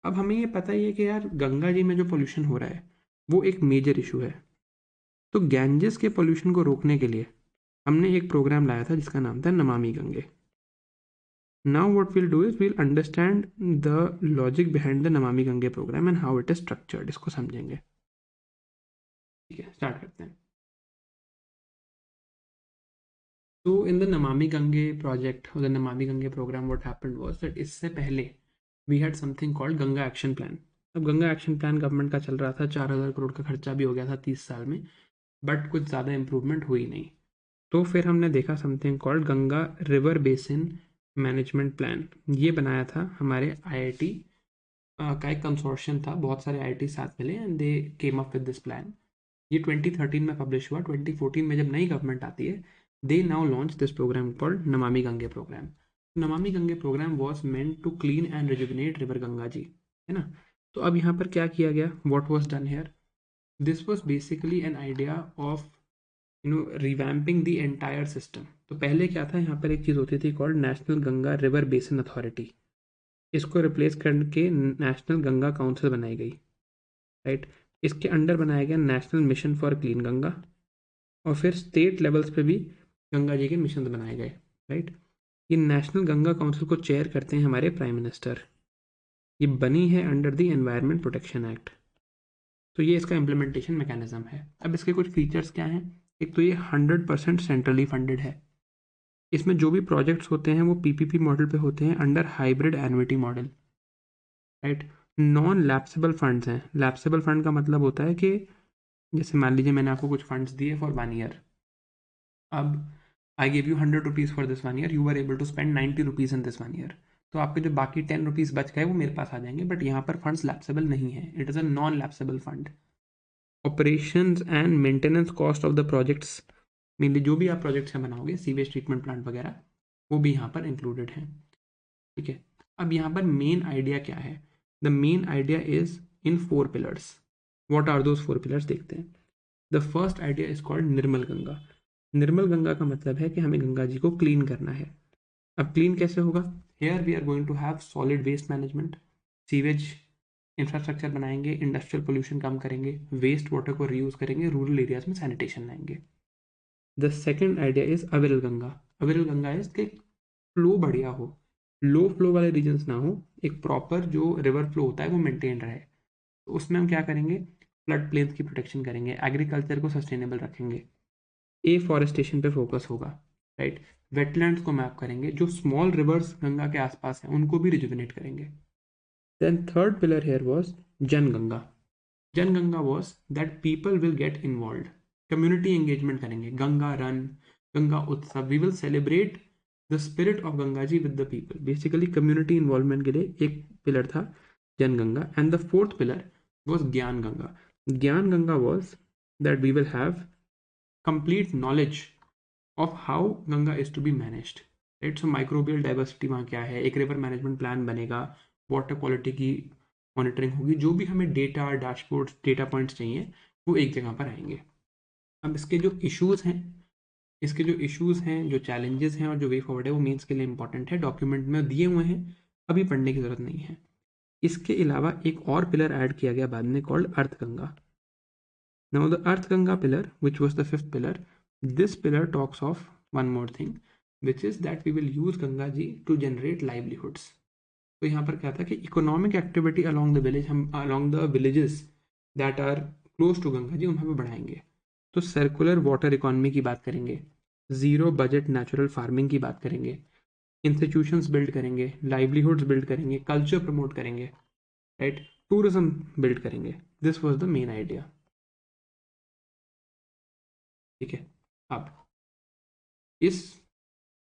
A: अब हमें ये पता ही है कि यार गंगा जी में जो पोल्यूशन हो रहा है वो एक मेजर इशू है. तो गैंजेस के पोल्यूशन को रोकने के लिए हमने एक प्रोग्राम लाया था जिसका नाम था Namami Gange. Now what will do is will understand the logic behind the Namami Gange programme and how it is structured. इसको समझेंगे. ठीक है, स्टार्ट करते हैं. So in the Namami Gange project or the Namami Gange program, what happened was that इससे पहले we had something called Ganga action plan. अब Ganga action plan government का चल रहा था, 4,000 करोड़ का खर्चा भी हो गया था 30 साल में, बट कुछ ज़्यादा इम्प्रूवमेंट हुई नहीं. तो फिर हमने देखा something called Ganga river basin management plan. ये बनाया था हमारे IIT का एक कंसोर्शियम था, बहुत सारे IIT साथ मिले and they came up with this plan. ये 2013 में पब्लिश हुआ. 2014 में जब नई गवर्नमेंट आती है, they now launched this program called Namami Gange program. Namami Gange program was meant to clean and rejuvenate river Ganga ji, है ना. तो अब यहाँ पर क्या किया गया, what was done here, this was basically an idea of revamping the entire system. तो पहले क्या था, यहाँ पर एक चीज़ होती थी called national Ganga river basin authority. इसको रिप्लेस करके नेशनल गंगा काउंसिल बनाई गई, राइट. इसके अंडर बनाया गया national mission for clean Ganga, और फिर स्टेट लेवल्स पे भी गंगा जी के मिशन बनाए गए, राइट. ये नेशनल गंगा काउंसिल को चेयर करते हैं हमारे प्राइम मिनिस्टर. ये बनी है under the environment protection act. तो ये इसका इम्प्लीमेंटेशन मैकेनिज्म है. अब इसके कुछ फीचर्स क्या हैं. एक तो ये 100% सेंट्रली फंडेड है. इसमें जो भी प्रोजेक्ट्स होते हैं वो PPP मॉडल पे होते हैं under hybrid annuity model, right. Non lapsable funds हैं. लैप्सेबल फंड का मतलब होता है कि जैसे मान लीजिए मैंने आपको कुछ फंड्स दिए फॉर 1 ईयर. अब I give you 100 rupees for this 1 year, you are able to spend 90 rupees in this 1 year, तो आपके जो बाकी 10 रुपीज़ बच गए वो मेरे पास आ जाएंगे, बट यहाँ पर फंड्स लैप्सेबल नहीं है, it is a non lapsable fund. Operations and maintenance cost of the projects, mainly जो भी आप प्रोजेक्ट्स में बनाओगे, सीवेज ट्रीटमेंट प्लांट वगैरह, वो भी यहाँ पर इंक्लूडेड है। ठीक है, अब यहाँ पर मेन आइडिया क्या है? The main idea is in 4 pillars. What are those 4 pillars, देखते हैं। The first idea is called Nirmal Ganga. Nirmal Ganga का मतलब है कि हमें गंगा जी को क्लीन करना है। अब क्लीन कैसे होगा? Here we are going to have solid waste management, sewage infrastructure बनाएंगे, इंडस्ट्रियल पोल्यूशन कम करेंगे, वेस्ट वाटर को रीयूज करेंगे, रूरल एरियाज में सैनिटेशन लाएंगे। The second idea is Aviral Ganga. अविरल गंगा इज कि फ्लो बढ़िया हो, लो फ्लो वाले रीजन्स ना हो, एक प्रॉपर जो रिवर फ्लो होता है वो मेंटेन रहे। तो उसमें हम क्या करेंगे? फ्लड प्लेन्स की प्रोटेक्शन करेंगे, एग्रीकल्चर को सस्टेनेबल रखेंगे, एफॉरेस्टेशन पे फोकस होगा, राइट। वेटलैंड्स को मैप करेंगे, जो स्मॉल रिवर्स गंगा के आसपास हैं उनको भी रिजुविनेट करेंगे। Then third pillar here was Jan Ganga. Jan Ganga was that people will get involve, community engagement करेंगे, Ganga run, Ganga Utsav, we will celebrate the spirit of Ganga ji with the people. Basically community involvement के लिए एक पिलर था Jan Ganga. And the fourth pillar was Gyan Ganga. Gyan Ganga was that we will have complete knowledge of how Ganga is to be managed, right? So microbial diversity वहाँ क्या है, एक river management plan बनेगा, water quality की मॉनिटरिंग होगी, जो भी हमें डेटा, डैशबोर्ड, डेटा पॉइंट्स चाहिए वो एक जगह पर आएंगे। अब इसके जो इश्यूज़ हैं, जो चैलेंजेस हैं और जो वे फॉरवर्ड है वो मेंस के लिए इंपॉर्टेंट है, डॉक्यूमेंट में दिए हुए हैं, अभी पढ़ने की ज़रूरत नहीं है। इसके अलावा एक और पिलर ऐड किया गया बाद में, called earth Ganga. Now the Earth Ganga pillar, which was the fifth pillar, this pillar talks of one more thing, which is that we will use Ganga ji to generate livelihoods. तो यहाँ पर क्या था कि economic activity along the village, हम along the villages that are close to Ganga ji उन्हें भी बढ़ाएंगे। तो सर्कुलर वाटर इकोनॉमी की बात करेंगे, ज़ीरो बजट नेचुरल फार्मिंग की बात करेंगे, इंस्टीट्यूशंस बिल्ड करेंगे, लाइवलीहुड्स बिल्ड करेंगे, कल्चर प्रमोट करेंगे, राइट, टूरिज्म बिल्ड करेंगे। This was the main idea. ठीक है, अब इस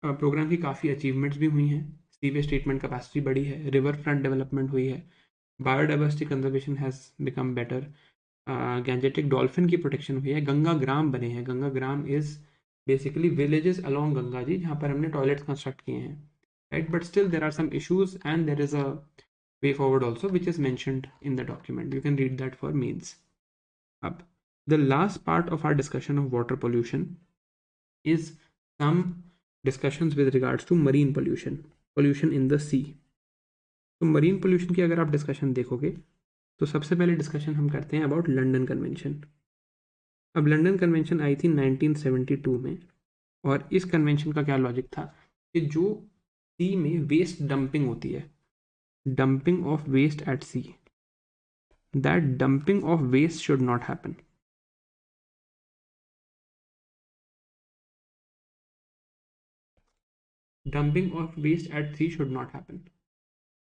A: प्रोग्राम की काफ़ी अचीवमेंट्स भी हुई हैं, सीवेज ट्रीटमेंट कैपेसिटी बढ़ी है, रिवर फ्रंट डेवलपमेंट हुई है, biodiversity conservation has become better, Gangetic dolphin की प्रोटेक्शन हुई है, गंगा ग्राम बने हैं। Ganga Gram is basically villages along Ganga ji जहाँ पर हमने टॉयलेट्स कंस्ट्रक्ट किए हैं, right. But still there are some issues and there is a way forward also which is mentioned in the document, you can read that for means. Up, the last part of our discussion of water pollution is some discussions with regards to marine pollution in the sea. तो marine pollution की अगर आप discussion देखोगे तो सबसे पहले discussion हम करते हैं अबाउट लंदन कन्वेंशन। अब लंदन कन्वेंशन आई थी 1972 में, और इस कन्वेंशन का क्या लॉजिक था कि जो सी में वेस्ट डंपिंग होती है, dumping of waste at sea, that dumping of waste should not happen. Dumping of waste at sea should not happen.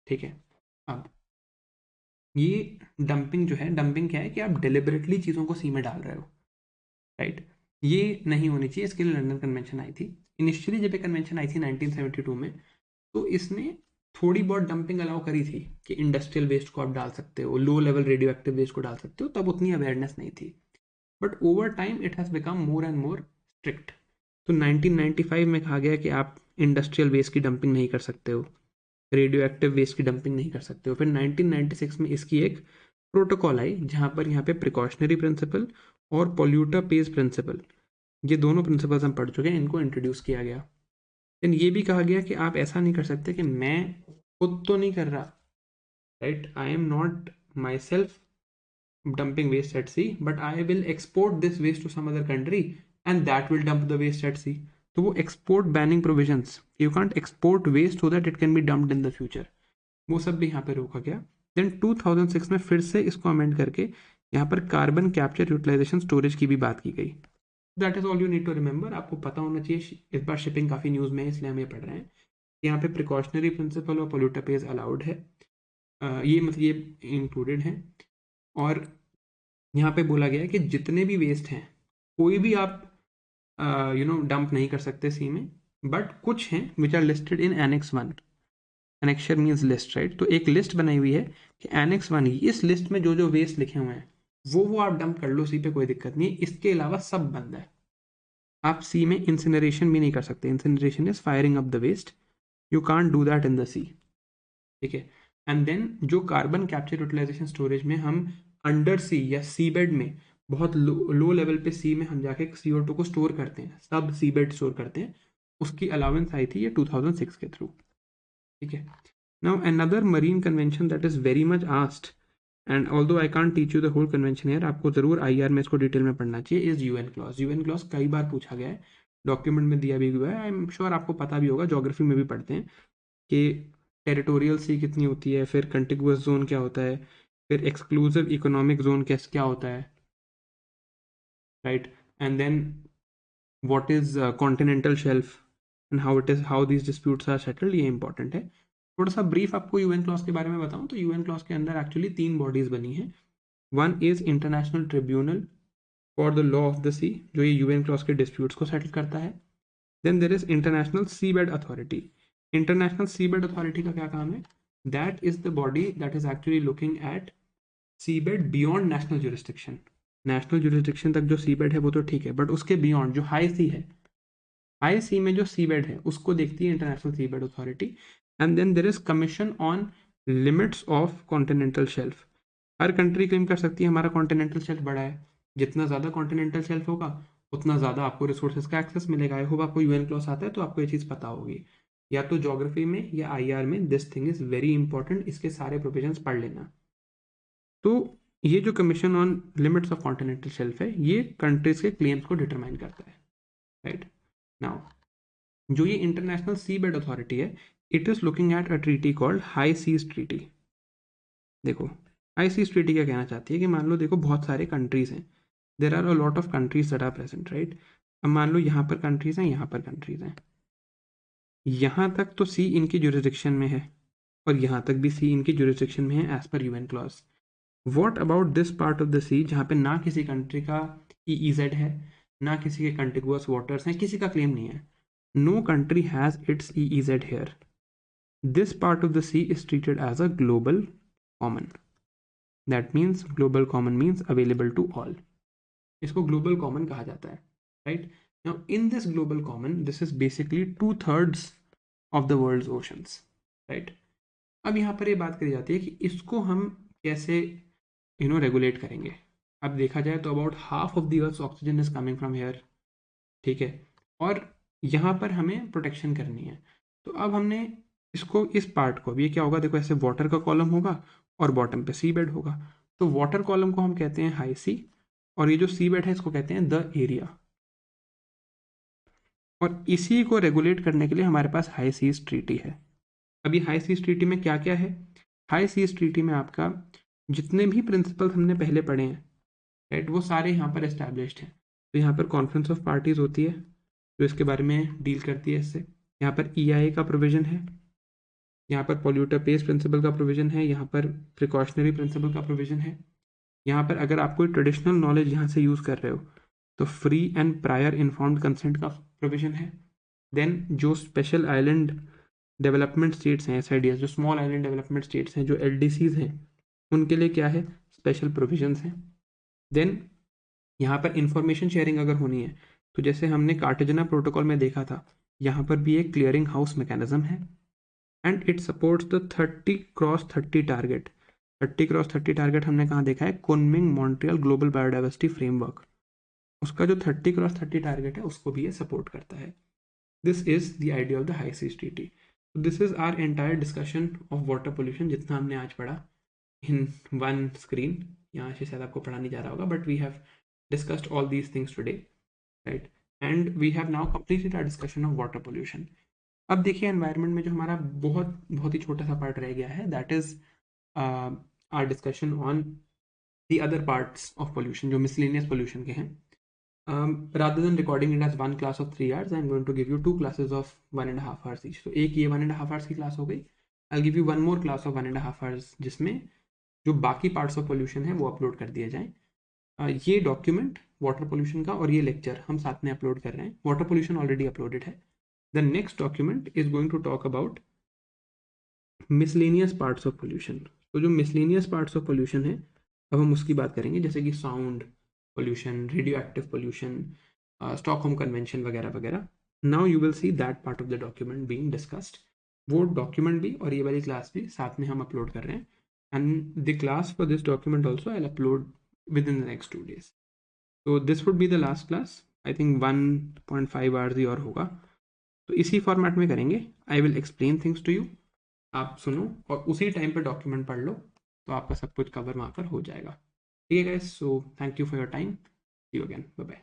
A: ठीक है, अब ये डंपिंग जो है, डंपिंग क्या है कि आप डिलिबरेटली चीज़ों को सी में डाल रहे हो, राइट। ये नहीं होनी चाहिए, इसके लिए लंदन कन्वेंशन आई थी। इनिशियली जब ये कन्वेंशन आई थी 1972 में, तो इसने थोड़ी बहुत डंपिंग अलाउ करी थी कि इंडस्ट्रियल वेस्ट को आप डाल सकते हो, low level radioactive waste को डाल सकते हो, तब उतनी अवेयरनेस नहीं थी। But over time it has become more and more strict. तो 1995 में कहा गया कि आप इंडस्ट्रियल वेस्ट की डंपिंग नहीं कर सकते हो, रेडियो एक्टिव वेस्ट की डंपिंग नहीं कर सकते हो। फिर 1996 में इसकी एक प्रोटोकॉल आई जहाँ पर यहाँ पे प्रिकॉशनरी प्रिंसिपल और पॉल्यूटर पेज प्रिंसिपल, ये दोनों प्रिंसिपल्स हम पढ़ चुके हैं, इनको इंट्रोड्यूस किया गया। देन ये भी कहा गया कि आप ऐसा नहीं कर सकते कि मैं खुद तो नहीं कर रहा, right, I am not my self dumping waste at sea, but I will export this waste to some other country and that will dump the waste at sea. तो वो export banning provisions, you can't export waste so that it can be dumped in the future, वो सब भी यहाँ पे रोका गया। Then 2006 में फिर से इसको अमेंड करके यहाँ पर कार्बन कैप्चर यूटिलाइजेशन स्टोरेज की भी बात की गई। That is all you need to remember, आपको पता होना चाहिए। इस बार शिपिंग काफ़ी न्यूज़ में है इसलिए हम ये पढ़ रहे हैं। यहाँ पे प्रिकॉशनरी प्रिंसिपल और पोल्यूटर पेज अलाउड है, ये मतलब ये इंक्लूडेड है। और यहाँ पे बोला गया है कि जितने भी वेस्ट हैं, कोई भी आप डंप नहीं कर सकते सी में, बट कुछ हैं which are listed in annex 1। Annexure means list, right? तो एक लिस्ट बनाई हुई है कि एनेक्स 1 इस लिस्ट में जो जो वेस्ट लिखे हुए हैं वो आप डंप कर लो सी पे, कोई दिक्कत नहीं है। इसके अलावा सब बंद है। आप सी में इंसिनरेशन भी नहीं कर सकते। Incineration is firing up the waste, you can't do that in the sea, ठीक है? एंड देन जो कार्बन कैप्चर यूटिलाइजेशन स्टोरेज में हम अंडर सी या सी बेड में बहुत लो लेवल पे सी में हम जाके CO2 को स्टोर करते हैं, सब सी बेड स्टोर करते हैं, उसकी अलाउंस आई थी ये 2006 के थ्रू, ठीक है? Now another marine convention that is very much asked, and although I can't teach you the whole convention here, आपको जरूर IR में इसको डिटेल में पढ़ना चाहिए, is UN clause। UN clause कई बार पूछा गया है, डॉक्यूमेंट में दिया भी हुआ है, आई एम श्योर आपको पता भी होगा, ज्योग्राफी में भी पढ़ते हैं कि टेरिटोरियल सी कितनी होती है, फिर कंटिगुअस जोन क्या होता है, फिर एक्सक्लूसिव इकोनॉमिक जोन क्या होता है, right? And then what is continental shelf and how these disputes are settled, ये इंपॉर्टेंट है। थोड़ा सा ब्रीफ आपको यूएन क्लॉज के बारे में बताऊं तो यूएन क्लॉज के अंदर एक्चुअली 3 बॉडीज बनी हैं। One is international tribunal for the law of the sea, जो ये यूएन क्लॉज के डिस्प्यूट्स को सेटल करता है। Then there is international sea bed authority. International sea bed authority का क्या काम है? That is the body that is actually looking at sea bed beyond national jurisdiction. National jurisdiction तक जो सी बेड है वो तो ठीक है, बट उसके बियॉन्ड जो हाई सी है, हाई सी में जो सी बेड है उसको देखती है international sea bed authority. And then there is commission on limits of continental shelf. हर कंट्री क्लेम कर सकती है हमारा कॉन्टिनेंटल शेल्फ बड़ा है, जितना ज़्यादा कॉन्टिनेंटल शेल्फ होगा उतना ज़्यादा आपको रिसोर्सेज का एक्सेस मिलेगा। आई होप आपको यूएन क्लॉज आता है तो आपको ये चीज़ पता होगी, या तो ज्योग्राफी में या आईआर में। This thing is very important, इसके सारे प्रोविजंस पढ़ लेना। तो ये जो commission on limits of continental shelf है ये कंट्रीज के क्लेम्स को डिटरमाइन करता है, राइट? नाउ जो ये इंटरनेशनल सी बेड अथॉरिटी है, it is looking at a treaty called high seas treaty. देखो हाई सीज ट्रीटी क्या कहना चाहती है कि मान लो देखो बहुत सारे कंट्रीज हैं, there are a lot of countries that are present, right? अब मान लो यहाँ पर कंट्रीज हैं, यहाँ पर कंट्रीज हैं, यहाँ तक तो सी इनकी जुरिस्डिक्शन में है और यहाँ तक भी सी इनकी जुरिस्डिक्शन में है एज पर UNCLOS. What about this part of the sea जहाँ पे ना किसी कंट्री का EEZ है, ना किसी के कंटिगुअस वाटर्स हैं, किसी का क्लेम नहीं है, no country has its EEZ here, this part of the sea is treated as a global common. That means global common means available to all, इसको ग्लोबल कॉमन कहा जाता है, right? Now in this global common this is basically 2/3 of the world's oceans, right? अब यहाँ पर ये बात करी जाती है कि इसको हम कैसे रेगुलेट करेंगे। अब देखा जाए तो about half of the earth's oxygen is coming from here, ठीक है? और यहाँ पर हमें प्रोटेक्शन करनी है। तो अब हमने इसको इस पार्ट को, अब ये क्या होगा, देखो ऐसे वाटर का कॉलम होगा और बॉटम पे सी बेड होगा। तो वाटर कॉलम को हम कहते हैं हाई सी, और ये जो सी बेड है इसको कहते हैं द एरिया। और इसी को रेगुलेट करने के लिए हमारे पास हाई सीज ट्रीटी है। अभी हाई सीज ट्रीटी में क्या क्या है? हाई सीज ट्रीटी में आपका जितने भी प्रिंसिपल्स हमने पहले पढ़े हैं, राइट, वो सारे यहाँ पर एस्टैब्लिश्ड हैं। तो यहाँ पर कॉन्फ्रेंस ऑफ पार्टीज होती है जो इसके बारे में डील करती है इससे। यहाँ पर EIA का प्रोविजन है, यहाँ पर पॉल्यूटर पेस प्रिंसिपल का प्रोविजन है, यहाँ पर प्रिकॉशनरी प्रिंसिपल का प्रोविजन है। यहाँ पर अगर आप कोई ट्रेडिशनल नॉलेज यहाँ से यूज़ कर रहे हो तो free and prior informed consent का प्रोविजन है। देन जो स्पेशल आइलैंड डेवलपमेंट स्टेट्स हैं, SIDS, जो स्मॉल आइलैंड डेवलपमेंट स्टेट्स हैं, जो LDCs हैं, उनके लिए क्या है? स्पेशल प्रोविजंस हैं। देन यहाँ पर इंफॉर्मेशन शेयरिंग अगर होनी है तो जैसे हमने कार्टेजना प्रोटोकॉल में देखा था, यहाँ पर भी एक क्लियरिंग हाउस मैकेनिज्म है। And it supports the 30x30 target. 30x30 target हमने कहाँ देखा है? Kunming Montreal global biodiversity framework, उसका जो 30x30 टारगेट है उसको भी ये सपोर्ट करता है। This is the idea of the high seas treaty. This is our entire discussion of water pollution, जितना हमने आज पढ़ा इन वन स्क्रीन। यहाँ से शायद आपको पढ़ा नहीं जा रहा होगा, but we have discussed all these things today, right? And we have now completed our discussion of water pollution. अब देखिए एनवायरनमेंट में जो हमारा बहुत ही छोटा सा पार्ट रह गया है, that is our discussion on the other parts of pollution जो मिसलेनियस पोल्यूशन के हैं। rather than recording it as one class of 3 hours, I'm going to give you 2 classes of 1.5 hours each. तो एक ये 1.5 hours की class हो गई, I'll give you one more class of 1.5 hours जिसमें जो बाकी पार्ट्स ऑफ पोल्यूशन है वो अपलोड कर दिए जाएं। ये डॉक्यूमेंट वाटर पोल्यूशन का और ये लेक्चर हम साथ में अपलोड कर रहे हैं. वाटर पोल्यूशन ऑलरेडी अपलोडेड है. The next document is going to talk about miscellaneous parts of pollution. तो जो मिसलेनियस पार्ट्स ऑफ पोल्यूशन है अब हम उसकी बात करेंगे, जैसे कि sound pollution, radio active pollution, Stockholm convention वगैरह वगैरह. Now you will see that part of the document being discussed. वो डॉक्यूमेंट भी और ये वाली क्लास भी साथ में हम अपलोड कर रहे हैं. And the class for this document also I will upload within the next 2 days. तो this would be the last class. I think 1.5 hours ही और होगा. तो इसी फॉर्मेट में करेंगे. I will explain things to you, आप सुनो और उसी टाइम पे डॉक्यूमेंट पढ़ लो, तो आपका सब कुछ कवर वहाँ पर हो जाएगा. ठीक है guys, so thank you for your time. See you again, bye bye.